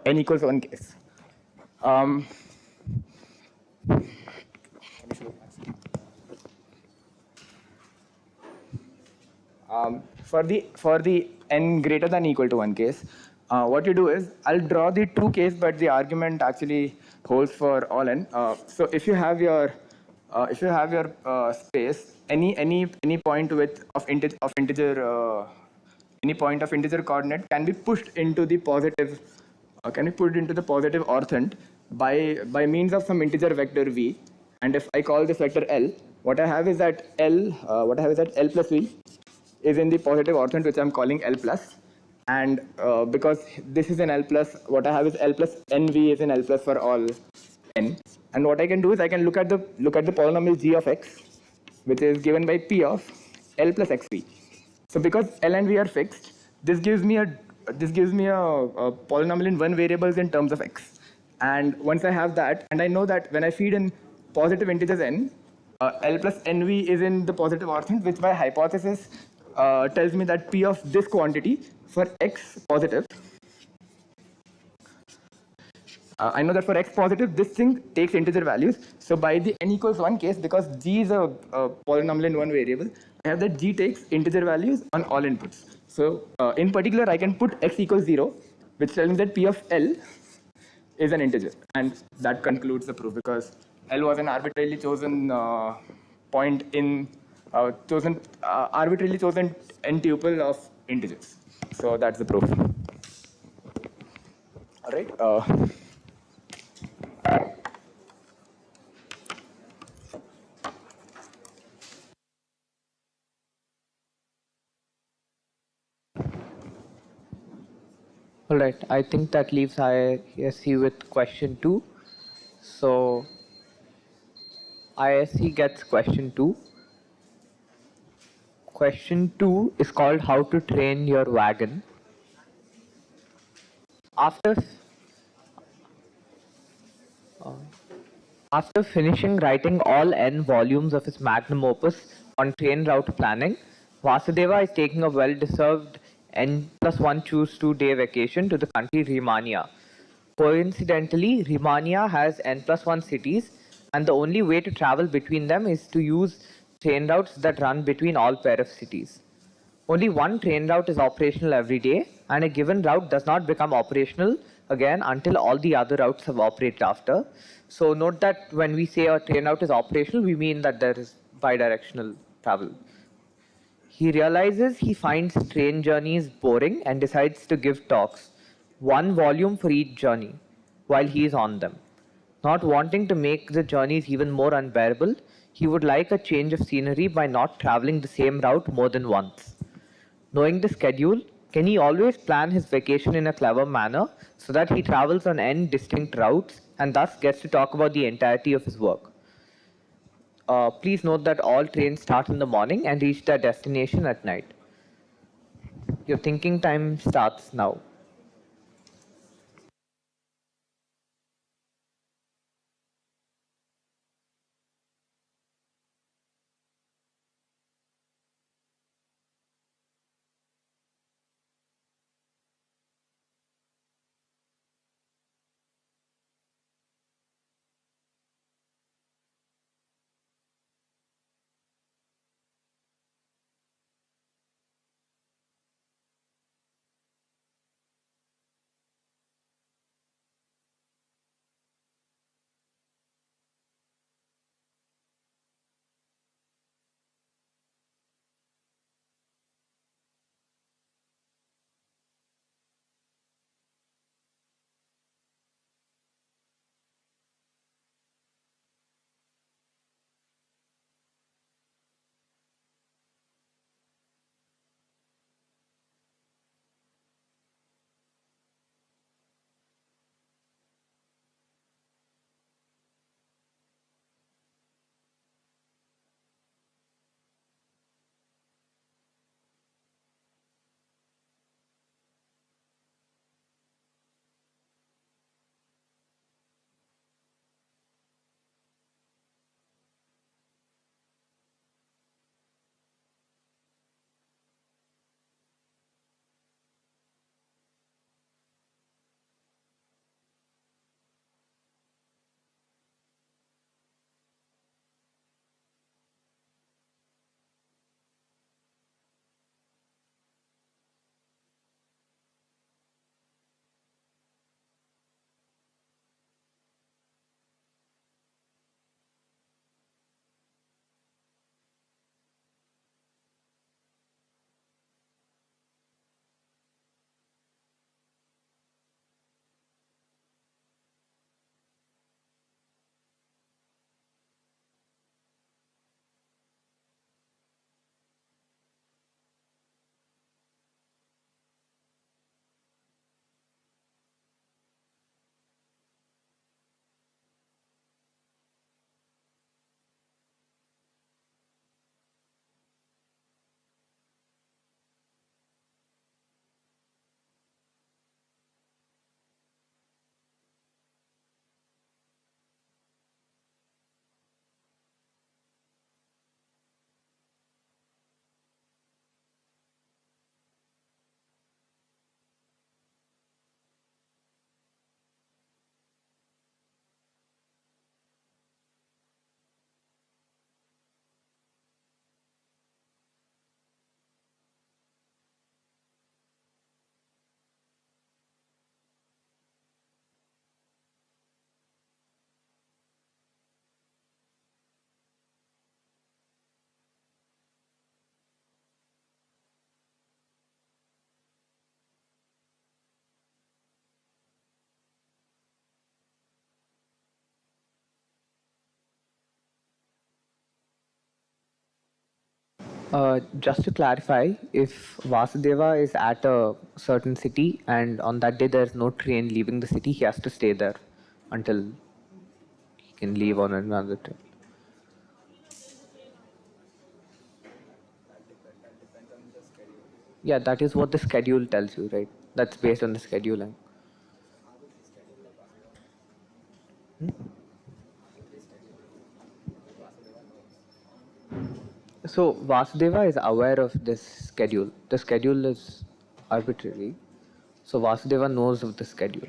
n equals 1 case. For the n greater than equal to 1 case, what you do is I'll draw the true case, but the argument actually holds for all n. So if you have your space, any point of integer any point of integer coordinate can be pushed into the positive orthant by means of some integer vector v. And if I call this vector L, what I have is that L plus v is in the positive orthant, which I'm calling L plus. And because this is an L plus, what I have is L plus nv is an L plus for all n. And what I can do is I can look at the polynomial g of x, which is given by p of L plus xv. So because L and v are fixed, this gives me a polynomial in one variables in terms of x. And once I have that, and I know that when I feed in positive integers n, L plus nv is in the positive orthant, which by hypothesis tells me that p of this quantity for x positive. I know that for x positive, this thing takes integer values. So by the n equals 1 case, because g is a polynomial in one variable, I have that g takes integer values on all inputs. So in particular, I can put x equals 0, which tells me that p of L is an integer. And that concludes the proof, because L was an arbitrarily chosen point in arbitrarily chosen n tuple of integers. So that's the proof. All right.
All right, I think that leaves ISC with question 2. So ISC gets question 2. Question 2 is called how to train your wagon. After After finishing writing all n volumes of his magnum opus on train route planning, Vasudeva is taking a well-deserved n plus 1 choose 2 day vacation to the country Riemannia. Coincidentally, Riemannia has n plus 1 cities, and the only way to travel between them is to use train routes that run between all pair of cities. Only one train route is operational every day, and a given route does not become operational again until all the other routes have operated after. So note that when we say a train route is operational, we mean that there is bidirectional travel. He realizes he finds train journeys boring and decides to give talks, one volume for each journey, while he is on them. Not wanting to make the journeys even more unbearable, he would like a change of scenery by not traveling the same route more than once. Knowing the schedule, can he always plan his vacation in a clever manner so that he travels on n distinct routes and thus gets to talk about the entirety of his work? Please note that all trains start in the morning and reach their destination at night. Your thinking time starts now. Just to clarify, if Vasudeva is at a certain city and on that day there's no train leaving the city, he has to stay there until he can leave on another train. Yeah, that is what the schedule tells you, right? That's based on the scheduling. So Vasudeva is aware of this schedule. The schedule is arbitrary. So Vasudeva knows of the schedule.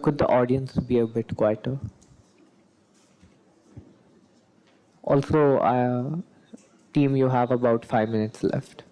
Could the audience be a bit quieter? Also, team, you have about 5 minutes left.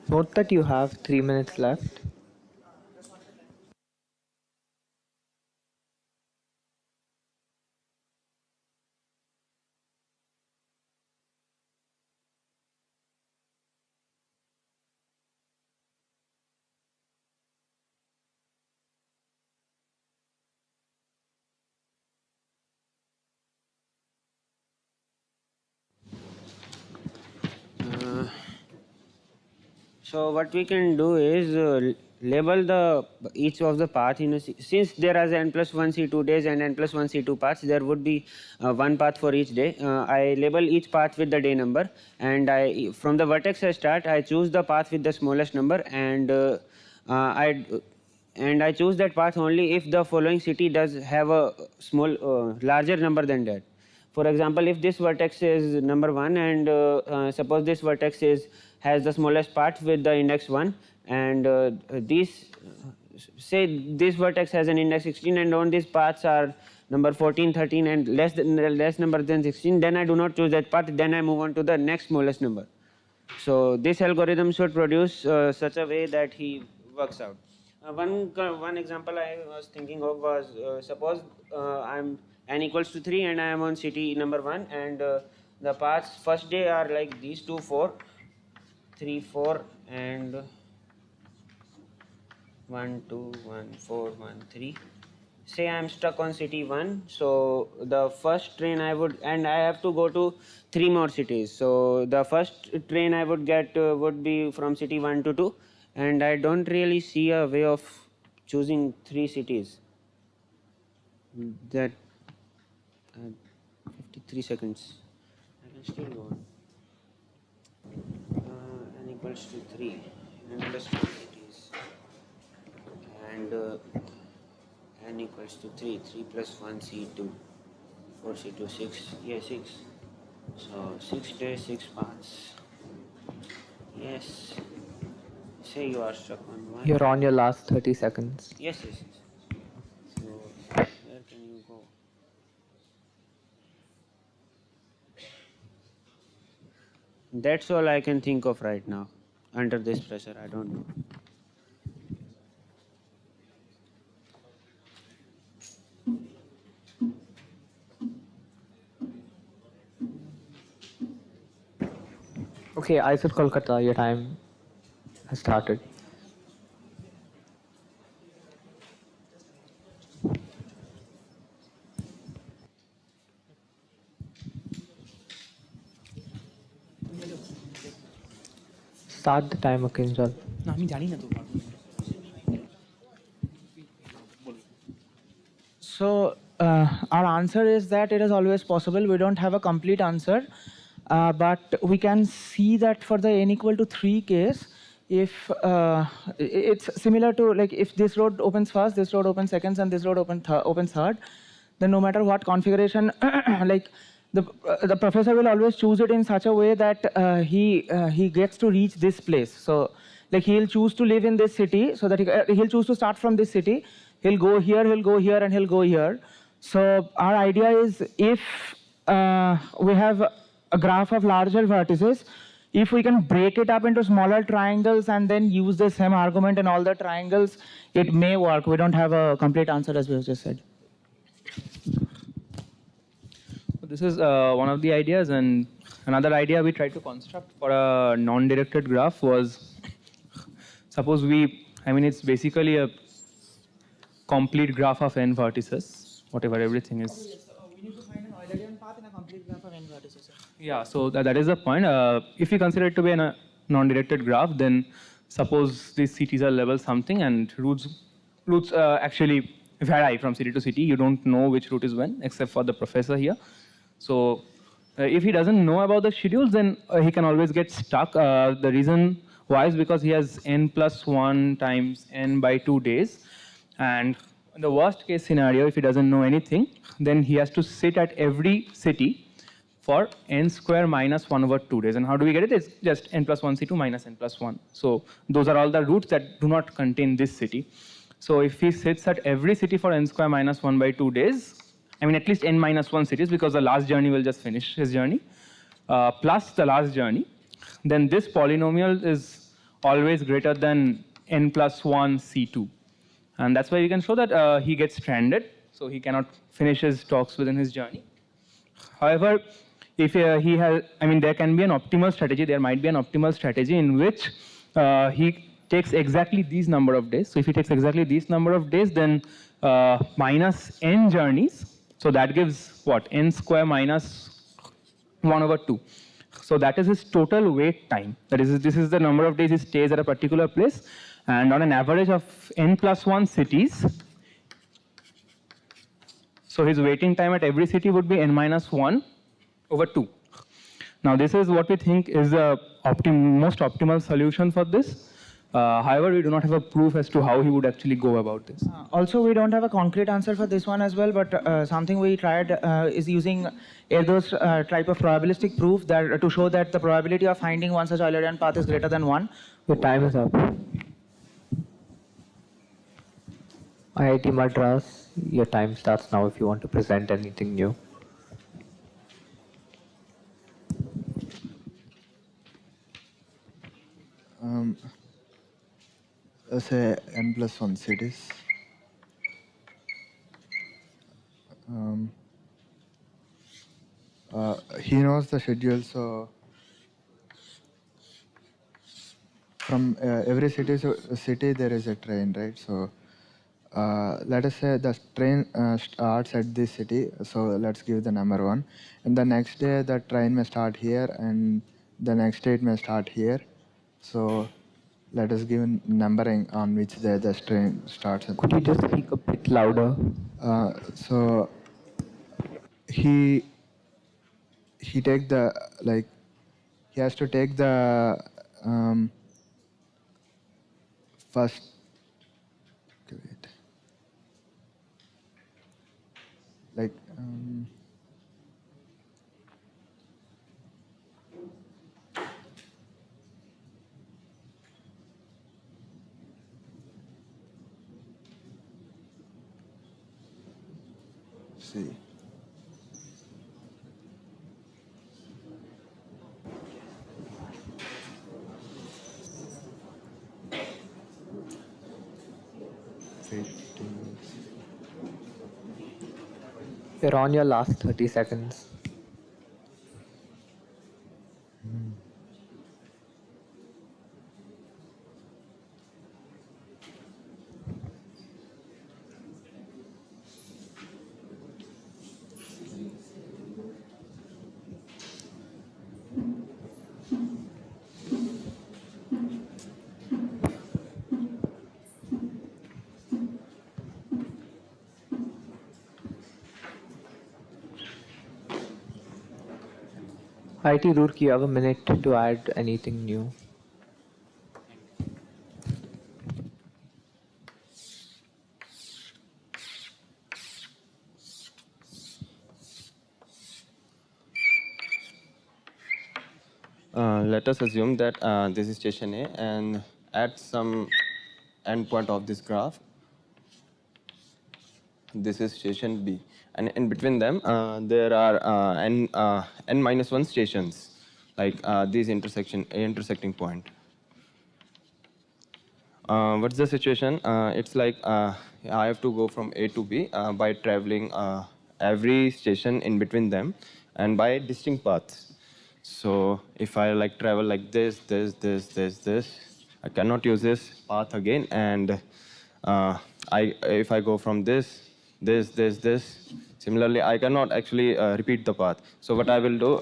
Note that you have 3 minutes left.
So what we can do is label the each of the path in a since there are n plus 1 C2 days and n plus 1 C2 paths, there would be one path for each day. I label each path with the day number, and I from the vertex I start. I choose the path with the smallest number, and I choose that path only if the following city does have a larger number than that. For example, if this vertex is number 1 and suppose this vertex has the smallest part with the index 1, and say this vertex has an index 16 and on these paths are number 14, 13 and less number than 16, then I do not choose that path, then I move on to the next smallest number. So this algorithm should produce such a way that he works out. One example I was thinking of was suppose I'm n equals to 3 and I am on city number 1, and the paths first day are like these 2, 4, 3, 4 and 1, 2, 1, 4, 1, 3. Say I am stuck on city 1, so the first train I would, and I have to go to 3 more cities. So the first train I would get would be from city 1 to 2, and I don't really see a way of choosing 3 cities. That 53 seconds. I can still go on. N equals to 3, n plus 2 cities, and n equals to 3, 3 plus 1 C2, 4 C2, 6, yeah 6. So 6 days, 6 paths. Yes. Say you are stuck on 1.
You're on your last 30 seconds.
Yes, yes, yes. So where can you go? That's all I can think of right now. Under this pressure, I don't know.
Okay, ISIT Kolkata, your time has started. Start the timer, Kinjal.
না আমি জানি না তো So our answer is that it is always possible. We don't have a complete answer, but we can see that for the n equal to 3 case, if it's similar to like if this road opens first, this road opens second, and this road opens third, then no matter what configuration, like the professor will always choose it in such a way that he gets to reach this place. So like he'll choose to live in this city, so that he'll choose to start from this city. He'll go here, and he'll go here. So our idea is if we have a graph of larger vertices, if we can break it up into smaller triangles and then use the same argument in all the triangles, it may work. We don't have a complete answer as we have just said.
This is one of the ideas, and another idea we tried to construct for a non-directed graph was, suppose it's basically a complete graph of n vertices, whatever everything is.
We need to find an Eulerian path in a complete graph of n vertices.
Yeah, so that is the point. If we consider it to be a non-directed graph, then suppose these cities are level something and routes actually vary from city to city. You don't know which route is when, except for the professor here. So if he doesn't know about the schedules, then he can always get stuck. The reason why is because he has n plus 1 times n by 2 days. And in the worst case scenario, if he doesn't know anything, then he has to sit at every city for n square minus 1 over 2 days. And how do we get it? It's just n plus 1 C2 minus n plus 1. So those are all the routes that do not contain this city. So if he sits at every city for n square minus 1 by 2 days, at least n minus 1 cities, because the last journey will just finish his journey, plus the last journey, then this polynomial is always greater than n plus 1 C2. And that's why we can show that he gets stranded, so he cannot finish his talks within his journey. However, if he has, there can be an optimal strategy, there might be an optimal strategy in which he takes exactly these number of days. So if he takes exactly these number of days, then minus n journeys, so that gives what? N square minus 1 over 2. So that is his total wait time. That is, this is the number of days he stays at a particular place. And on an average of n plus 1 cities, so his waiting time at every city would be n minus 1 over 2. Now this is what we think is the most optimal solution for this. However, we do not have a proof as to how he would actually go about this.
Also, we don't have a concrete answer for this one as well, but something we tried is using Erdo's type of probabilistic proof that to show that the probability of finding one such Eulerian path is greater than 1.
Your time is up. IIT Madras, your time starts now if you want to present anything new.
Say n plus 1 cities. He knows the schedule, so from every city there is a train, right? So let us say the train starts at this city, so let's give the number 1. And the next day the train may start here, and the next day it may start here. So let us give numbering on which the train starts.
Could you just speak a bit louder?
So he take the he has to take the first. Okay, wait. See.
You're on your last 30 seconds. IT Roorkee, you have a minute to add anything new.
Let us assume that this is station A, and at some endpoint of this graph, this is station B. And in between them, there are n minus 1 stations, like these intersecting point. What's the situation? It's like I have to go from A to B by traveling every station in between them and by distinct paths. So if I like travel like this, I cannot use this path again. And if I go from this, similarly, I cannot actually repeat the path. So what I will do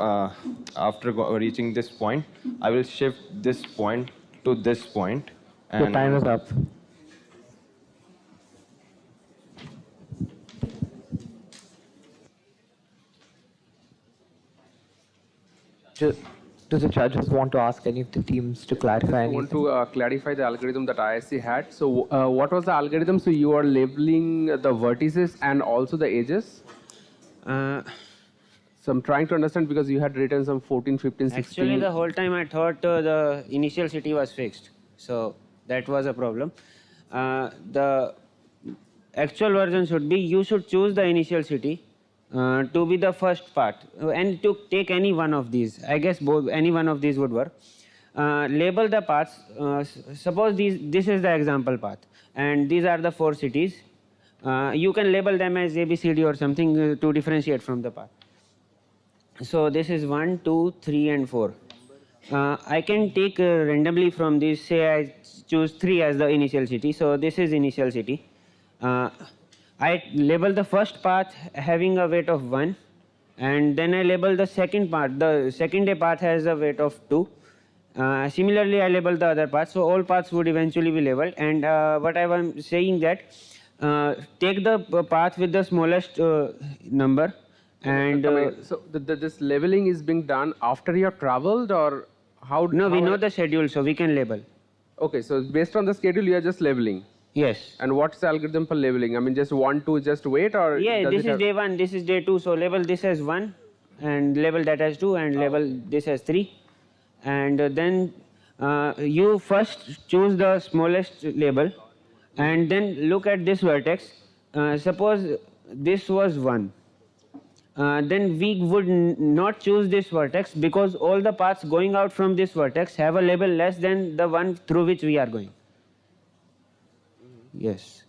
after reaching this point, I will shift this point to this point.
Your time is up. Does the judges want to ask any of the teams to clarify
I
anything?
want to clarify the algorithm that ISC had. So what was the algorithm? So you are labeling the vertices and also the edges? So I'm trying to understand because you had written some 14, 15, 16.
Actually, the whole time I thought the initial city was fixed. So that was a problem. The actual version should be you should choose the initial city to be the first part and to take any one of these. I guess any one of these would work. Label the paths. Suppose this is the example path and these are the 4 cities. You can label them as A, B, C, D or something to differentiate from the path. So this is 1, 2, 3 and 4. I can take randomly from this, say I choose 3 as the initial city. So this is initial city. I label the first path having a weight of 1 and then I label the second path. The second day path has a weight of 2. Similarly, I label the other paths. So all paths would eventually be labeled. And what I was saying that take the path with the smallest number. And
so this labeling is being done after you have traveled, or how?
No, we know the schedule, so we can label.
Okay, so based on the schedule, you are just labeling.
Yes.
And what's the algorithm for labeling? I mean, just 1, 2, just wait, or
Yeah, this is day 1, this is day 2. So label this as 1, and label that as 2, and label this as 3. And then you first choose the smallest label, and then look at this vertex. Suppose this was 1. Then we would not choose this vertex because all the paths going out from this vertex have a label less than the one through which we are going. Yes.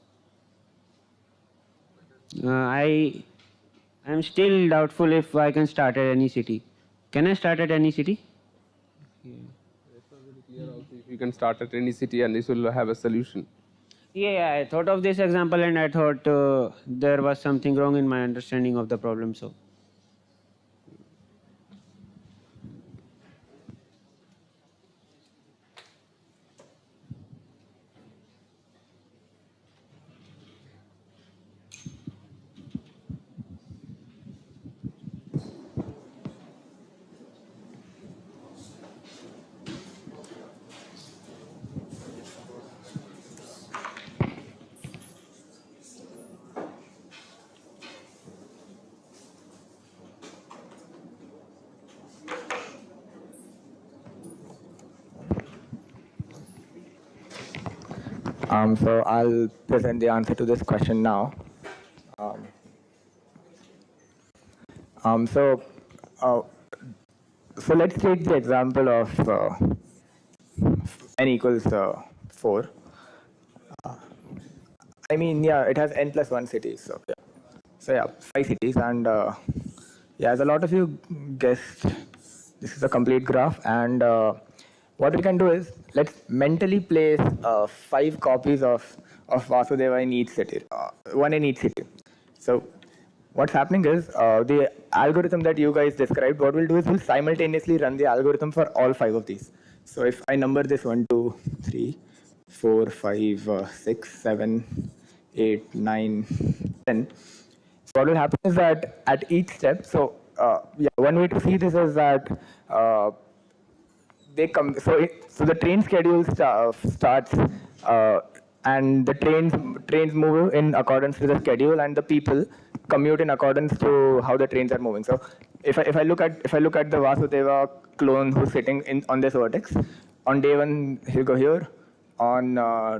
I am still doubtful if I can start at any city. Can I start at any city?
If you can start at any city and this will have a solution.
Yeah, I thought of this example and I thought there was something wrong in my understanding of the problem. So.
So I'll present the answer to this question now. So let's take the example of n equals 4. I mean, yeah, it has n plus 1 cities. Okay. So yeah, 5 cities, and yeah, as a lot of you guessed, this is a complete graph, and what we can do is let's mentally place 5 copies of Vasudeva in each city, 1 in each city. So what's happening is the algorithm that you guys described, what we'll do is we'll simultaneously run the algorithm for all 5 of these. So if I number this 1, 2, 3, 4, 5, 6, 7, 8, 9, 10. So what will happen is that at each step, so one way to see this is that they come. So the train schedule starts, and the trains move in accordance with the schedule, and the people commute in accordance to how the trains are moving. So if I look at the Vasudeva clone who's sitting on this vertex, on day 1 he'll go here. On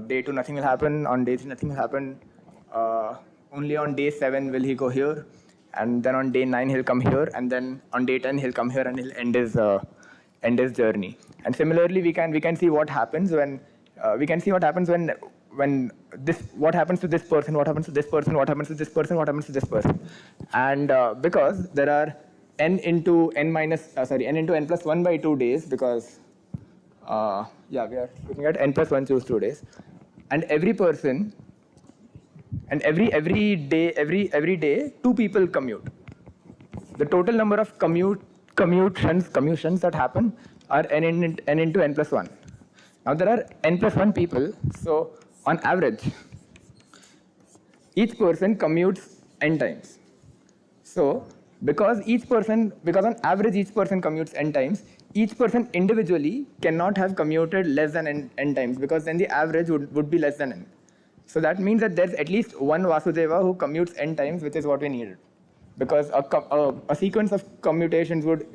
day 2 nothing will happen. On day 3 nothing will happen. Only on day 7 will he go here, and then on day 9 he'll come here, and then on day 10 he'll come here, and he'll end his journey. And similarly, we can see what happens when what happens to this person, what happens to this person, what happens to this person, what happens to this person. And because there are n into n plus 1 by 2 days, because we are looking at n plus 1 choose 2 days, and every person, and every day 2 people commute. The total number of commutions that happen are n into n plus 1. Now there are n plus 1 people, so on average, each person commutes n times. So because on average each person commutes n times, each person individually cannot have commuted less than n times, because then the average would be less than n. So that means that there's at least one Vasudeva who commutes n times, which is what we needed. Because a sequence of commutations would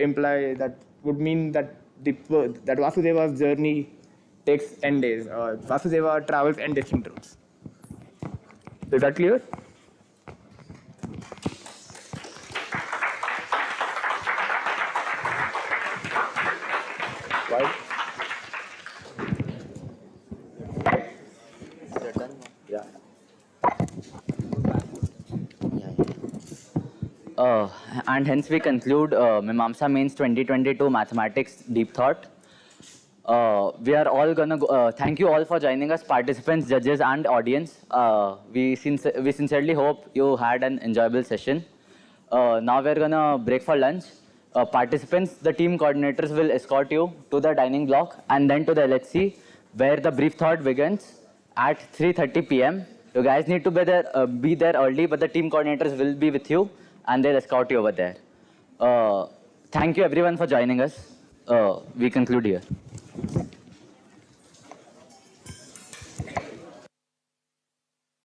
mean that that Vasudeva's journey takes n days. Vasudeva travels n distinct routes. Is that clear? Right? Yeah.
And hence we conclude Mimamsa Mains 2022 Mathematics Deep Thought. We are all gonna go, thank you all for joining us, participants, judges, and audience. We sincerely hope you had an enjoyable session. Now we're gonna break for lunch. Participants, the team coordinators will escort you to the dining block and then to the LHC, where the brief thought begins at 3:30 p.m. You guys need to be there early, but the team coordinators will be with you and they'll escort you over there. Thank you everyone for joining us. We conclude here.